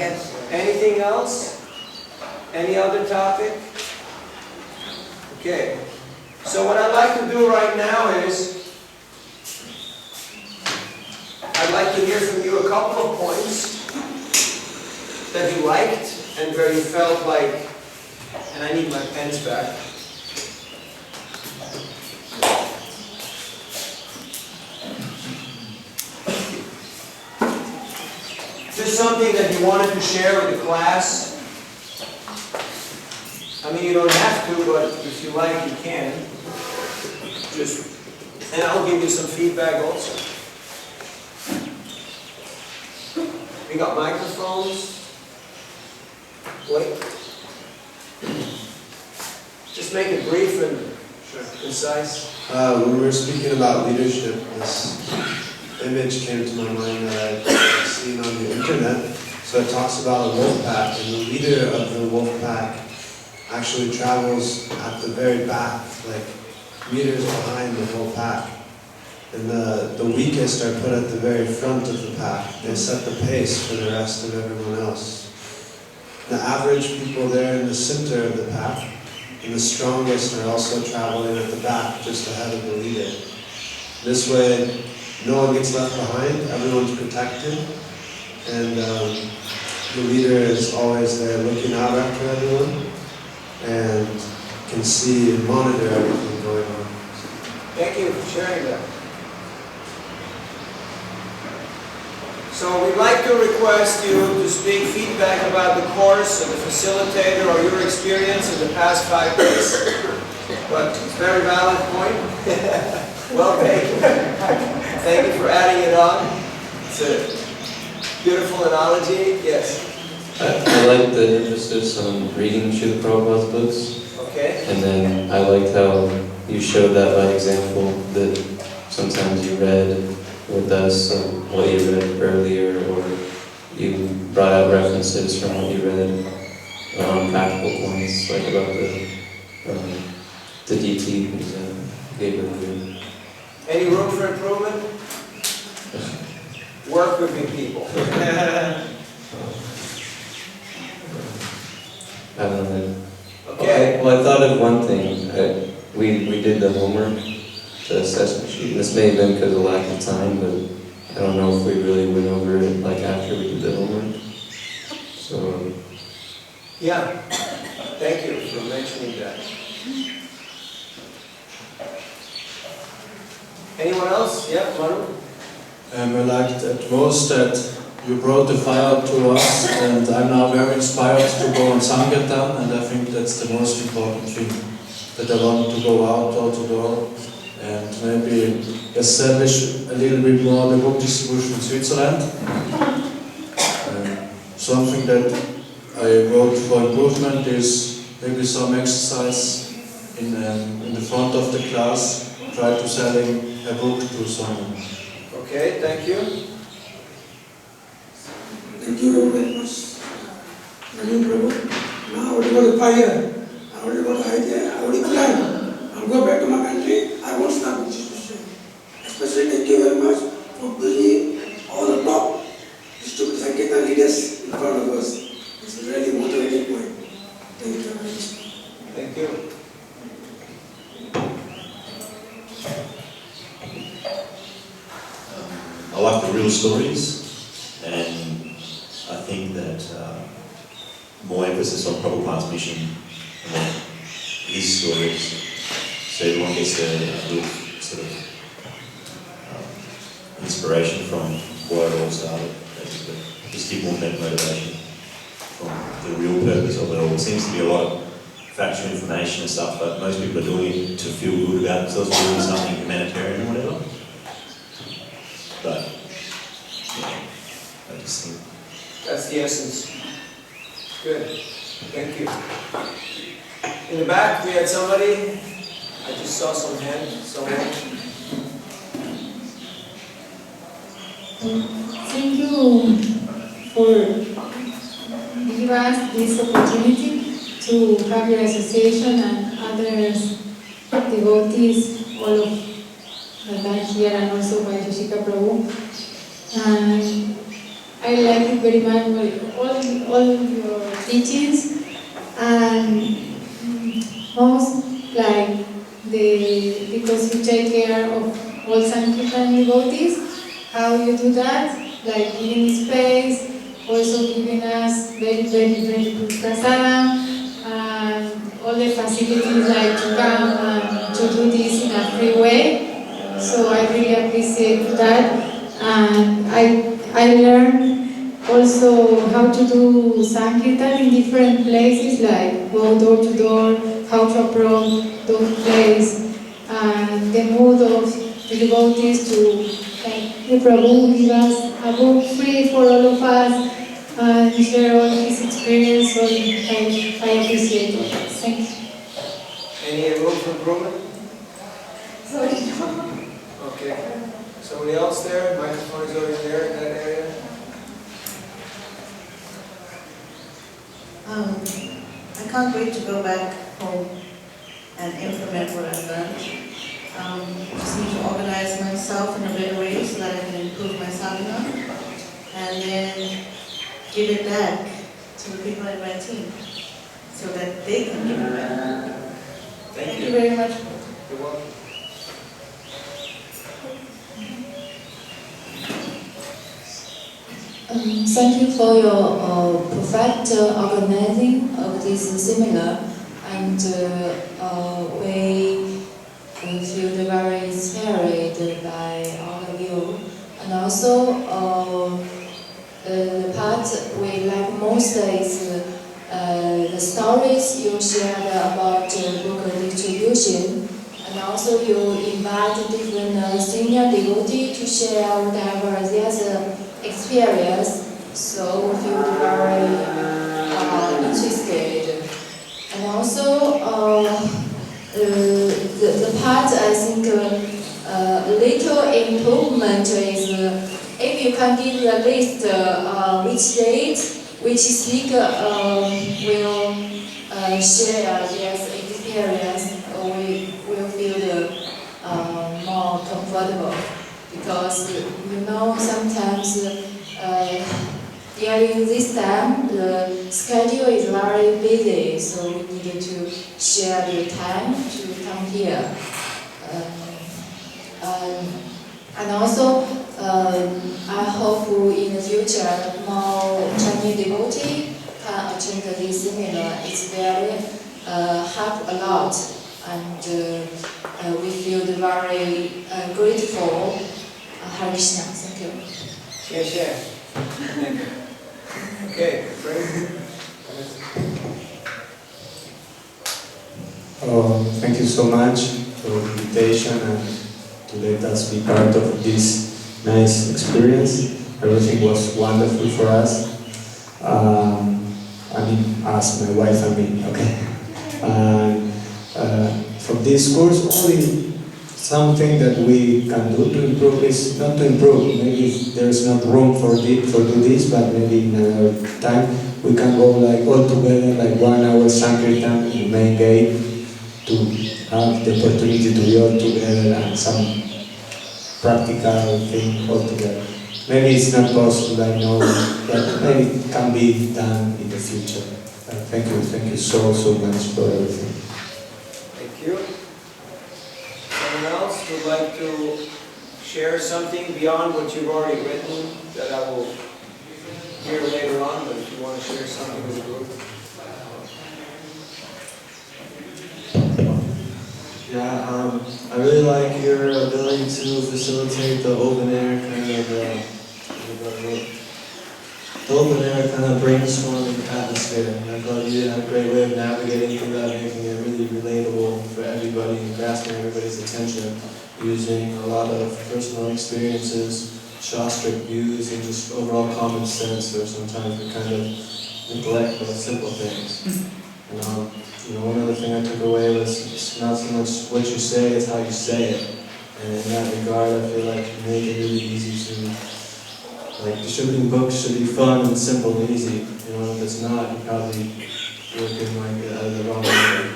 Anything else? Any other topic? Okay. So what I'd like to do right now is I'd like to hear from you a couple of points that you liked and where you felt like, and I need my pens back. Just something that you wanted to share with the class. I mean, you don't have to, but if you like, you can. Just, and I'll give you some feedback also. We got microphones. Wait. Just make it brief and Concise? When we were speaking about leadership, this image came to my mind that I've seen on the internet. So it talks about a wolf pack, and the leader of the wolf pack actually travels at the very back, like meters behind the whole pack. And the weakest are put at the very front of the pack. They set the pace for the rest of everyone else. The average people there in the center of the pack, and the strongest are also traveling at the back, just ahead of the leader. This way, no one gets left behind, everyone's protected, and the leader is always there looking out after everyone, and can see and monitor everything going on. Thank you for sharing that. So we'd like to request you to speak feedback about the course and the facilitator or your experience in the past 5 days. But it's a very valid point. Well taken. Thank you for adding it on. It's a beautiful analogy. Yes. I like the emphasis on reading Srila Prabhupada's books. Okay. And then I liked how you showed that by example, that sometimes you read with us what you read earlier, or you brought out references from what you read on practical points, like about the DT that gave earlier. Any room for improvement? Work with your people. I don't know. Okay. Well, I thought of one thing. We did the homework, the assessment sheet. This may have been because of lack of time, but I don't know if we really went over it like after we did the homework. So. Yeah. Thank you for mentioning that. Anyone else? Yeah, Manu? I liked at most that you brought the fire to us, and I'm now very inspired to go on Sankirtan, and I think that's the most important thing, that I want to go out door to door and maybe establish a little bit more the book distribution in Switzerland. Something that I wrote for improvement is maybe some exercise in the front of the class, try to selling a book to someone. Okay, thank you. Thank you very much, Naveen Prabhu. Now I want to go to fire. I want to go to India. I want to plan. I'll go back to my country. I won't stop with distribution. Especially thank you very much for bringing all the top distributed Sankirtan leaders in front of us. It's a really motivating point. Thank you very much. Thank you. I like the real stories, and I think that more emphasis on Prabhupada's mission and then his stories, so everyone gets a little sort of inspiration from where it all started, basically. Just give more motivation from the real purpose of it all. It seems to be a lot of factual information and stuff, but most people are doing it to feel good about themselves, doing something humanitarian or whatever. But, yeah, I just think... That's the essence. Good. Thank you. In the back, we had somebody. I just saw some hands. Someone. Thank you for giving us this opportunity to have your association and others devotees, all of that here, and also by Yoshika Prabhu. And I like it very much, all your teachings, and most like because you take care of all Sankirtan devotees, how you do that, like giving space, also giving us very good prasadam, and all the facilities like to come and to do this in a free way. So I really appreciate that, and I learned also how to do Sankirtan in different places, like go door to door, how to approach those places, and the mood of the devotees to the Prabhu give us a book free for all of us and share all his experience. So I appreciate it. Thank you. Any room for improvement? Sorry. Okay. Somebody else there? Microphone is over there in that area. I can't wait to go back home and implement what I've learned. Just need to organize myself in a better way so that I can improve my sadhana and then give it back to the people in my team so that they can give it back. Thank you very much. You're welcome. Thank you for your perfect organizing of this seminar, and we feel very inspired by all of you. And also, the part we like most is the stories you shared about book distribution, and also you invite different senior devotees to share whatever their experience. So we feel very interested. And also, the part I think little improvement is if you can give the list which date, which speaker will share their experience, we will feel more comfortable. Because you know sometimes during this time the schedule is very busy, so we needed to share the time to come here. And also I hope in the future more Chinese devotees can attend this seminar. It's very help a lot, and we feel very grateful. Hare Krishna, thank you. Yes, yes. Okay, Frank. Thank you so much for the invitation and to let us be part of this nice experience. Everything was wonderful for us. I mean, us, my wife and me, okay? And from this course, only something that we can do to improve is not to improve. Maybe there's not room for do this, but maybe in another time we can go like all together, like 1 hour Sankirtan in the main gate, to have the opportunity to be all together and some practical thing all together. Maybe it's not possible, I know, but maybe it can be done in the future. Thank you so much for everything. Thank you. Someone else would like to share something beyond what you've already written that I will hear later on, but if you want to share something with the group. Yeah, I really like your ability to facilitate the open air kind of, the open air kind of brainstorming atmosphere. And I thought you had a great way of navigating through that, making it really relatable for everybody and grasping everybody's attention, using a lot of personal experiences, Shastric views, and just overall common sense, where sometimes we kind of neglect those simple things. And, one other thing I took away was it's not so much what you say, it's how you say it. And in that regard, I feel like you make it really easy to, like, distributing books should be fun and simple and easy. If it's not, you're probably working like the wrong way.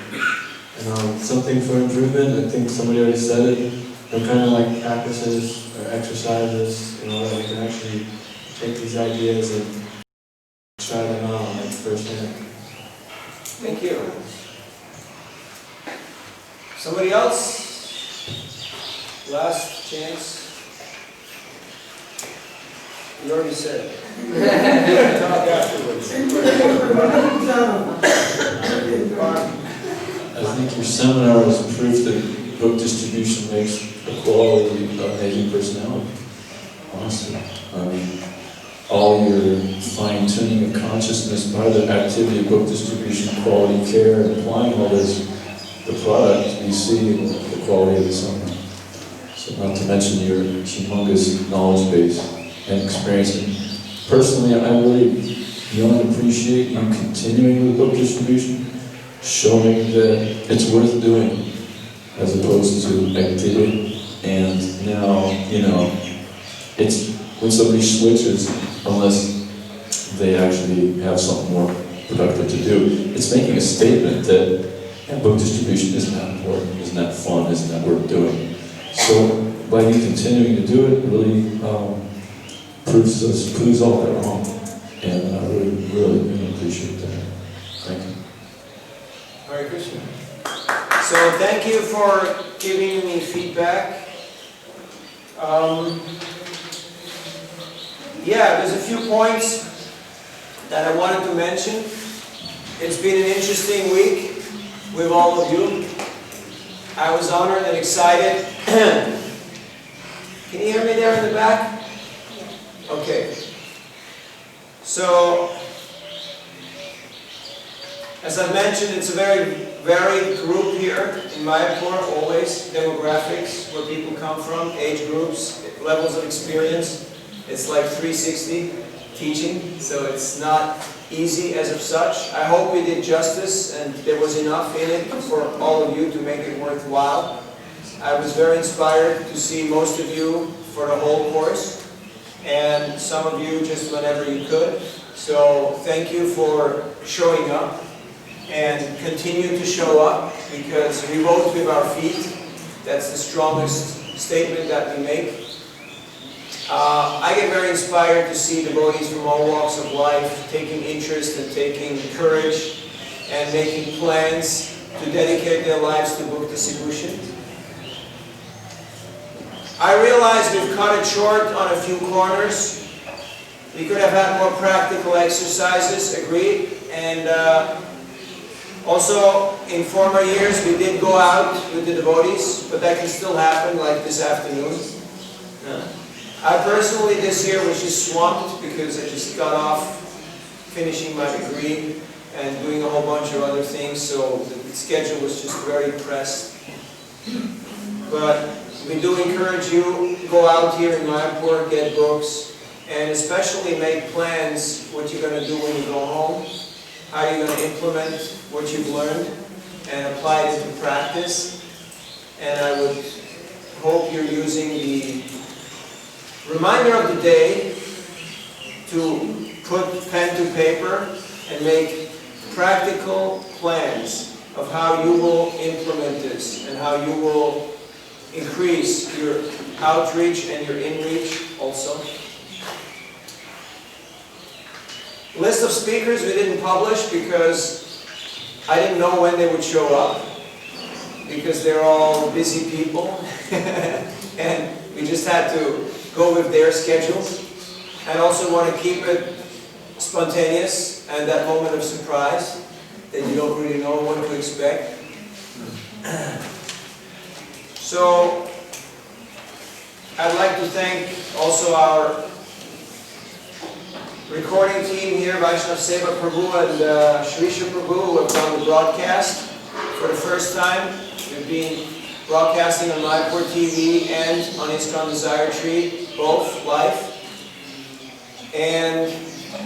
And something for improvement, I think somebody already said it, they're kind of like practices or exercises, that we can actually take these ideas and try them out like firsthand. Thank you. Somebody else? Last chance. You already said it. Talk afterwards. I think your seminar was proof that book distribution makes a quality of making personality. Honestly. All your fine-tuning of consciousness by the activity of book distribution, quality care, and applying all this, the product you see the quality of the seminar. So not to mention your humongous knowledge base and experience. And personally, I really beyond appreciate you continuing with book distribution, showing that it's worth doing. as opposed to activity. And now, you know, it's when somebody switches, unless they actually have something more productive to do, it's making a statement that book distribution isn't that important, isn't that fun, isn't that worth doing. So by you continuing to do it, really proves all that wrong. And I really appreciate that. Thank you. Hare Krishna. So thank you for giving me feedback. Yeah, there's a few points that I wanted to mention. It's been an interesting week with all of you. I was honored and excited. Can you hear me there in the back? Okay. So, as I mentioned, it's a very varied group here in Mayapur, always. Demographics, where people come from, age groups, levels of experience. It's like 360 teaching, so it's not easy as of such. I hope we did justice and there was enough in it for all of you to make it worthwhile. I was very inspired to see most of you for the whole course, and some of you just whenever you could. So thank you for showing up, and continue to show up, because we vote with our feet. That's the strongest statement that we make. I get very inspired to see devotees from all walks of life taking interest and taking courage and making plans to dedicate their lives to book distribution. I realize we've cut it short on a few corners. We could have had more practical exercises, agreed. And also, in former years, we did go out with the devotees, but that can still happen, like this afternoon. I personally, this year, was just swamped because I just got off finishing my degree and doing a whole bunch of other things, so the schedule was just very pressed. But we do encourage you, go out here in Mayapur, get books, and especially make plans what you're going to do when you go home, how you're going to implement what you've learned and apply it into practice. And I would hope you're using the reminder of the day to put pen to paper and make practical plans of how you will implement this and how you will increase your outreach and your inreach also. List of speakers we didn't publish because I didn't know when they would show up, because they're all busy people and we just had to go with their schedules, and also want to keep it spontaneous and that moment of surprise that you don't really know what to expect. So I'd like to thank also our recording team here, Vaishnav Seva Prabhu and Shrisha Prabhu, who have done the broadcast for the first time. We've been broadcasting on Mayapur TV and on ISKCON Desire Tree, both live. And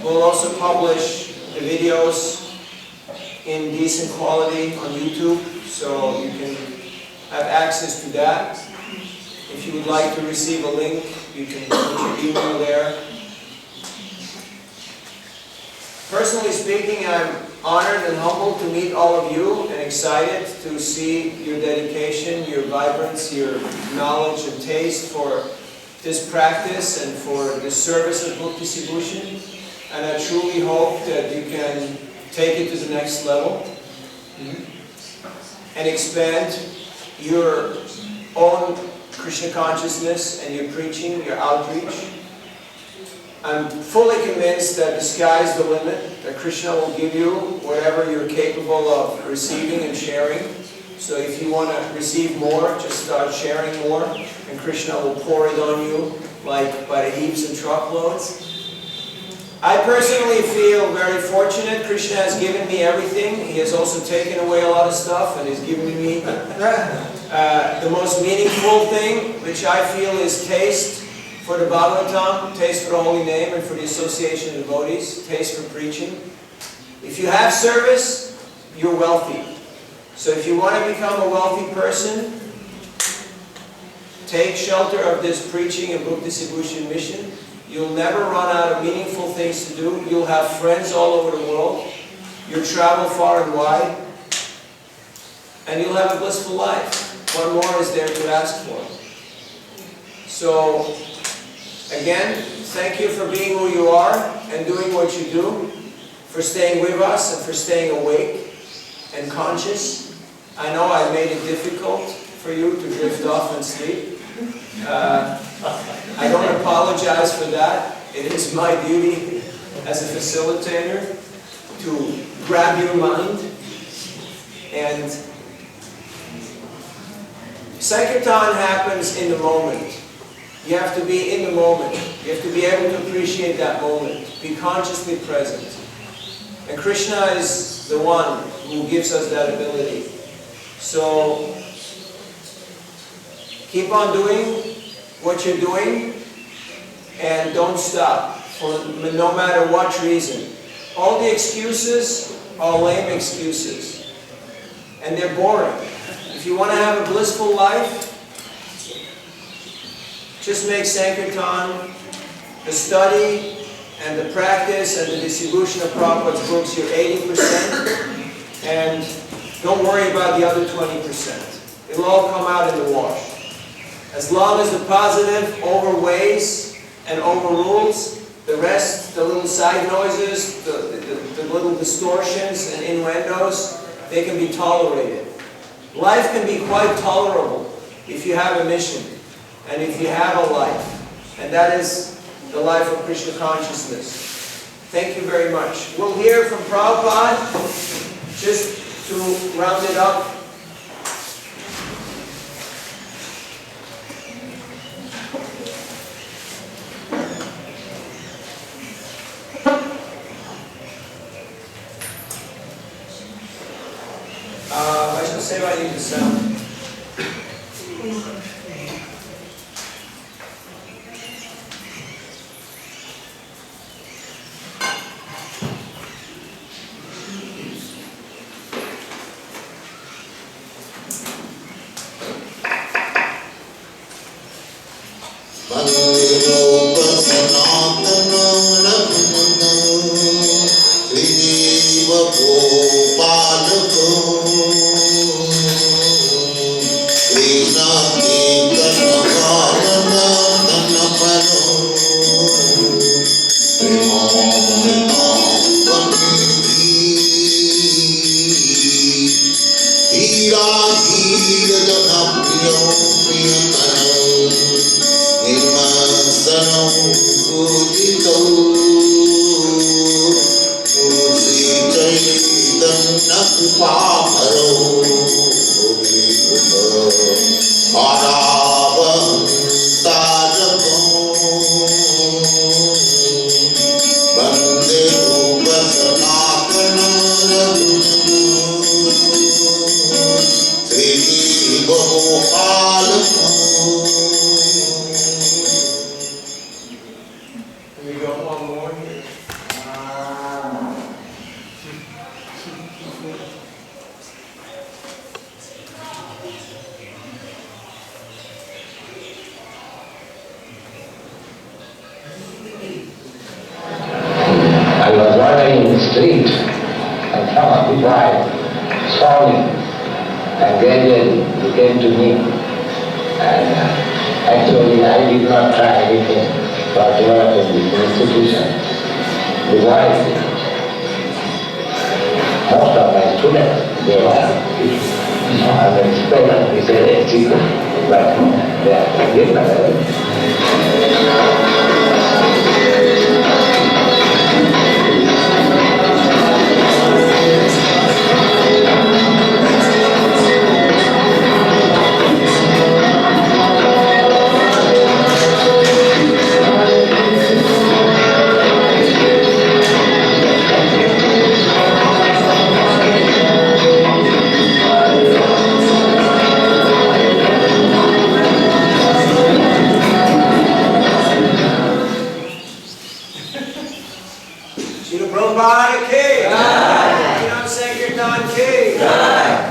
we'll also publish the videos in decent quality on YouTube, so you can have access to that. If you would like to receive a link, you can put your email there. Personally speaking, I'm honored and humbled to meet all of you and excited to see your dedication, your vibrance, your knowledge and taste for this practice and for the service of book distribution. And I truly hope that you can take it to the next level and expand your own Krishna consciousness and your preaching, your outreach. I'm fully convinced that the sky is the limit, that Krishna will give you whatever you're capable of receiving and sharing. So if you want to receive more, just start sharing more, and Krishna will pour it on you like by the heaps and truckloads. I personally feel very fortunate. Krishna has given me everything. He has also taken away a lot of stuff and has given me the most meaningful thing, which I feel is taste for the Bhagavatam, taste for the holy name, and for the association of devotees, taste for preaching. If you have service, you're wealthy. So if you want to become a wealthy person, take shelter of this preaching and book distribution mission. You'll never run out of meaningful things to do. You'll have friends all over the world. You'll travel far and wide. And you'll have a blissful life. What more is there to ask for? So, again, thank you for being who you are and doing what you do, for staying with us and for staying awake and conscious. I know I made it difficult for you to drift off and sleep. I don't apologize for that. It is my duty as a facilitator to grab your mind. And Sankirtan happens in the moment. You have to be in the moment. You have to be able to appreciate that moment. Be consciously present. And Krishna is the one who gives us that ability. So, keep on doing what you're doing and don't stop for no matter what reason. All the excuses are lame excuses. And they're boring. If you want to have a blissful life, just make Sankirtan, the study and the practice and the distribution of Prabhupada's books your 80%, and don't worry about the other 20%. It'll all come out in the wash. As long as the positive overweighs and overrules, the rest, the little side noises, the little distortions and innuendos, they can be tolerated. Life can be quite tolerable if you have a mission and if you have a life. And that is the life of Krishna consciousness. Thank you very much. We'll hear from Prabhupada, just to round it up. I should say I need the sound. I was wandering in the street and some of the boys saw me and gradually he came to me, and actually I did not try anything but work in this institution. The boys, most of my students, they were as an experiment, we say a secret, but they are different. Prabhupada ki! Jai! Sankirtan ki! Jai!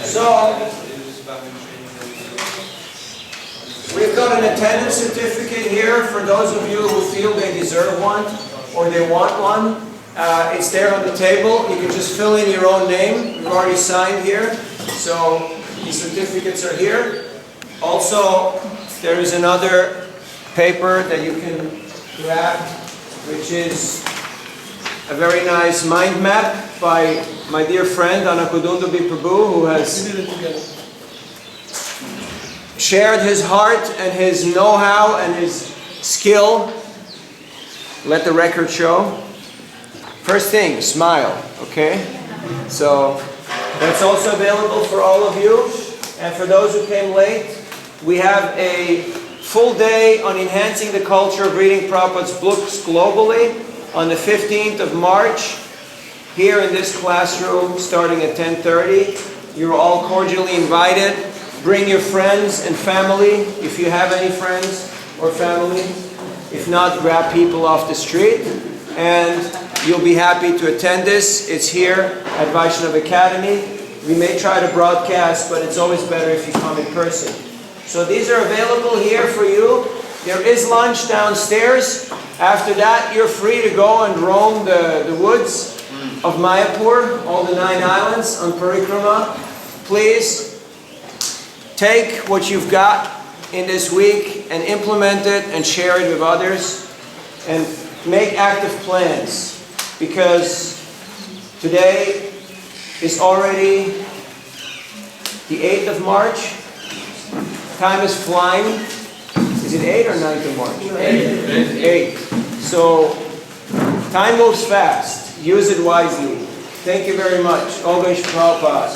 So, we've got an attendance certificate here for those of you who feel they deserve one or they want one. It's there on the table. You can just fill in your own name. We've already signed here. So, the certificates are here. Also, there is another paper that you can grab, which is a very nice mind map by my dear friend Anakudundubi Prabhu, who has shared his heart and his know-how and his skill. Let the record show. First thing, smile, okay? So that's also available for all of you. And for those who came late, we have a full day on enhancing the culture of reading Prabhupada's books globally on the 15th of March here in this classroom starting at 10:30. You're all cordially invited. Bring your friends and family if you have any friends or family. If not, grab people off the street and you'll be happy to attend this. It's here at Vaishnav Academy. We may try to broadcast, but it's always better if you come in person. So these are available here for you. There is lunch downstairs. After that, you're free to go and roam the woods of Mayapur, all the 9 islands on Parikrama. Please take what you've got in this week and implement it and share it with others. And make active plans, because today is already the 8th of March. Time is flying. Is it 8 or 9th of March? 8. So, time moves fast. Use it wisely. Thank you very much. All Ganesh Prabhupada.